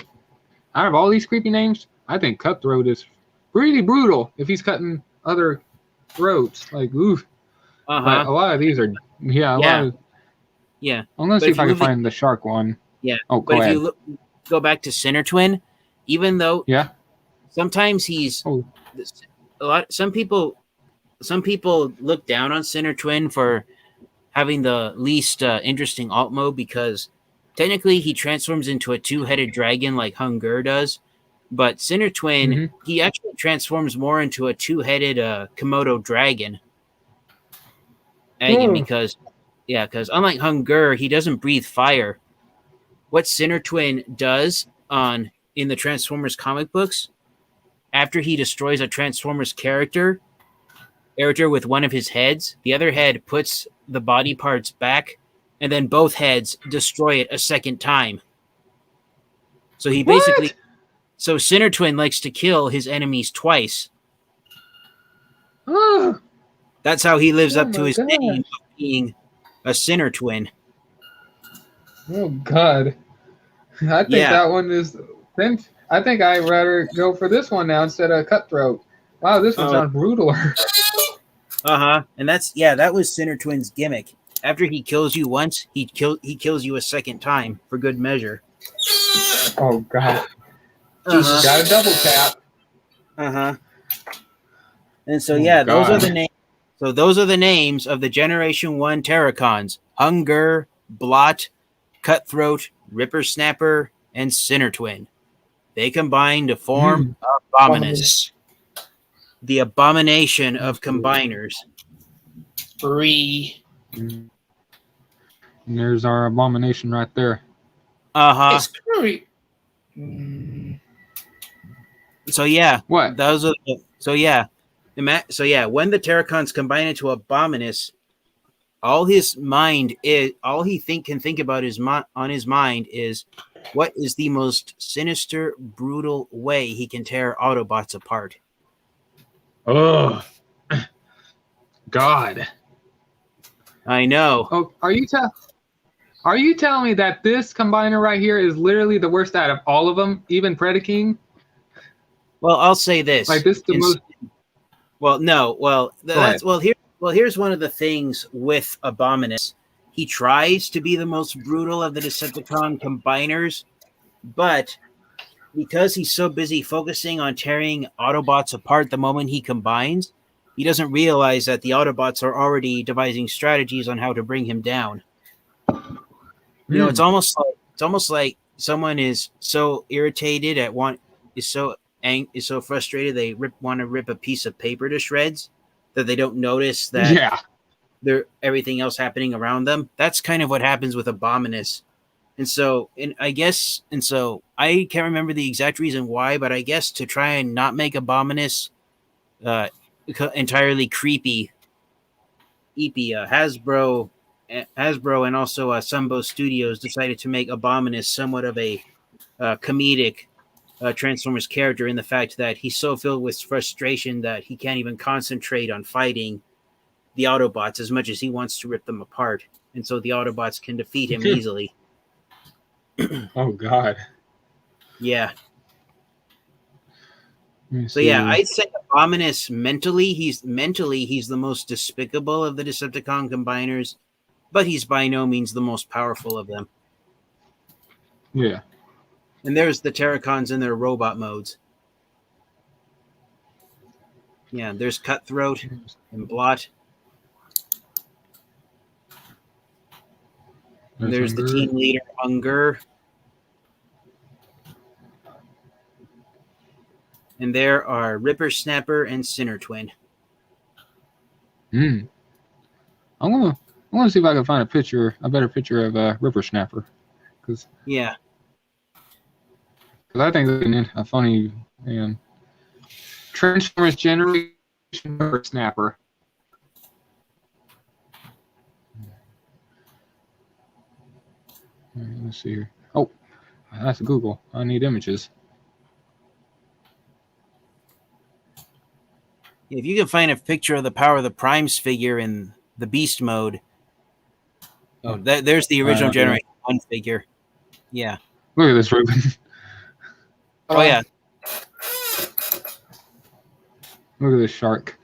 names, I think Cutthroat is pretty brutal. If he's cutting other throats, like oof. But a lot of these are, I'm going to see if I can find the shark one. Yeah. Oh, but if you go back to Sinner Twin, even though sometimes he's some people look down on Sinner Twin for having the least interesting alt mode, because technically he transforms into a two-headed dragon like Hunger does, but Sinner Twin he actually transforms more into a two-headed Komodo dragon. Because unlike Hunger, he doesn't breathe fire. What Sinner Twin does in the Transformers comic books, after he destroys a Transformers character with one of his heads, the other head puts the body parts back, and then both heads destroy it a second time. So he basically... So Sinner Twin likes to kill his enemies twice. That's how he lives up to his name of being a Sinner Twin. Oh God, I think that one is. I think I'd rather go for this one now instead of Cutthroat. Wow, this one sounds brutaler. And that was Sinner Twin's gimmick. After he kills you once, he kills you a second time for good measure. Oh God. Jesus, got a double tap. And so those are the names. So those are the names of the Generation 1 Terracons: Hunger, Blot, Cutthroat, Ripper Snapper, and Sinner Twin. They combine to form Abominus, the abomination of combiners. Free. And there's our abomination right there. It's pretty. So yeah, what? Those are when the Terracons combine into Abominus, all he can think about on his mind is what is the most sinister, brutal way he can tear Autobots apart. Oh, God! I know. Oh, are you Are you telling me that this combiner right here is literally the worst out of all of them, even Predaking? Well, I'll say this. Like this, the most. Well, no. Well, Go ahead. here's one of the things with Abominus. He tries to be the most brutal of the Decepticon combiners, but because he's so busy focusing on tearing Autobots apart the moment he combines, he doesn't realize that the Autobots are already devising strategies on how to bring him down. You know, it's almost like someone is so irritated is so frustrated they want to rip a piece of paper to shreds that they don't notice that everything else happening around them. That's kind of what happens with Abominus. And so I can't remember the exact reason why, but I guess to try and not make Abominus entirely creepy, Hasbro and also Sunbow Studios decided to make Abominus somewhat of a comedic Transformers character, in the fact that he's so filled with frustration that he can't even concentrate on fighting the Autobots as much as he wants to rip them apart. And so the Autobots can defeat him easily. Oh, God. Yeah. So yeah, I'd say Abominus mentally he's the most despicable of the Decepticon combiners, but he's by no means the most powerful of them. Yeah. And there's the Terracons in their robot modes. Yeah, there's Cutthroat and Blot. And there's the team leader, Unger. And there are Ripper Snapper and Sinner Twin. I'm gonna see if I can find a better picture of Ripper Snapper, because I think that's a funny Transformers Generation Ripper Snapper. Let's see here. Oh, that's Google. I need images. If you can find a picture of the Power of the Primes figure in the Beast mode. Oh, there's the original Generation 1 figure. Yeah. Look at this, Ruben. Oh, yeah. Look at this shark.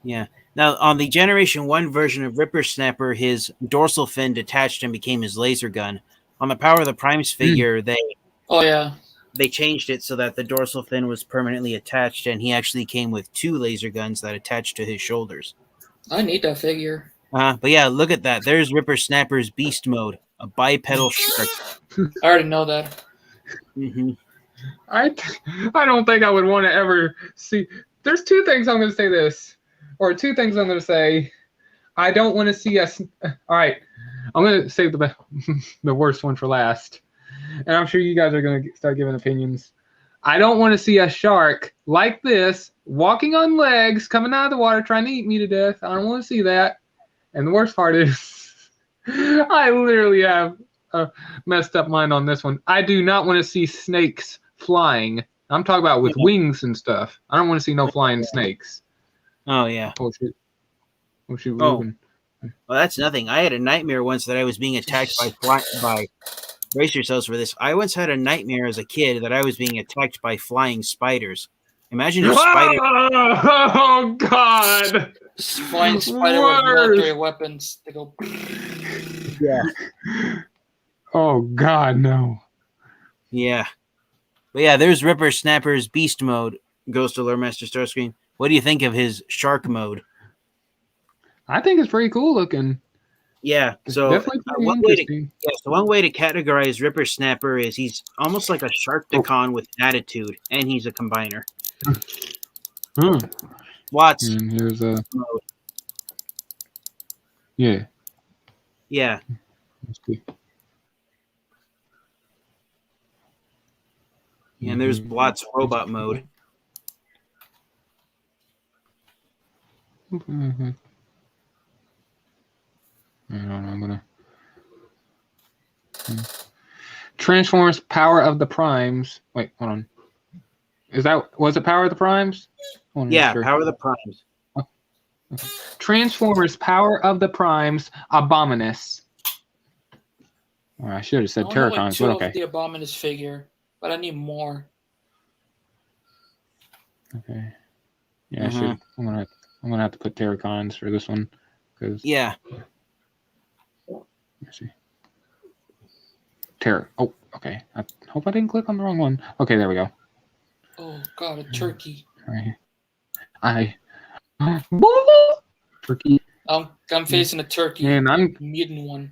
Yeah. Now, on the Generation 1 version of Ripper Snapper, his dorsal fin detached and became his laser gun. On the Power of the Primes figure, they changed it so that the dorsal fin was permanently attached, and he actually came with 2 laser guns that attached to his shoulders. I need that figure. But yeah, look at that. There's Ripper Snapper's Beast mode, a bipedal shark. I already know that. Mm-hmm. I don't think I would want to ever see. There's 2 things I'm going to say this, or 2 things I'm going to say. I don't want to see us. All right, I'm going to save the worst one for last, and I'm sure you guys are going to start giving opinions. I don't want to see a shark like this walking on legs, coming out of the water, trying to eat me to death. I don't want to see that. And the worst part is, I literally have a messed up mind on this one. I do not want to see snakes flying. I'm talking about with wings and stuff. I don't want to see no flying snakes. Oh, yeah. Oh, shit. Well, that's nothing. I had a nightmare once that I was being attacked by brace yourselves for this. I once had a nightmare as a kid that I was being attacked by flying spiders. Imagine if spiders... Oh, God! Flying spider with military weapons. They go... Yeah. Oh, God, no. Yeah. But yeah, there's Ripper Snapper's Beast mode, Ghost of Lore Master Starscream. What do you think of his Shark mode? I think it's pretty cool looking. Yeah, so one way to categorize Ripper Snapper is he's almost like a Sharkticon with attitude, and he's a combiner. Watts. And here's a mode. Yeah. Yeah. That's good. And there's Blott's robot mode. Mm-hmm. I'm gonna Transformers Power of the Primes. Wait, hold on. Was it Power of the Primes? Yeah, Power of the Primes. Transformers Power of the Primes Abominus. Or I should have said I only have like Terracons, 2 but of okay. the Abominus figure, but I need more. Okay. Yeah, I should. I'm gonna have to put Terracons for this one because. Yeah. Let's see. Oh, okay. I hope I didn't click on the wrong one. Okay, there we go. Oh God, a turkey. All right. Turkey. I'm facing a turkey. Man, I'm mutant one.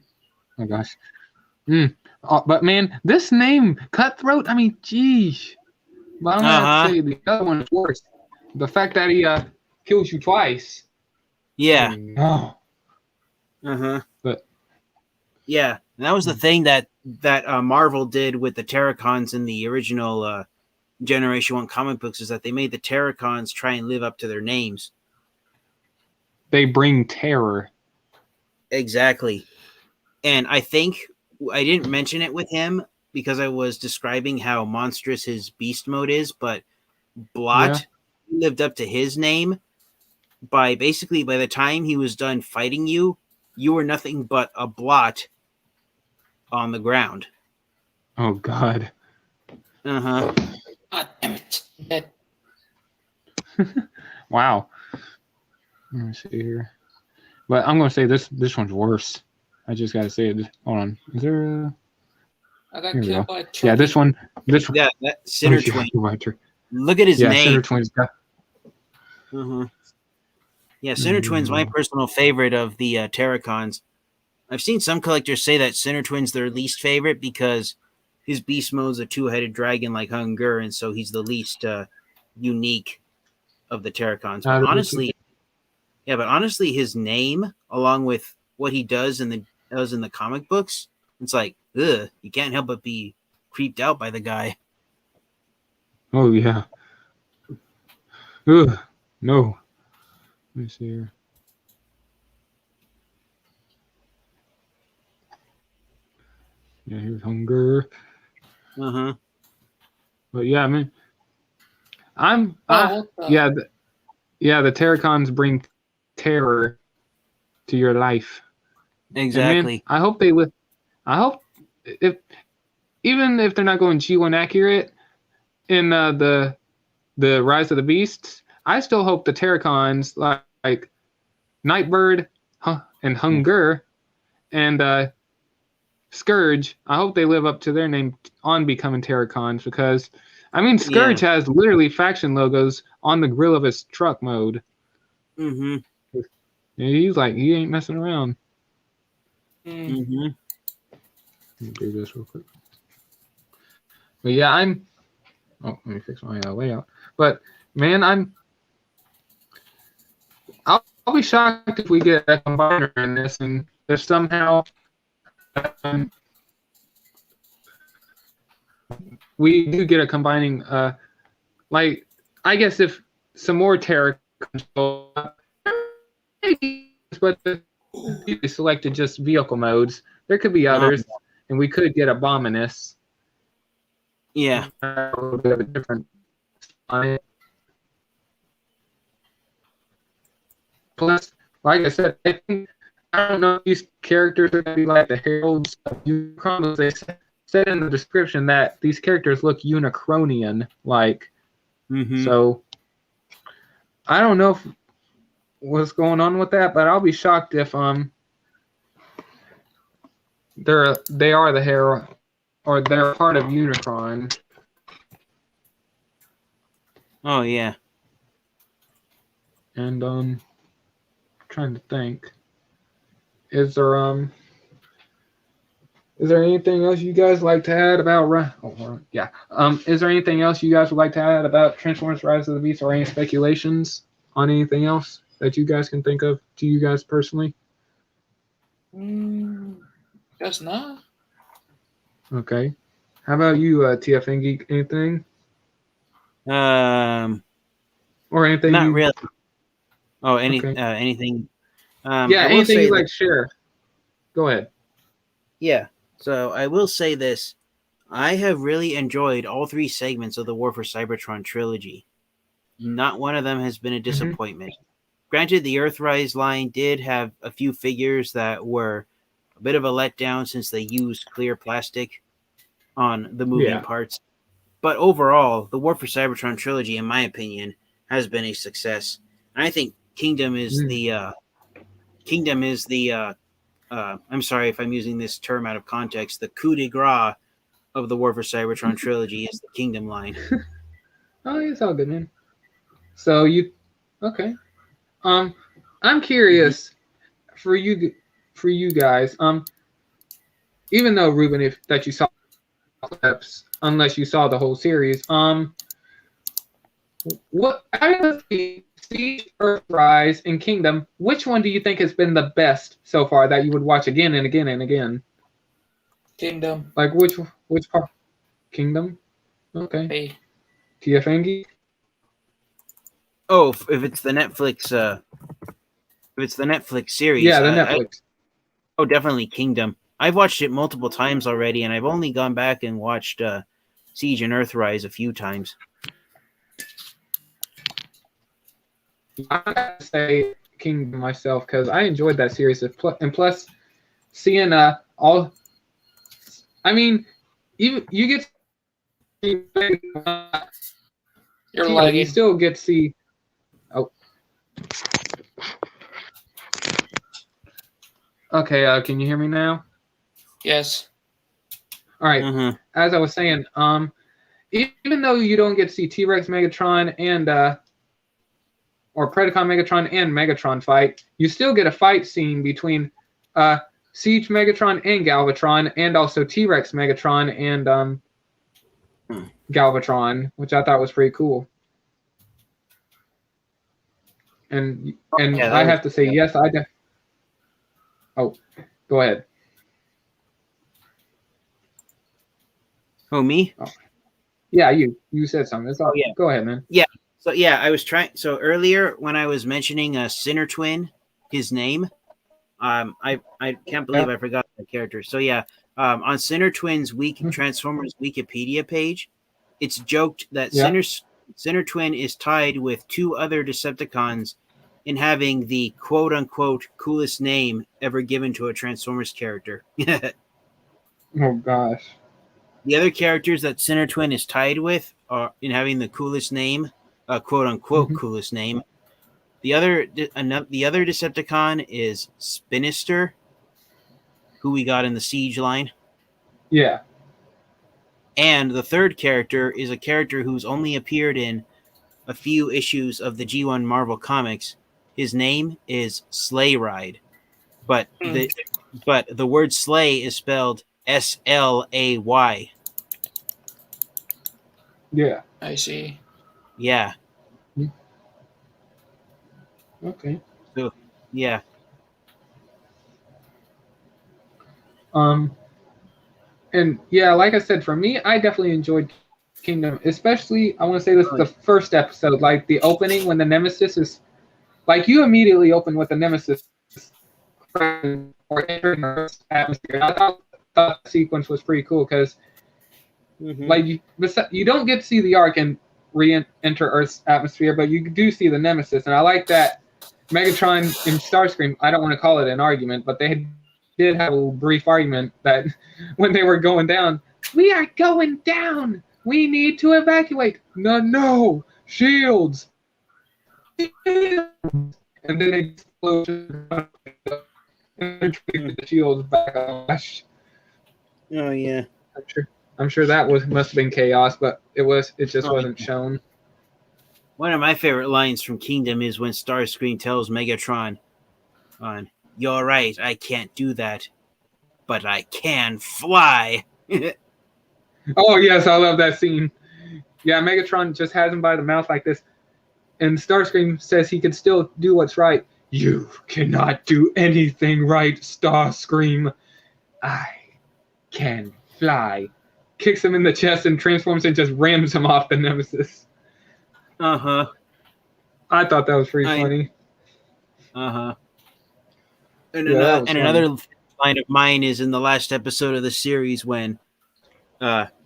Oh gosh. But man, this name Cutthroat. I mean, geez. But I'm gonna have to say the other one is worse. The fact that he kills you twice. Yeah. Oh. But yeah, and that was the thing that Marvel did with the Terracons in the original Generation 1 comic books, is that they made the Terracons try and live up to their names. They bring terror. Exactly. And I think I didn't mention it with him because I was describing how monstrous his beast mode is, but Blot lived up to his name by the time he was done fighting you, you were nothing but a blot on the ground. Oh God. God damn it. Dead. Wow. Let me see here. But I'm gonna say this one's worse. I just gotta say it. Hold on. Is there I got killed by a turkey. Yeah, this one. Yeah, that Sinner Twin. Look at his name. Sinner Twin's got. Yeah, Sinner Twin's my personal favorite of the Terracons. I've seen some collectors say that Sinner Twin's their least favorite because his beast mode's a two-headed dragon like Hunger, and so he's the least unique of the Terracons. But honestly, his name, along with what he does in the comic books, it's like, ugh, you can't help but be creeped out by the guy. Oh yeah. Ugh, no. Let me see here. Yeah, here's Hunger. But yeah, I mean, the Terracons bring terror to your life. Exactly. Man, I hope they live. I hope even if they're not going G1 accurate in the Rise of the Beasts, I still hope the Terracons like Nightbird and Hunger and Scourge, I hope they live up to their name on becoming Terracons, because I mean Scourge has literally faction logos on the grill of his truck mode. Mm-hmm. Yeah, he ain't messing around. Mm-hmm. Let me do this real quick. But yeah, let me fix my layout. But man, I'll be shocked if we get a combiner in this, and if somehow we do get a combining. I guess if some more terror control, but we selected just vehicle modes. There could be others, and we could get Abominus. Yeah. A little bit of a different style. Plus, like I said, I don't know if these characters are going to be like the heralds of Unicron. They said in the description that these characters look Unicronian-like. So, I don't know what's going on with that, but I'll be shocked if they are the hero or they're part of Unicron. Oh yeah. And trying to think. Is there anything else you guys like to add about? Is there anything else you guys would like to add about Transformers: Rise of the Beast, or any speculations on anything else that you guys can think of to you guys personally? Guess not. Okay. How about you, TFN Geek? Anything? Or anything? Not really. Oh, anything? Anything you'd like to share? Go ahead. Yeah. So I will say this. I have really enjoyed all 3 segments of the War for Cybertron trilogy. Not one of them has been a disappointment. Granted, the Earthrise line did have a few figures that were a bit of a letdown since they used clear plastic on the moving parts. But overall, the War for Cybertron trilogy, in my opinion, has been a success. And I think Kingdom is I'm sorry if I'm using this term out of context. The coup de grace of the War for Cybertron trilogy is the Kingdom line. Oh, it's all good, man. So okay. I'm curious for you guys. Even though Ruben, that you saw clips, unless you saw the whole series, what out of the Siege, Earthrise, and Kingdom, which one do you think has been the best so far that you would watch again and again and again? Kingdom. Like which part? Kingdom. Okay. Hey. TFNG. Oh, if it's the Netflix, series, yeah, the Netflix. Definitely Kingdom. I've watched it multiple times already, and I've only gone back and watched Siege and Earthrise a few times. I have to say Kingdom myself because I enjoyed that series, and plus seeing all. I mean, even you get. You're lagging. You still get to see. Oh. Okay. Can you hear me now? Yes. All right. As I was saying, even though you don't get to see T-Rex, Megatron, and or Predacon, Megatron, and Megatron fight, you still get a fight scene between Siege, Megatron, and Galvatron, and also T-Rex, Megatron, and Galvatron, which I thought was pretty cool. And I have to say, yes, Oh, go ahead. Oh, me? Oh. Yeah, you said something. It's all, yeah. Go ahead, man. Yeah. So I was trying. So earlier when I was mentioning Sinner Twin, his name, I can't believe I forgot the character. So on Sinner Twin's Transformers Wikipedia page, it's joked that Sinner Twin is tied with two other Decepticons in having the quote unquote coolest name ever given to a Transformers character. Oh gosh. The other characters that Sinner Twin is tied with are in having the coolest name, quote unquote coolest name. The other Decepticon is Spinister, who we got in the Siege line. Yeah. And the third character is a character who's only appeared in a few issues of the G1 Marvel comics. His name is Sleigh Ride, but the word sleigh is spelled SLAY. Yeah. I see. Yeah. Okay. So, yeah. And yeah, like I said, for me, I definitely enjoyed Kingdom, especially I want to say this is the first episode, like the opening when the Nemesis is, like you immediately open with the Nemesis or entering Earth's atmosphere. I thought the sequence was pretty cool because, like, you don't get to see the Ark and re-enter Earth's atmosphere, but you do see the Nemesis, and I like that Megatron and Starscream. I don't want to call it an argument, but they did have a little brief argument that when they were going down, we are going down. We need to evacuate. No, shields. And then they explode and the shields back on. Oh yeah. I'm sure that must have been chaos, but it just wasn't shown. One of my favorite lines from Kingdom is when Starscream tells Megatron, "You're right, I can't do that, but I can fly." Oh yes, I love that scene. Yeah, Megatron just has him by the mouth like this, and Starscream says he can still do what's right. You cannot do anything right, Starscream. I can fly. Kicks him in the chest and transforms and just rams him off the Nemesis. Uh-huh. I thought that was pretty funny. Uh-huh. And another line of mine is in the last episode of the series when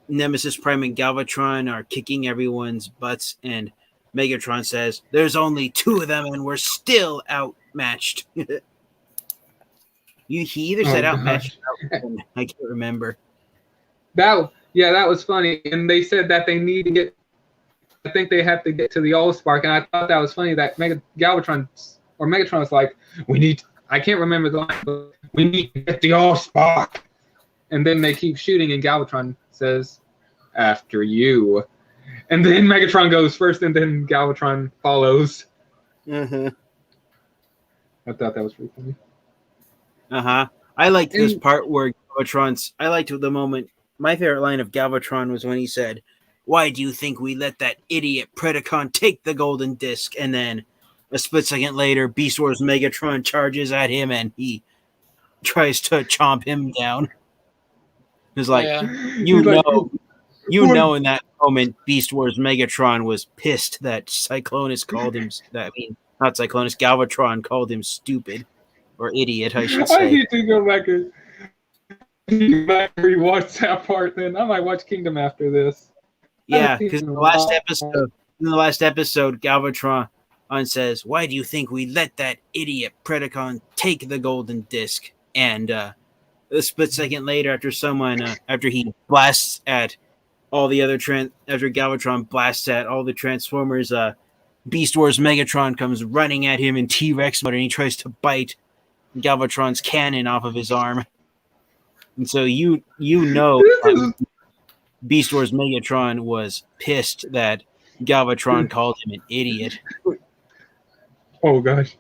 Nemesis Prime and Galvatron are kicking everyone's butts, and Megatron says, "There's only 2 of them, and we're still outmatched." He either said outmatched. I can't remember. That was funny. And they said that they need to get. I think they have to get to the Allspark, and I thought that was funny that Megatron was like, "We need." I can't remember the line, but we need to get the Allspark. And then they keep shooting, and Galvatron says, "After you." And then Megatron goes first, and then Galvatron follows. Mm-hmm. I thought that was pretty funny. I liked this part where Galvatron's. I liked the moment. My favorite line of Galvatron was when he said, "Why do you think we let that idiot Predacon take the golden disc?" And then a split second later, Beast Wars Megatron charges at him, and he tries to chomp him down. It's like, you know, in that moment, Beast Wars Megatron was pissed that Cyclonus called him. Not Cyclonus, Galvatron called him stupid or idiot, I should say. I need to go back and rewatch that part. Then I might watch Kingdom after this. Yeah, because in the last episode, Galvatron says, "Why do you think we let that idiot Predacon take the golden disc?" And a split second later, after he blasts at all the other after Galvatron blasts at all the Transformers, Beast Wars Megatron comes running at him in T-Rex mode, and he tries to bite Galvatron's cannon off of his arm. And so you know Beast Wars Megatron was pissed that Galvatron called him an idiot. Oh gosh.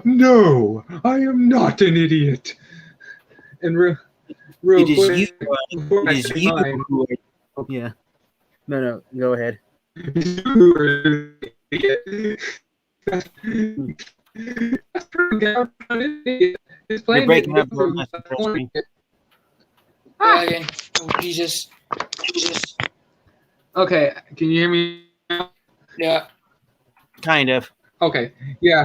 No, I am not an idiot. And real quick, yeah. No, go ahead. You're breaking up. Again. Oh, Jesus. Okay, can you hear me? Yeah. Kind of. Okay. Yeah.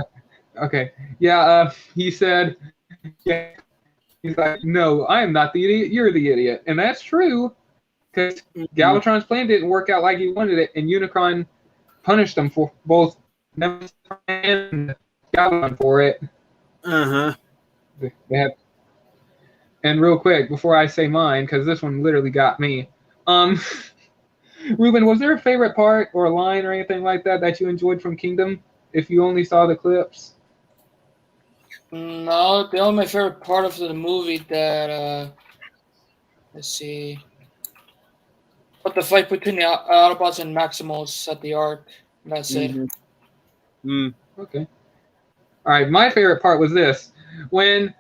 Okay. Yeah. He said. Yeah. He's like, "No, I am not the idiot. You're the idiot," and that's true, because Galvatron's plan didn't work out like he wanted it, and Unicron punished him for both Nemesis and Galvatron for it. They had. And real quick, before I say mine, because this one literally got me. Ruben, was there a favorite part or a line or anything like that you enjoyed from Kingdom? If you only saw the clips. No, the only my favorite part of the movie that let's see, but the fight between the Autobots and Maximals at the Ark. That's it. Okay. All right. My favorite part was this: when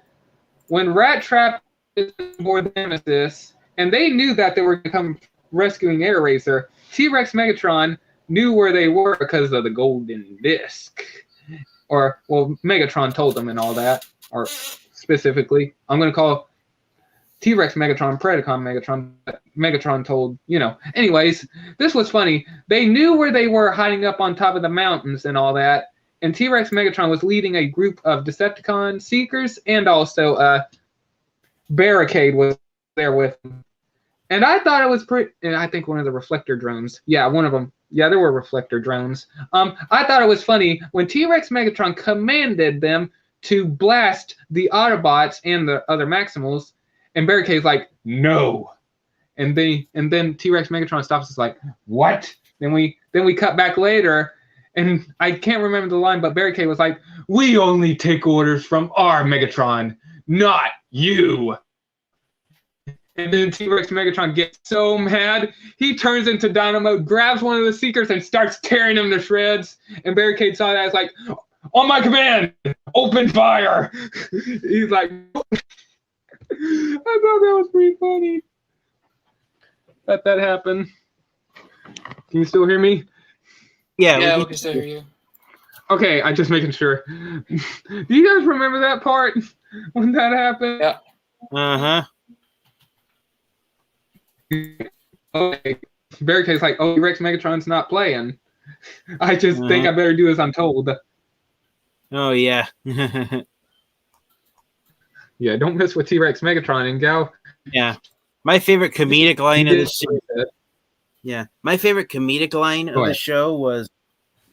Rat Trap is aboard Nemesis, and they knew that they were going to come rescuing Air Racer. T-Rex Megatron knew where they were because of the golden disc. Or, well, Megatron told them and all that. Or specifically, I'm going to call T-Rex Megatron Predacon Megatron. Megatron told, Anyways, this was funny. They knew where they were hiding up on top of the mountains and all that. And T-Rex Megatron was leading a group of Decepticon Seekers, and also Barricade was there with him. And I thought it was pretty. And I think one of the reflector drones. Yeah, one of them. Yeah, there were reflector drones. I thought it was funny when T-Rex Megatron commanded them to blast the Autobots and the other Maximals, and Barricade's like, "No." And then T-Rex Megatron stops us like, "What?" Then we cut back later, and I can't remember the line, but Barricade was like, "We only take orders from our Megatron, not you." And then T-Rex Megatron gets so mad, he turns into Dino mode, grabs one of the Seekers, and starts tearing him to shreds. And Barricade saw that, as like, "On my command, open fire!" He's like, I thought that was pretty funny. Let that happen. Can you still hear me? Yeah, we can still hear you. Okay, I'm just making sure. Do you guys remember that part when that happened? Yeah. Okay. Barricade's like, "Oh, T-Rex Megatron's not playing. I just think I better do as I'm told." Oh, yeah. Yeah, don't mess with T-Rex Megatron and Gal. Yeah. My favorite comedic line of the show. Yeah. My favorite comedic line of the show was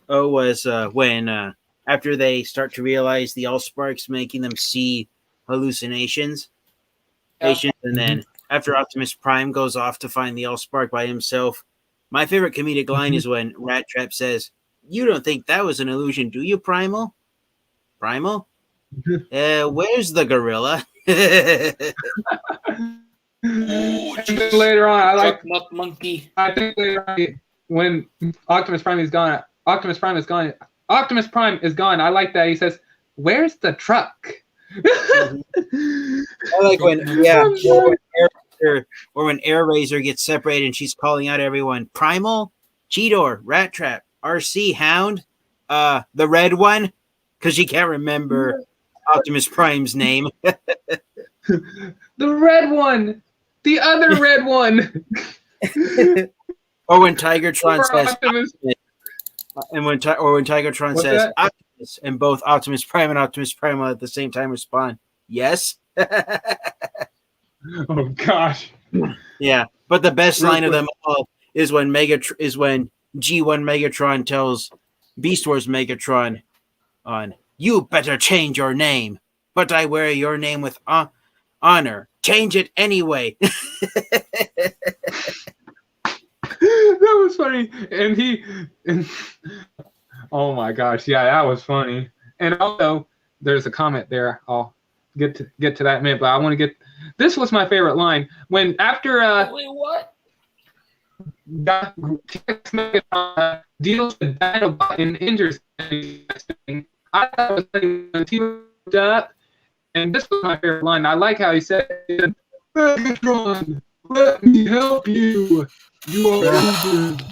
was when after they start to realize the Allspark's making them see hallucinations, and then after Optimus Prime goes off to find the Allspark by himself. My favorite comedic line is when Rat Trap says, "You don't think that was an illusion, do you, Primal? Primal? Where's the gorilla?" Later on, monkey. I think later on, when Optimus Prime is gone, I like that he says, "Where's the truck?" I like when or when Air Razor gets separated and she's calling out everyone, Primal, Cheetor, Rat Trap, RC, Hound, the red one, because she can't remember Optimus Prime's name. The red one, the other red one. Or when Tigertron says Optimus, and when Tigertron says that? Optimus, and both Optimus Prime and Optimus Prime at the same time respond, "Yes." Oh gosh. Yeah, but the best line of them all is when G1 Megatron tells Beast Wars Megatron, "You better change your name, but I wear your name with honor. Change it anyway." That was funny, and oh my gosh, yeah, that was funny. And also, there's a comment there. I'll get to that in a minute, but I want to get. This was my favorite line when after Wait, what? Deals with Autobot and injures him. I thought it was funny when he moved up, and this was my favorite line. I like how he said, "Megatron, let me help you. You are injured.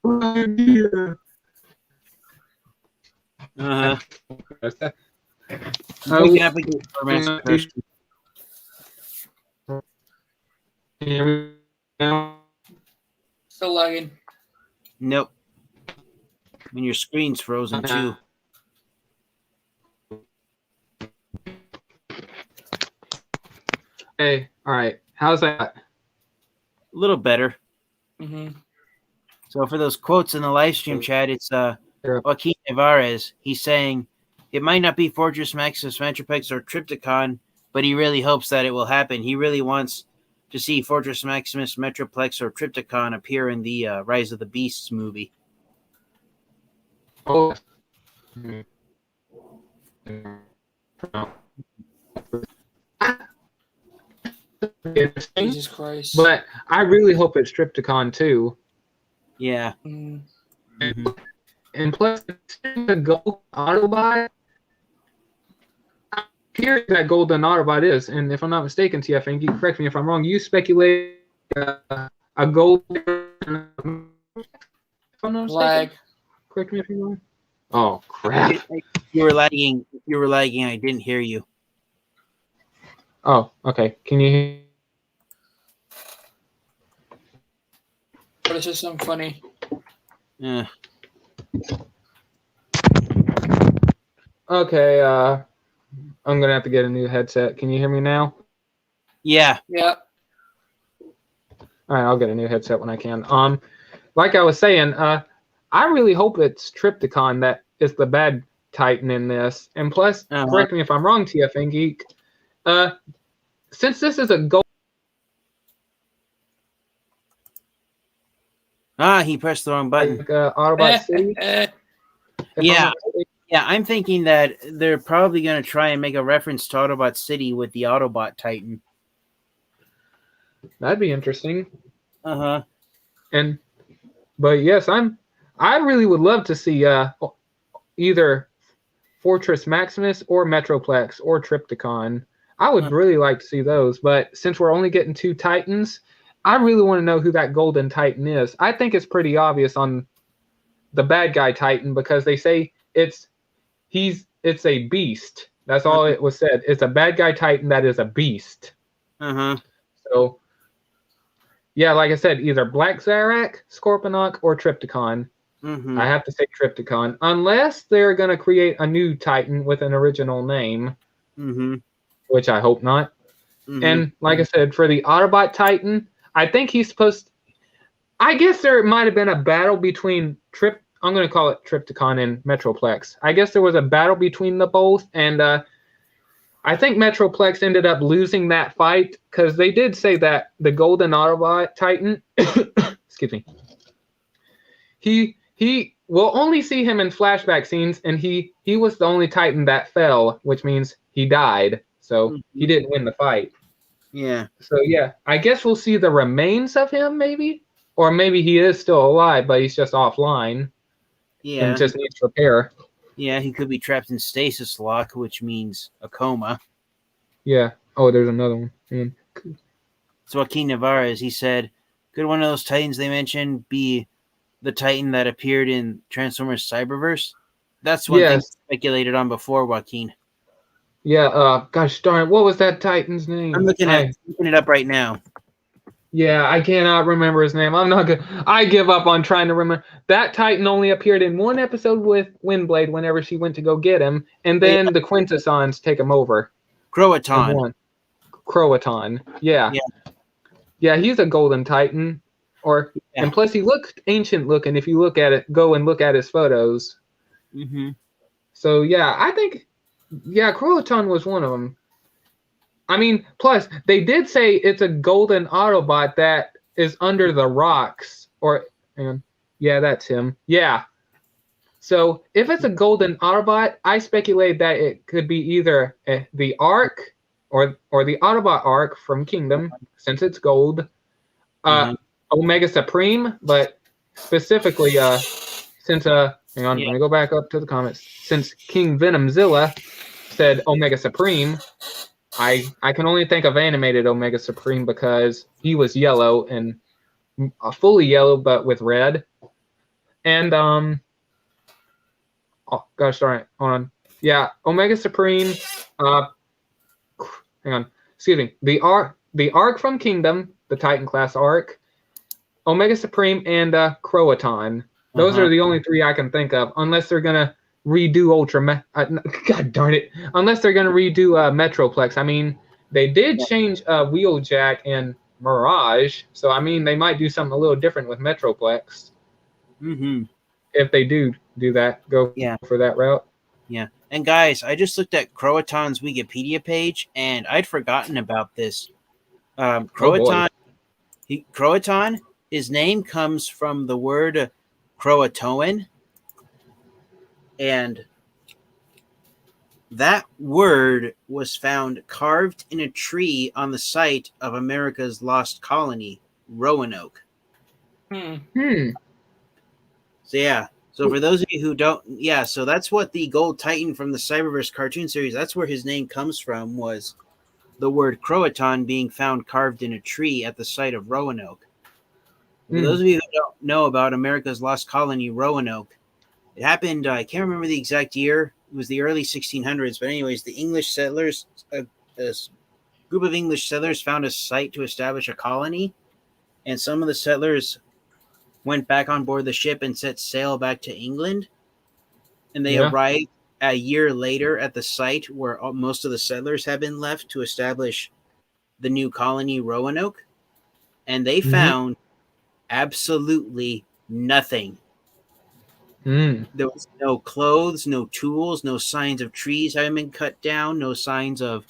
I'm here." We can applicate for mass question. Still lagging. Nope. When your screen's frozen too. Hey, all right. How's that? A little better. Mm-hmm. So for those quotes in the live stream chat, it's Joaquin Nevarez. He's saying it might not be Fortress Maximus Metroplex or Trypticon, but he really hopes that it will happen. He really wants to see Fortress Maximus Metroplex or Trypticon appear in the Rise of the Beasts movie. Oh. Jesus Christ. But I really hope it's Trypticon too. Yeah. Mm-hmm. And plus, the gold Autobot. I'm curious that golden Autobot is, and if I'm not mistaken, TF, you can correct me if I'm wrong. You speculate a gold. If I'm not mistaken. Lag. Correct me if I'm wrong. Oh crap! You were lagging. I didn't hear you. Oh, okay. Can you hear? But it's just something funny. Yeah. Okay. I'm gonna have to get a new headset. Can you hear me now? Yeah. Yeah. All right, I'll get a new headset when I can. Like I was saying, I really hope it's Trypticon that is the bad Titan in this. And plus, correct me if I'm wrong, TFN Geek. Since this is a gold. He pressed the wrong button. Like Autobot City. Yeah. Yeah, I'm thinking that they're probably going to try and make a reference to Autobot City with the Autobot Titan. That'd be interesting. Uh-huh. But yes, I really would love to see either Fortress Maximus or Metroplex or Trypticon. I would really like to see those, but since we're only getting 2 Titans, I really want to know who that Golden Titan is. I think it's pretty obvious on the bad guy Titan because they say it's a beast. That's all it was said. It's a bad guy Titan that is a beast. Uh-huh. So, yeah, like I said, either Black Zarak, Scorponok, or Trypticon. Mm-hmm. I have to say Trypticon, unless they're going to create a new Titan with an original name, which I hope not. Mm-hmm. And like I said, for the Autobot Titan, I think he's supposed. I guess there might have been a battle between I'm gonna call it Trypticon and Metroplex. I guess there was a battle between the both, and I think Metroplex ended up losing that fight because they did say that the Golden Autobot Titan, excuse me, he will only see him in flashback scenes, and he was the only Titan that fell, which means he died. So he didn't win the fight. Yeah. So yeah, I guess we'll see the remains of him, maybe, or maybe he is still alive, but he's just offline. Yeah. And just needs repair. Yeah, he could be trapped in stasis lock, which means a coma. Yeah. Oh, there's another one. Man. So Joaquin Navarez, he said, could one of those Titans they mentioned be the Titan that appeared in Transformers Cyberverse? That's one thing speculated on before, Joaquin. Yeah, gosh darn it, what was that Titan's name? I'm looking it up right now. Yeah, I cannot remember his name. I'm not good. I give up on trying to remember. That Titan only appeared in one episode with Windblade whenever she went to go get him, and then the Quintessons take him over. Croaton. Croaton. Yeah. Yeah, he's a Golden Titan. And plus he looked ancient looking if you go and look at his photos. Mm-hmm. So yeah, I think Croaton was one of them. I mean, plus they did say it's a golden Autobot that is under the rocks. Yeah, that's him. Yeah. So if it's a golden Autobot, I speculate that it could be either the Ark or the Autobot Ark from Kingdom, since it's gold. Omega Supreme, but specifically since hang on, let me go back up to the comments. Since King Venomzilla said Omega Supreme, I can only think of animated Omega Supreme because he was yellow and fully yellow, but with red. And oh gosh darn it, hold on. Yeah, Omega Supreme. Hang on, excuse me. The Ark from Kingdom, the Titan class Ark, Omega Supreme, and Croaton. Those are the only three I can think of, unless they're gonna redo God darn it! Unless they're gonna redo Metroplex. I mean, they did change Wheeljack and Mirage, so I mean they might do something a little different with Metroplex. Mm-hmm. If they do that, go for that route. Yeah. And guys, I just looked at Croaton's Wikipedia page, and I'd forgotten about this. Croaton, his name comes from the word Croatoan, and that word was found carved in a tree on the site of America's lost colony, Roanoke. So yeah. So for those of you who don't, so that's what the Gold Titan from the Cyberverse cartoon series, that's where his name comes from, was the word Croaton being found carved in a tree at the site of Roanoke. For those of you who don't know about America's lost colony, Roanoke, it happened, I can't remember the exact year, it was the early 1600s, but anyways, the English settlers, a group of English settlers found a site to establish a colony, and some of the settlers went back on board the ship and set sail back to England, and they arrived a year later at the site where most of the settlers had been left to establish the new colony, Roanoke, and they found absolutely nothing. There was no clothes, no tools, no signs of trees having been cut down, no signs of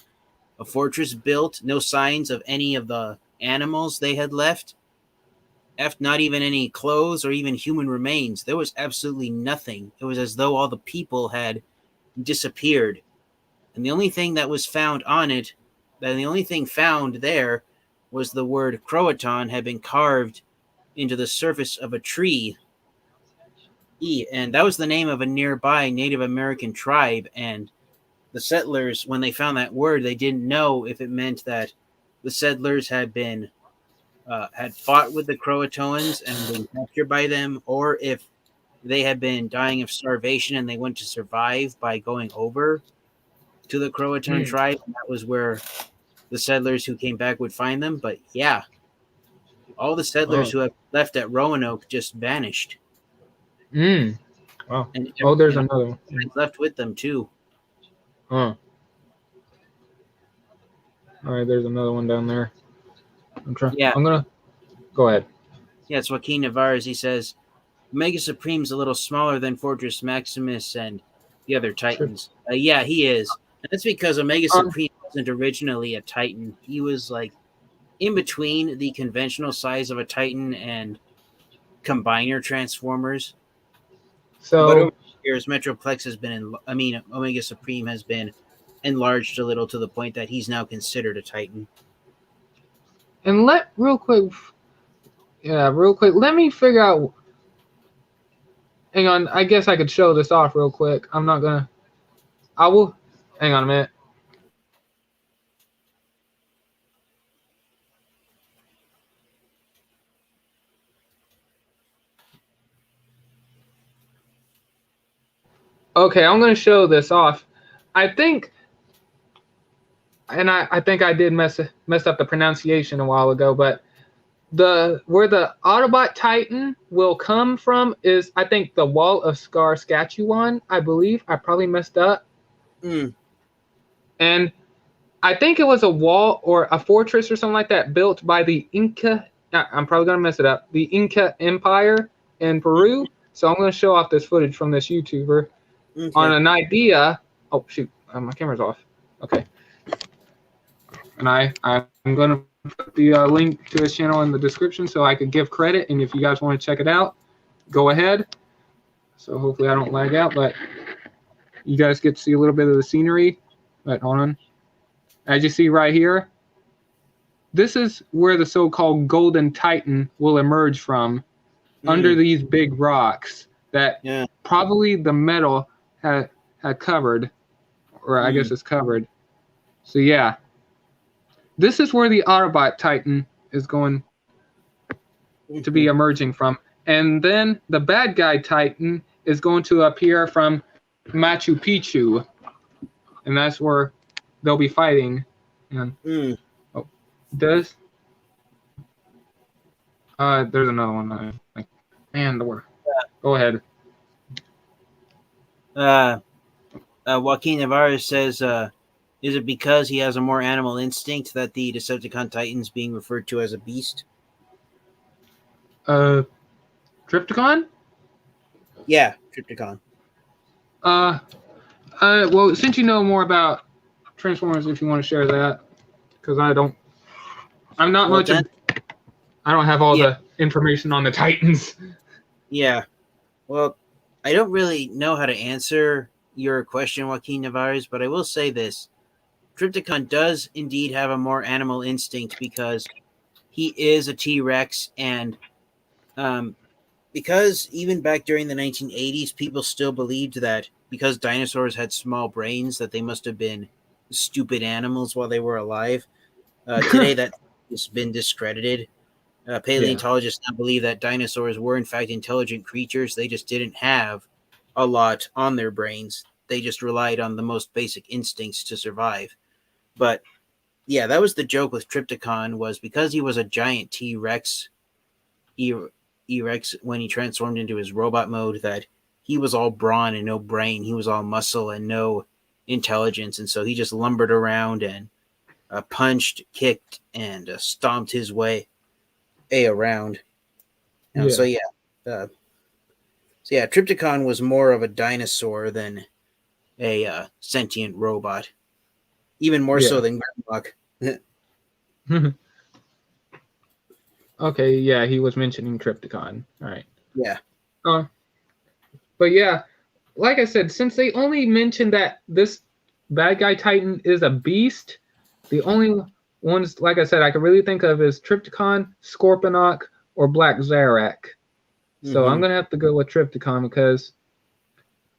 a fortress built, no signs of any of the animals they had left. Not even any clothes or even human remains. There was absolutely nothing. It was as though all the people had disappeared. And the only thing that was found on it, the only thing found there was the word Croaton had been carved into the surface of a tree. And that was the name of a nearby Native American tribe. And the settlers, when they found that word, they didn't know if it meant that the settlers had been had fought with the Croatoans and been captured by them, or if they had been dying of starvation and they went to survive by going over to the Croatan tribe. And that was where the settlers who came back would find them. But yeah, all the settlers who have left at Roanoke just vanished. Wow. And there's another one. Left with them too. All right, there's another one down there. I'm gonna go ahead. Yeah, it's Joaquin Navarez. He says, Omega Supreme's a little smaller than Fortress Maximus and the other Sure. Titans. Yeah, he is. And that's because Omega Um, Supreme wasn't originally a Titan. He was like in between the conventional size of a Titan and combiner Transformers. But over So, the years, Metroplex has been, Omega Supreme has been enlarged a little to the point that he's now considered a Titan. and real quick, let me figure out. Hang on, I guess I could show this off real quick. I will. Hang on a minute. Okay, I'm going to show this off. I think, and I think I did mess up the pronunciation a while ago, but where the Autobot Titan will come from is, I think, the Wall of Saskatchewan, I believe. I probably messed up. And I think it was a wall or a fortress or something like that built by the Inca. I'm probably going to mess it up. The Inca Empire in Peru. So I'm going to show off this footage from this YouTuber on an idea. Oh, shoot. My camera's off. Okay. And I'm going to put the link to his channel in the description so I could give credit. And if you guys want to check it out, go ahead. So hopefully I don't lag out. But you guys get to see a little bit of the scenery. But hold on. As you see right here, this is where the so-called Golden Titan will emerge from, under these big rocks that probably the metal had covered, or I guess it's covered. So yeah, this is where the Autobot Titan is going to be emerging from. And then the bad guy Titan is going to appear from Machu Picchu. And that's where they'll be fighting. And there's another one. Man, go ahead. Joaquin Navarez says, is it because he has a more animal instinct that the Decepticon Titan's being referred to as a beast? Trypticon? Yeah, Trypticon. Well, since you know more about Transformers, if you want to share that, because I don't have all the information on the Titans. Yeah. Well, I don't really know how to answer your question, Joaquin Navarez, but I will say this. Trypticon does indeed have a more animal instinct because he is a T-Rex, and because even back during the 1980s, people still believed that because dinosaurs had small brains, that they must have been stupid animals while they were alive. Today, that has been discredited. Paleontologists now believe that dinosaurs were in fact intelligent creatures. They just didn't have a lot on their brains. They just relied on the most basic instincts to survive. But yeah, that was the joke with Trypticon, was because he was a giant T-Rex, E-Rex, when he transformed into his robot mode, that he was all brawn and no brain. He was all muscle and no intelligence. And so he just lumbered around and punched, kicked, and stomped his way around. So Trypticon was more of a dinosaur than a sentient robot, even more so than Grimlock. Okay, yeah, he was mentioning Trypticon. All right. Yeah. But yeah, like I said, since they only mentioned that this bad guy Titan is a beast, the only ones, like I said, I can really think of is Trypticon, Scorponok, or Black Zarak. So I'm going to have to go with Trypticon because,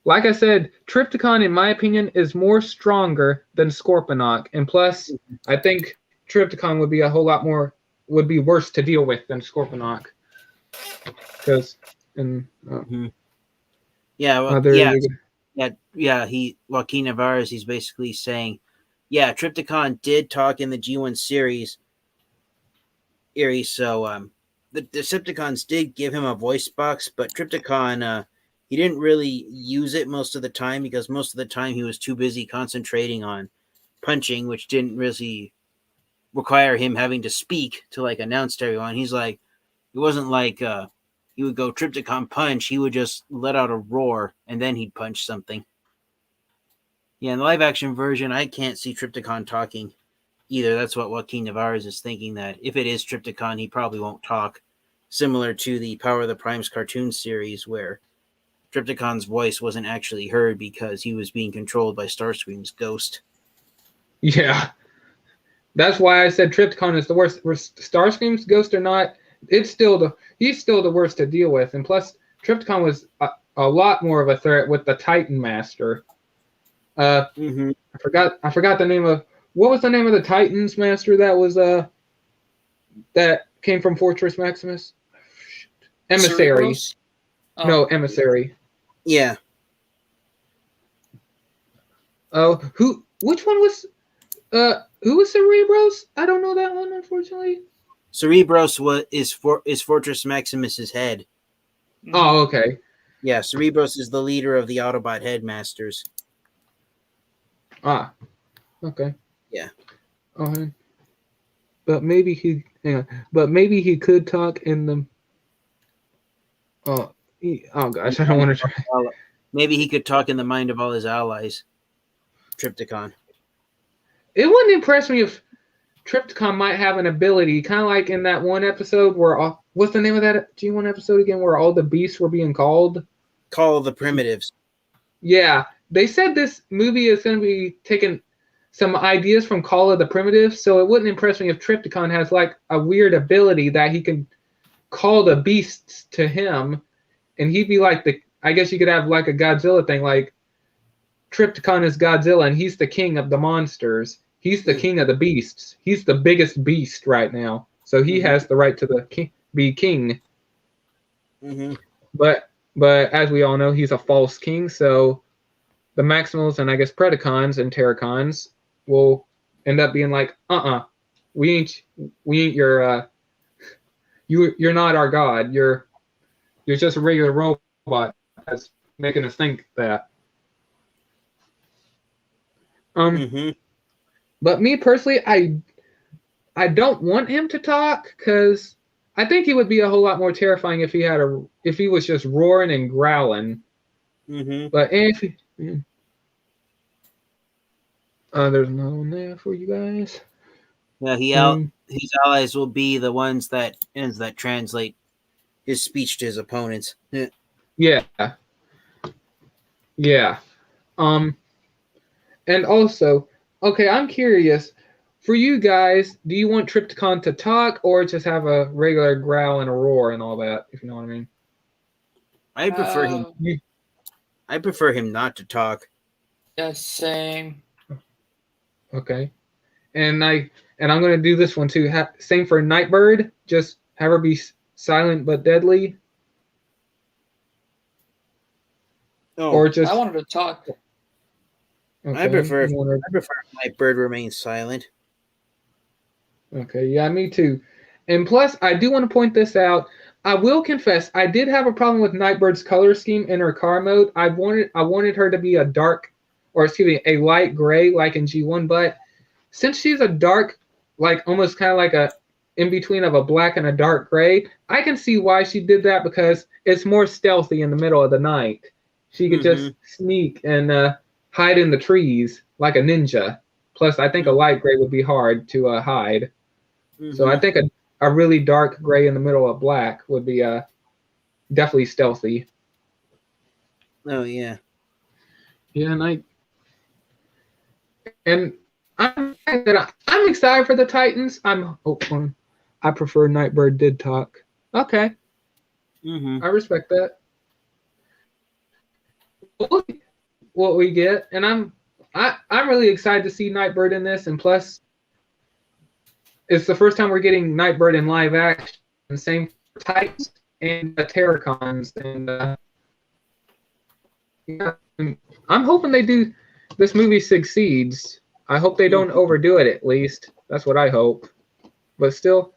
like I said, Trypticon, in my opinion, is more stronger than Scorponok. And plus, I think Trypticon would be would be worse to deal with than Scorponok. Because, Joaquin Navarez, he's basically saying, Trypticon did talk in the G1 series, so the Decepticons did give him a voice box, but Trypticon, he didn't really use it most of the time because most of the time he was too busy concentrating on punching, which didn't really require him having to speak to like announce to everyone. He's like, it wasn't like he he would go Trypticon punch, he would just let out a roar, and then he'd punch something. Yeah, in the live-action version, I can't see Trypticon talking either. That's what Joaquin Navarez is thinking, that if it is Trypticon, he probably won't talk, similar to the Power of the Primes cartoon series, where Trypticon's voice wasn't actually heard because he was being controlled by Starscream's ghost. Yeah. That's why I said Trypticon is the worst. Starscream's ghost or not, he's still the worst to deal with. And plus, Trypticon was a lot more of a threat with the Titan Master. I forgot the name of, what was the name of the Titans Master that was that came from Fortress Maximus? Emissary. Oh. No, Emissary. Yeah. Oh, which one was who was Cerebros? I don't know that one, unfortunately. Cerebros is Fortress Maximus's head. Oh, okay. Yeah, Cerebros is the leader of the Autobot Headmasters. Ah, okay. Yeah. But maybe he could talk in the. Oh gosh, I don't want to try. Maybe he could talk in the mind of all his allies. Trypticon. It wouldn't impress me if Trypticon might have an ability, kind of like in that one episode where what's the name of that G1 episode again, where all the beasts were being called? Call of the Primitives. Yeah, they said this movie is going to be taking some ideas from Call of the Primitives, so it wouldn't impress me if Trypticon has like a weird ability that he can call the beasts to him, and he'd be like I guess you could have like a Godzilla thing, like Trypticon is Godzilla, and he's the king of the monsters. He's the king of the beasts. He's the biggest beast right now, so he has the right to be king. Mm-hmm. But as we all know, he's a false king, so the Maximals and I guess Predacons and Terracons will end up being like, we ain't your you're not our god. You're just a regular robot that's making us think that. But me personally, I don't want him to talk because I think he would be a whole lot more terrifying if he was just roaring and growling. But if there's another one there for you guys. Yeah, his allies will be the ones that translate his speech to his opponents. Yeah. And also, okay, I'm curious. For you guys, do you want Trypticon to talk or just have a regular growl and a roar and all that, if you know what I mean? I prefer him not to talk. Yeah, same. Okay. And I'm going to do this one too. Same for Nightbird. Just have her be silent but deadly. Oh, or just I wanted to talk. Okay. I prefer Nightbird remains silent. Okay, yeah, me too. And plus, I do want to point this out. I will confess, I did have a problem with Nightbird's color scheme in her car mode. I wanted her to be a light gray like in G1, but since she's a dark, like almost kind of like a in between of a black and a dark gray, I can see why she did that because it's more stealthy in the middle of the night. She could just sneak and hide in the trees like a ninja. Plus, I think a light gray would be hard to hide. So I think a really dark gray in the middle of black would be definitely stealthy. Oh yeah. Yeah, and I'm excited for the Titans. I prefer Nightbird did talk. Okay. I respect that. What we get, and I'm really excited to see Nightbird in this, and plus, it's the first time we're getting Nightbird in live action. Same for Titans and the Terracons, and yeah, I'm hoping this movie succeeds. I hope they don't overdo it. At least that's what I hope. But still,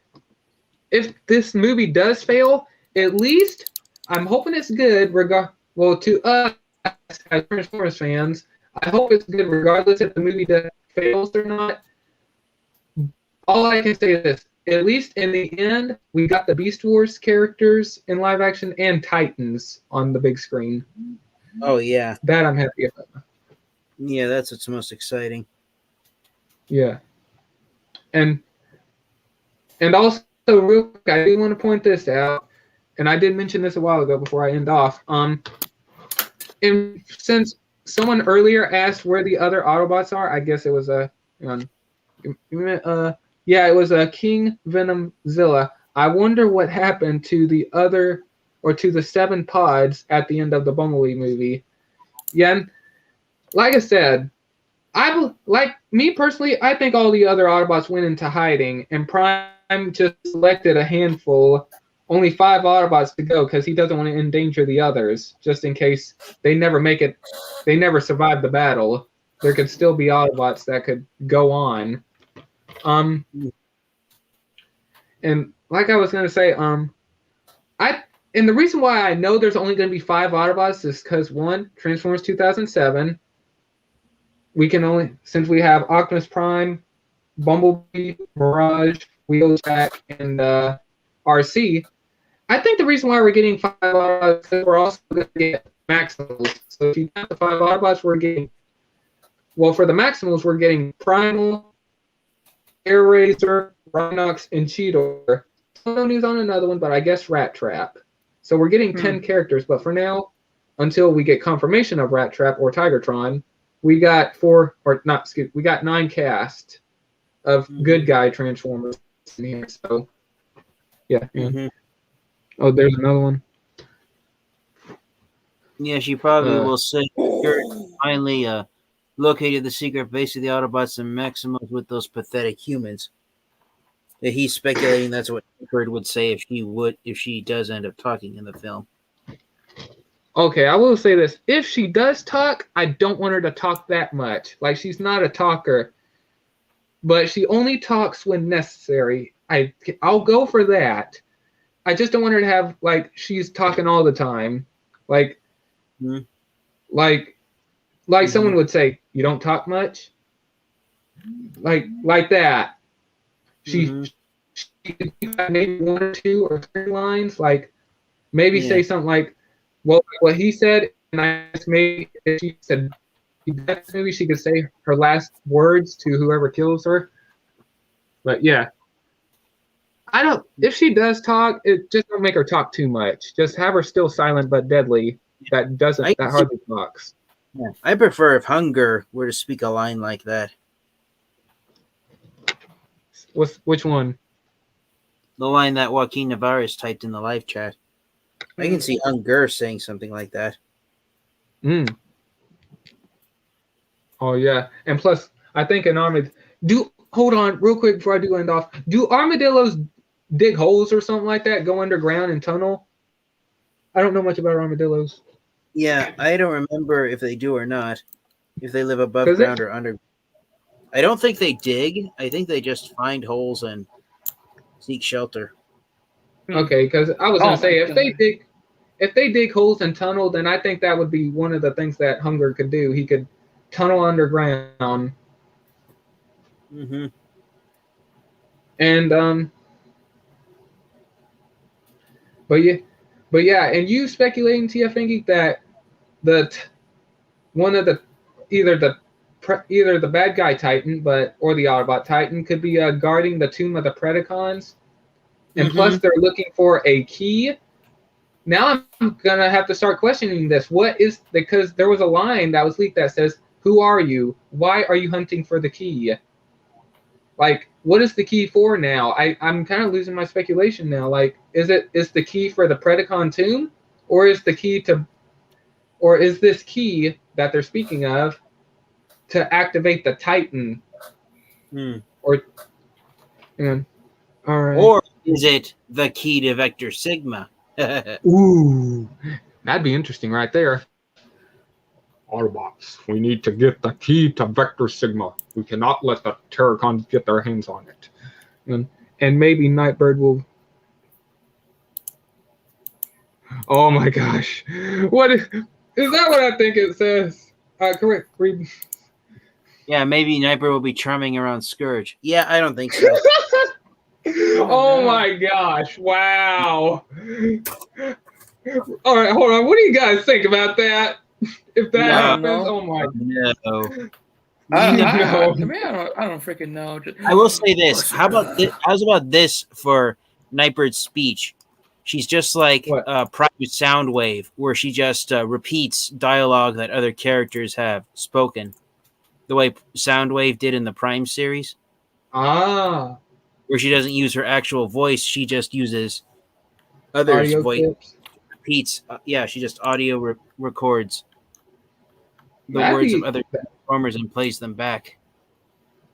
if this movie does fail, at least I'm hoping it's good. To us as Transformers fans, I hope it's good regardless if the movie fails or not. All I can say is this: at least in the end, we got the Beast Wars characters in live action and Titans on the big screen. Oh yeah, That I'm happy about. yeah, that's what's most exciting. Yeah, and also real quick, I do want to point this out, and I did mention this a while ago before I end off. And since someone earlier asked where the other Autobots are, I guess it was it was a King Venomzilla. I wonder what happened to the other, or to the 7 pods at the end of the Bumblebee movie. Yeah, and like I said, like me personally, I think all the other Autobots went into hiding, and Prime just selected a handful, only 5 Autobots to go, because he doesn't want to endanger the others, just in case they never make it, they never survive the battle. There could still be Autobots that could go on. And like I was gonna say, and the reason why I know there's only gonna be 5 Autobots is because, one, Transformers 2007. We can only, since we have Optimus Prime, Bumblebee, Mirage, Wheeljack, and RC. I think the reason why we're getting 5 Autobots is because we're also going to get Maximals. So if you got the 5 Autobots, we're getting, well, for the Maximals, we're getting Primal, Air Razor, Rhinox, and Cheetor. No news on another one, but I guess Rat Trap. So we're getting 10 characters, but for now, until we get confirmation of Rat Trap or Tigertron, we got 9 cast of good guy Transformers in here. So, yeah. Oh, there's another one. Yeah, she probably will say you're finally located the secret base of the Autobots and Maximals with those pathetic humans. He's speculating that's what Bird would say if she does end up talking in the film. Okay, I will say this. If she does talk, I don't want her to talk that much. Like, she's not a talker, but she only talks when necessary. I'll go for that. I just don't want her to have, like, she's talking all the time. Like, someone would say, you don't talk much? Like that. She could maybe 1 or 2 or 3 lines, like, maybe say something like, well, what he said, and I guess maybe if she said, maybe she could say her last words to whoever kills her. But yeah, if she does talk, it just don't make her talk too much. Just have her still silent but deadly. That hardly talks. Yeah, I prefer if Hunger were to speak a line like that. Which one? The line that Joaquin Navarez typed in the live chat. I can see Hunger saying something like that. Oh yeah, and plus, I think an hold on real quick before I do end off. Do armadillos dig holes or something like that? Go underground and tunnel? I don't know much about armadillos. Yeah, I don't remember if they do or not. If they live above ground or under. I don't think they dig. I think they just find holes and seek shelter. Okay, because I was gonna say if they dig holes and tunnel, then I think that would be one of the things that Hunger could do. He could tunnel underground. And but yeah, and you speculating, TF that one of the either the bad guy Titan, or the Autobot Titan could be guarding the tomb of the Predacons. And plus, they're looking for a key. Now I'm gonna have to start questioning this. Because there was a line that was leaked that says, "Who are you? Why are you hunting for the key?" Like, what is the key for now? I'm kind of losing my speculation now. Like, is the key for the Predacon tomb, or is this key that they're speaking of to activate the Titan? All right. Or is it the key to Vector Sigma? Ooh, that'd be interesting right there. Autobots, we need to get the key to Vector Sigma. We cannot let the Terracons get their hands on it. And maybe Nightbird will... Oh my gosh. What is that what I think it says? Correct. Read. Yeah, maybe Nightbird will be charming around Scourge. Yeah, I don't think so. Oh my gosh! Wow. All right, hold on. What do you guys think about that? If that happens, oh my. No. No. I don't freaking know. I will say this. How's about this for Nightbird's speech? She's just like What? Private Soundwave, where she just repeats dialogue that other characters have spoken, the way Soundwave did in the Prime series, Ah. where she doesn't use her actual voice; she just uses others' Audio voice. clips. Repeats. Yeah, she just audio records the That'd words be- of other performers and plays them back.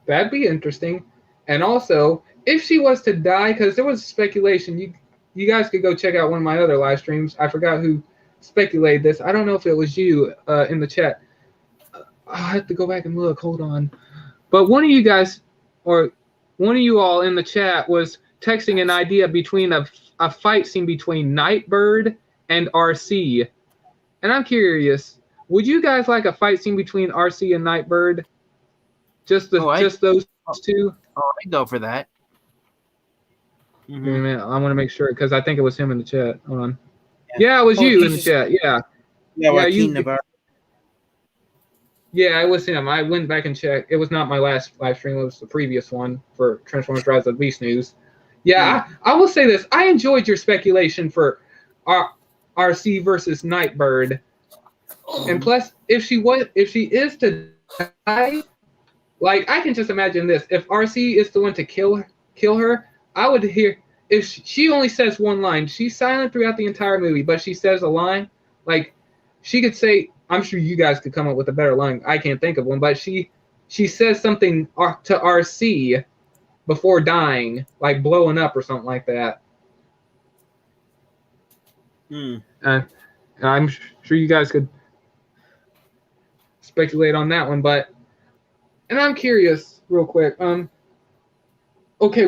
That'd be interesting. And also, if she was to die, because there was speculation, you guys could go check out one of my other live streams. I forgot who speculated this. I don't know if it was you in the chat. I'll have to go back and look. Hold on. But one of you guys, or one of you all in the chat, was texting an idea between a fight scene between Nightbird and RC. And I'm curious, would you guys like a fight scene between RC and Nightbird? Just those two? Oh, I'd go for that. Give me a minute. I want to make sure because I think it was him in the chat. Hold on. Yeah. Yeah, it was Oh, you in the Jesus. chat. Yeah. Yeah, Yeah, Joaquin Navarro. Yeah, it was him. I went back and checked. It was not my last live stream. It was the previous one for Transformers Rise of the Beast News. Yeah, I will say this. I enjoyed your speculation for RC versus Nightbird. And plus, if she is to die, like I can just imagine this. If RC is the one to kill her, I would hear if she only says one line. She's silent throughout the entire movie, but she says a line. Like she could say, I'm sure you guys could come up with a better line. I can't think of one, but she says something to RC before dying, like blowing up or something like that. I'm sure you guys could speculate on that one, and I'm curious, real quick. Okay,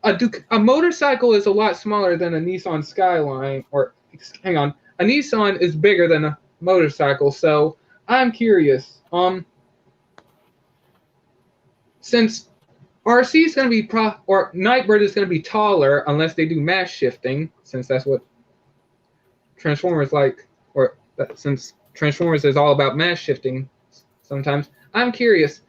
a motorcycle is a lot smaller than a Nissan Skyline, or hang on, a Nissan is bigger than a motorcycle. So I'm curious. Since RC is going to be or Nightbird is going to be taller unless they do mass shifting, since that's what Transformers like, since Transformers is all about mass shifting sometimes. I'm curious.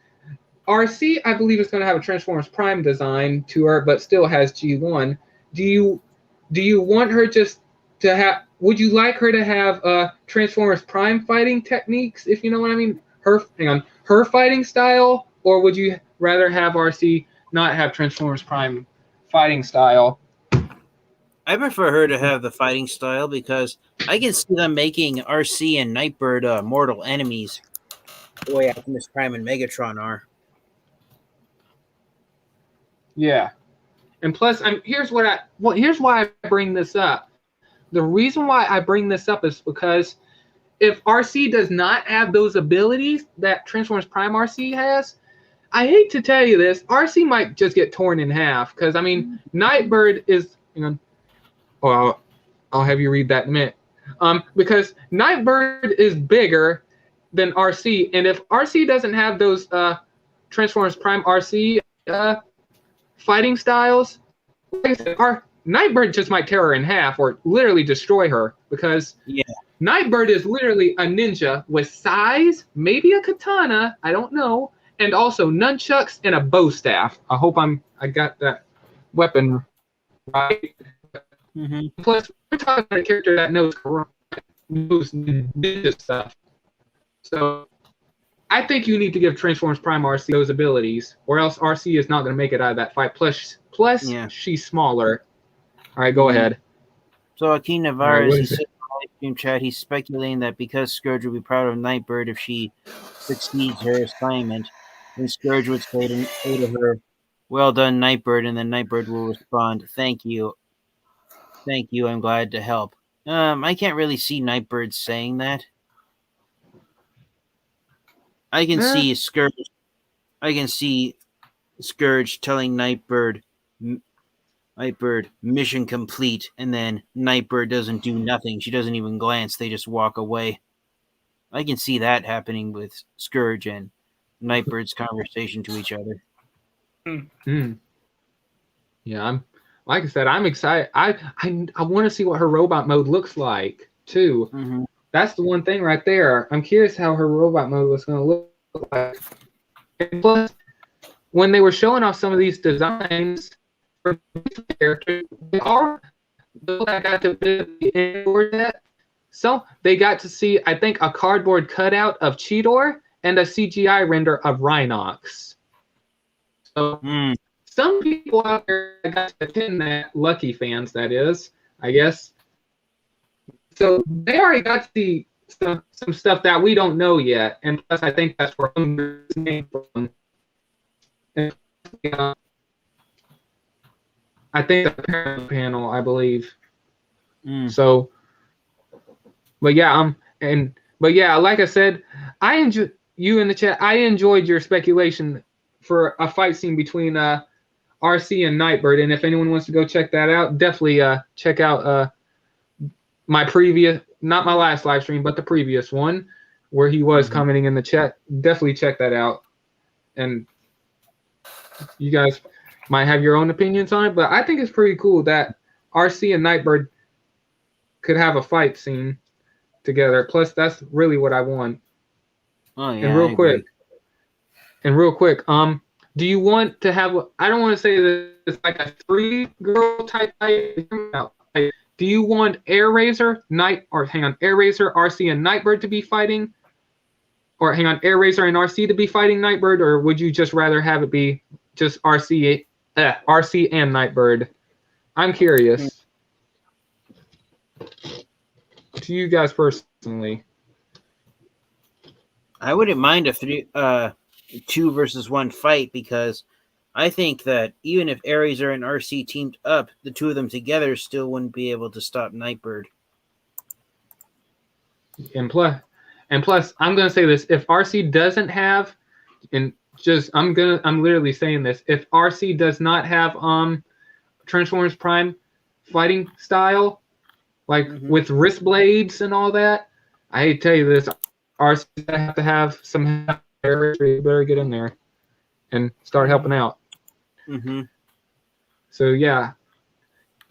RC, I believe, is going to have a Transformers Prime design to her, but still has G1. Do you want her just to have? Would you like her to have Transformers Prime fighting techniques, if you know what I mean? Her fighting style, or would you rather have RC not have Transformers Prime fighting style? I prefer her to have the fighting style because I can see them making RC and Nightbird mortal enemies, the way Optimus Prime and Megatron are. Yeah, and plus, here's why I bring this up. The reason why I bring this up is because if RC does not have those abilities that Transformers Prime RC has, I hate to tell you this, RC might just get torn in half. Because Nightbird is, I'll have you read that in a minute. Because Nightbird is bigger than RC, and if RC doesn't have those Transformers Prime RC fighting styles, like I said, Nightbird just might tear her in half or literally destroy her, because Nightbird is literally a ninja with size, maybe a katana, I don't know, and also nunchucks and a bow staff. I hope I got that weapon right. Mm-hmm. Plus, we're talking about a character that knows ninja stuff. So I think you need to give Transformers Prime RC those abilities, or else RC is not going to make it out of that fight. Plus, she's smaller. All right, go ahead. So Joaquin Navarro, Right, he said in the live stream chat, he's speculating that because Scourge will be proud of Nightbird if she succeeds her assignment, then Scourge would say to her, "Well done, Nightbird," and then Nightbird will respond, "Thank you. Thank you, I'm glad to help." I can't really see Nightbird saying that. I can see Scourge. I can see Scourge telling Nightbird, mission complete, and then Nightbird doesn't do nothing. She doesn't even glance. They just walk away. I can see that happening with Scourge and Nightbird's conversation to each other. Yeah, like I said, I'm excited. I want to see what her robot mode looks like too. Mm-hmm. That's the one thing right there. I'm curious how her robot mode was going to look like. And plus, when they were showing off some of these designs for characters, they are those that got to visit that. So they got to see, I think, a cardboard cutout of Cheetor and a CGI render of Rhinox. So some people out there got to attend that, lucky fans, that is, I guess. So they already got to see some stuff that we don't know yet, and plus I think that's where Hunger's name from. And, I think the parent panel, I believe. So, but yeah, like I said, I enjoy you in the chat. I enjoyed your speculation for a fight scene between RC and Nightbird, and if anyone wants to go check that out, definitely check out my previous, not my last live stream, but the previous one where he was commenting in the chat. Definitely check that out, and you guys might have your own opinions on it, but I think it's pretty cool that RC and Nightbird could have a fight scene together. Plus, that's really what I want. Oh yeah. And real quick, do you want to have? I don't want to say that it's like a 3-girl type fight. Like, do you want AirRaiser, AirRaiser, RC, and Nightbird to be fighting? Or AirRaiser and RC to be fighting Nightbird, or would you just rather have it be just RC and Nightbird? I'm curious. To you guys personally, I wouldn't mind a 2 versus 1 fight, because I think that even if AirRaiser and RC teamed up, the two of them together still wouldn't be able to stop Nightbird. And plus, I'm gonna say this: if RC doesn't have, I'm literally saying this: if RC does not have Transformers Prime fighting style, like with wrist blades and all that, I hate to tell you this, RC have to have some help. You better get in there and start helping out. So yeah,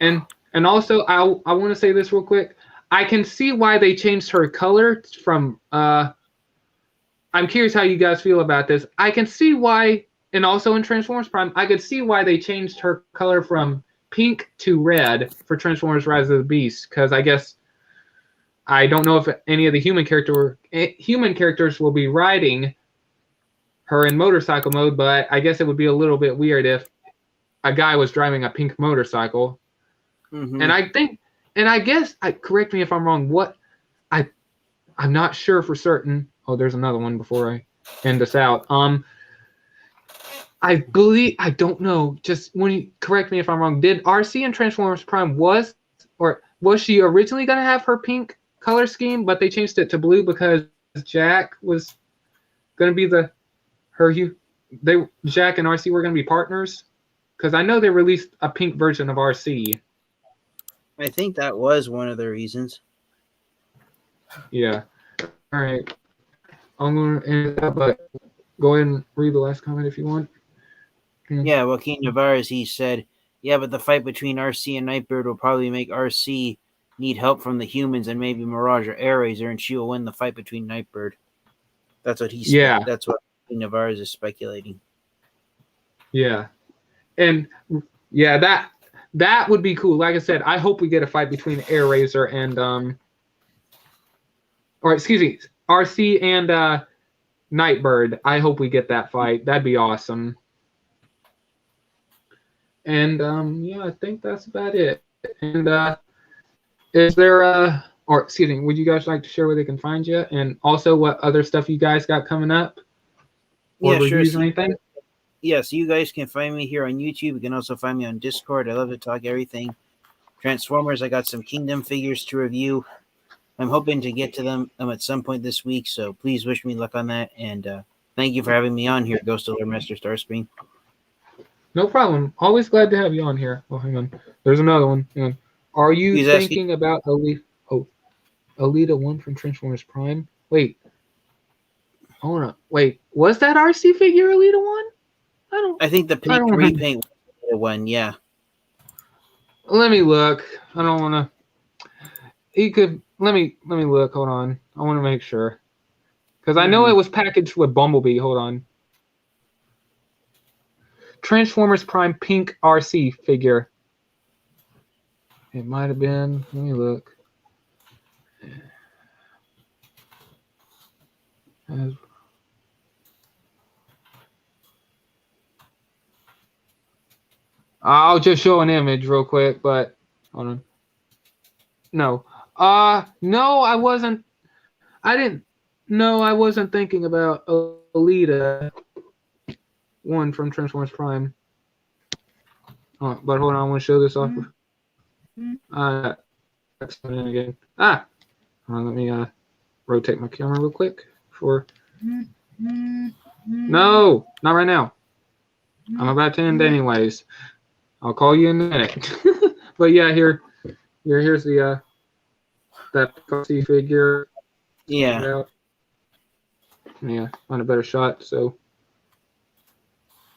and also I want to say this real quick. I can see why they changed her color from. I'm curious how you guys feel about this. I can see why, and also in Transformers Prime, I could see why they changed her color from pink to red for Transformers Rise of the Beast, because I guess I don't know if any of the human characters will be riding her in motorcycle mode, but I guess it would be a little bit weird if a guy was driving a pink motorcycle. And I guess, correct me if I'm wrong, I'm not sure for certain. Oh, there's another one before I end this out. I don't know. Just when you correct me if I'm wrong, did RC in Transformers Prime was she originally going to have her pink color scheme, but they changed it to blue because Jack was going to be Jack and RC were going to be partners? Because I know they released a pink version of RC. I think that was one of the reasons. Yeah. All right. I'm going to end that, but go ahead and read the last comment if you want. Yeah, Joaquin Navarez, he said, yeah, but the fight between RC and Nightbird will probably make RC need help from the humans and maybe Mirage or AirRaiser, and she will win the fight between Nightbird. That's what he said. Yeah. That's what Navarez is speculating. Yeah. And yeah, that would be cool. Like I said, I hope we get a fight between AirRaiser and RC and Nightbird. I hope we get that fight. That'd be awesome. And yeah, I think that's about it. And is there would you guys like to share where they can find you, and also what other stuff you guys got coming up? Or reviews or anything? Yes, you guys can find me here on YouTube. You can also find me on Discord. I love to talk everything Transformers. I got some Kingdom figures to review. I'm hoping to get to them at some point this week, so please wish me luck on that. And thank you for having me on here, Ghost of Lord Master Starscream. No problem. Always glad to have you on here. Oh, hang on. There's another one. Hang on. Are you thinking about Alita 1 from Transformers Prime? Wait. Hold on. Wait. Was that RC figure Alita 1? I think the pink repaint was the one, yeah. Let me look. I don't want to. He could. Let me look. Hold on. I want to make sure. Because I know it was packaged with Bumblebee. Hold on. Transformers Prime pink RC figure. It might have been. Let me look. I'll just show an image real quick, but hold on. No. No, I wasn't. I didn't. No, I wasn't thinking about Alita. One from Transformers Prime. Oh, but hold on, I want to show this off. Again. Hold on, let me rotate my camera real quick for. No, not right now. I'm about to end anyways. I'll call you in a minute. But yeah, here's the that RC figure. Yeah. Yeah, on a better shot. So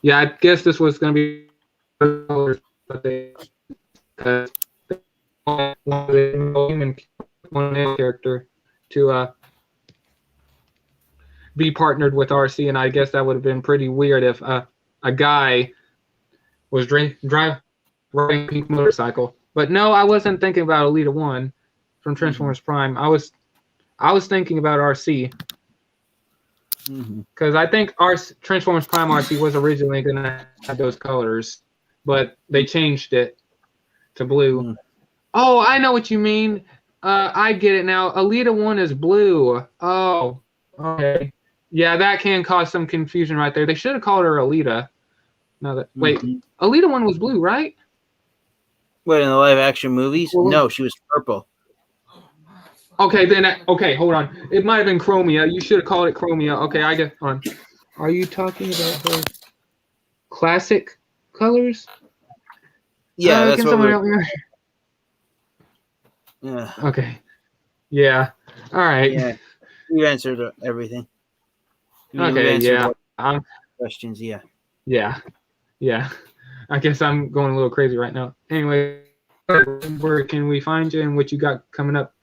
yeah, I guess this was gonna be, but they one character to be partnered with RC, and I guess that would have been pretty weird if a guy was riding a pink motorcycle. But no, I wasn't thinking about Alita 1 from Transformers Prime. I was thinking about RC. Because I think Transformers Prime RC was originally going to have those colors, but they changed it to blue. Oh, I know what you mean. I get it now. Alita 1 is blue. Oh, okay. Yeah, that can cause some confusion right there. They should have called her Alita. Wait, Alita 1 was blue, right? Wait, in the live action movies? No, she was purple. Okay, then. Okay, hold on. It might have been Chromia. You should have called it Chromia. Okay, I get on. Are you talking about her classic colors? Yeah, that's can what someone help me? Yeah. Okay. Yeah. All right. Yeah. You answered everything. Okay. Yeah. Questions. Yeah. Yeah. Yeah. I guess I'm going a little crazy right now. Anyway, where can we find you and what you got coming up?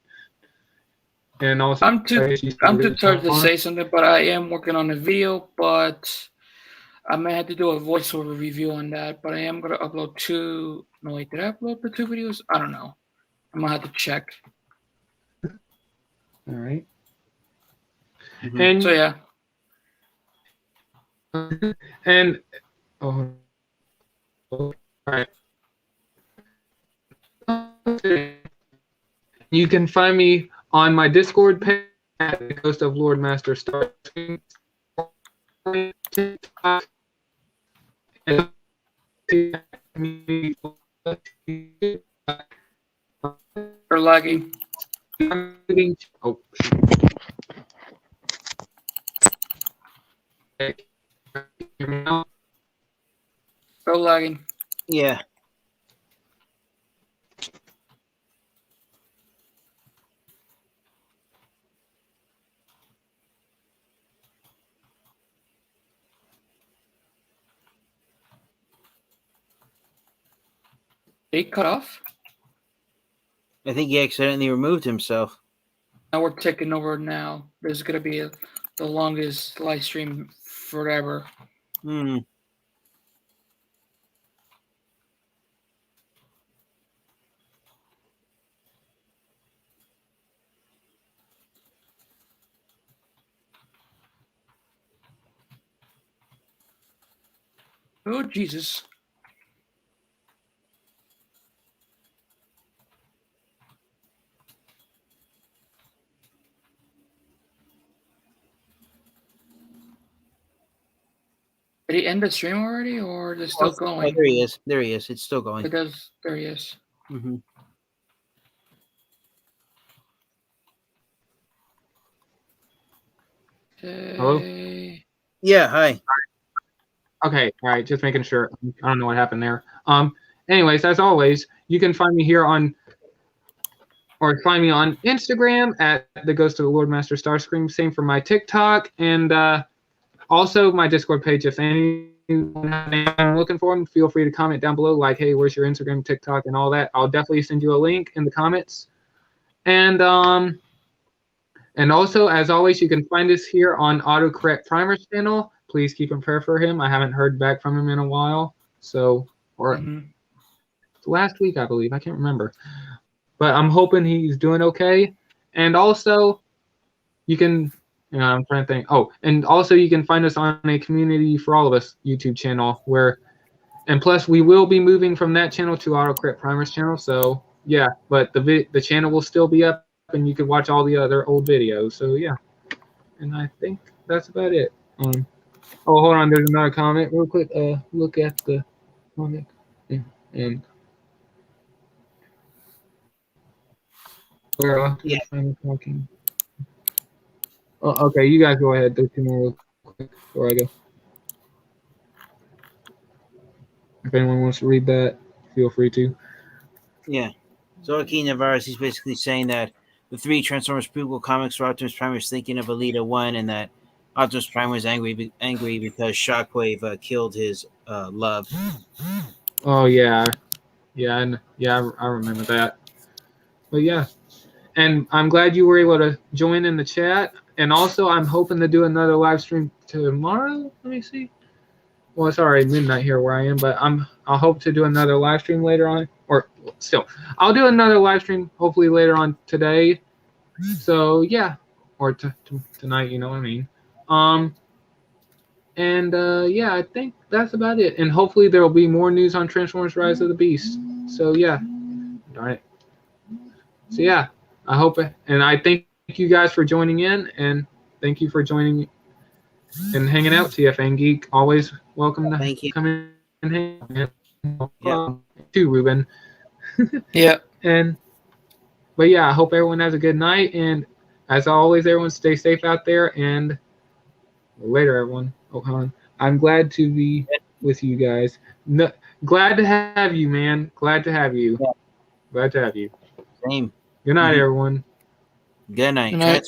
And also, I'm too tired to say something, but I am working on a video, but I may have to do a voiceover review on that. But I am going to upload two. No, wait, did I upload the 2 videos? I don't know. I'm going to have to check. All right. And so, yeah. And, all right. You can find me on my Discord page at the Ghost of Lord Master Star. Or lagging. Oh, Still lagging. Yeah. Did he cut off? I think he accidentally removed himself. Now we're taking over now. This is going to be the longest live stream forever. Oh, Jesus. Did he end the stream already, or is it still going? Oh, there he is. There he is. It's still going. It does. There he is. Hello? Yeah, hi. Okay, all right, just making sure. I don't know what happened there. Anyways, as always, you can find me here on Instagram at the Ghost of the Lord Master Starscream. Same for my TikTok and also my Discord page. If any I'm looking for them, feel free to comment down below, like, hey, where's your Instagram, TikTok, and all that. I'll definitely send you a link in the comments. And also, as always, you can find us here on Autocorrect Primer's channel. Please keep in prayer for him. I haven't heard back from him in a while. So, or last week, I believe. I can't remember. But I'm hoping he's doing okay. And also, you can, I'm trying to think. Oh, and also you can find us on a Community for All of Us YouTube channel where, and plus we will be moving from that channel to Autocorrect Primer's channel. So yeah, but the channel will still be up and you can watch all the other old videos. So yeah, and I think that's about it. Oh, hold on. There's another comment real quick. Look at the comment and where I'm talking. Oh, okay, you guys go ahead. Do two more real quick before I go. If anyone wants to read that, feel free to. Yeah. So Joaquin Navarez, he's basically saying that the 3 Transformers prequel comics were Optimus Prime was thinking of Elita 1, and that Optimus Prime was angry because Shockwave killed his love. Oh yeah, I remember that. But yeah, and I'm glad you were able to join in the chat. And also, I'm hoping to do another live stream tomorrow. Let me see. Well, it's already midnight here where I am, but I'll hope to do another live stream later on. Or still, I'll do another live stream hopefully later on today. So yeah, or tonight. You know what I mean. Yeah, I think that's about it. And hopefully there will be more news on Transformers: Rise of the Beast. So yeah, all right. So yeah, I hope, and I thank you guys for joining in, and thank you for joining and hanging out. TFN Geek, always welcome to come in and hang out. Too, Ruben. Yeah. But yeah, I hope everyone has a good night, and as always, everyone stay safe out there. And later, everyone. Oh, hold on. I'm glad to be with you guys. Glad to have you, man. Glad to have you. Yeah. Glad to have you. Same. Good night, everyone. Good night. Good night.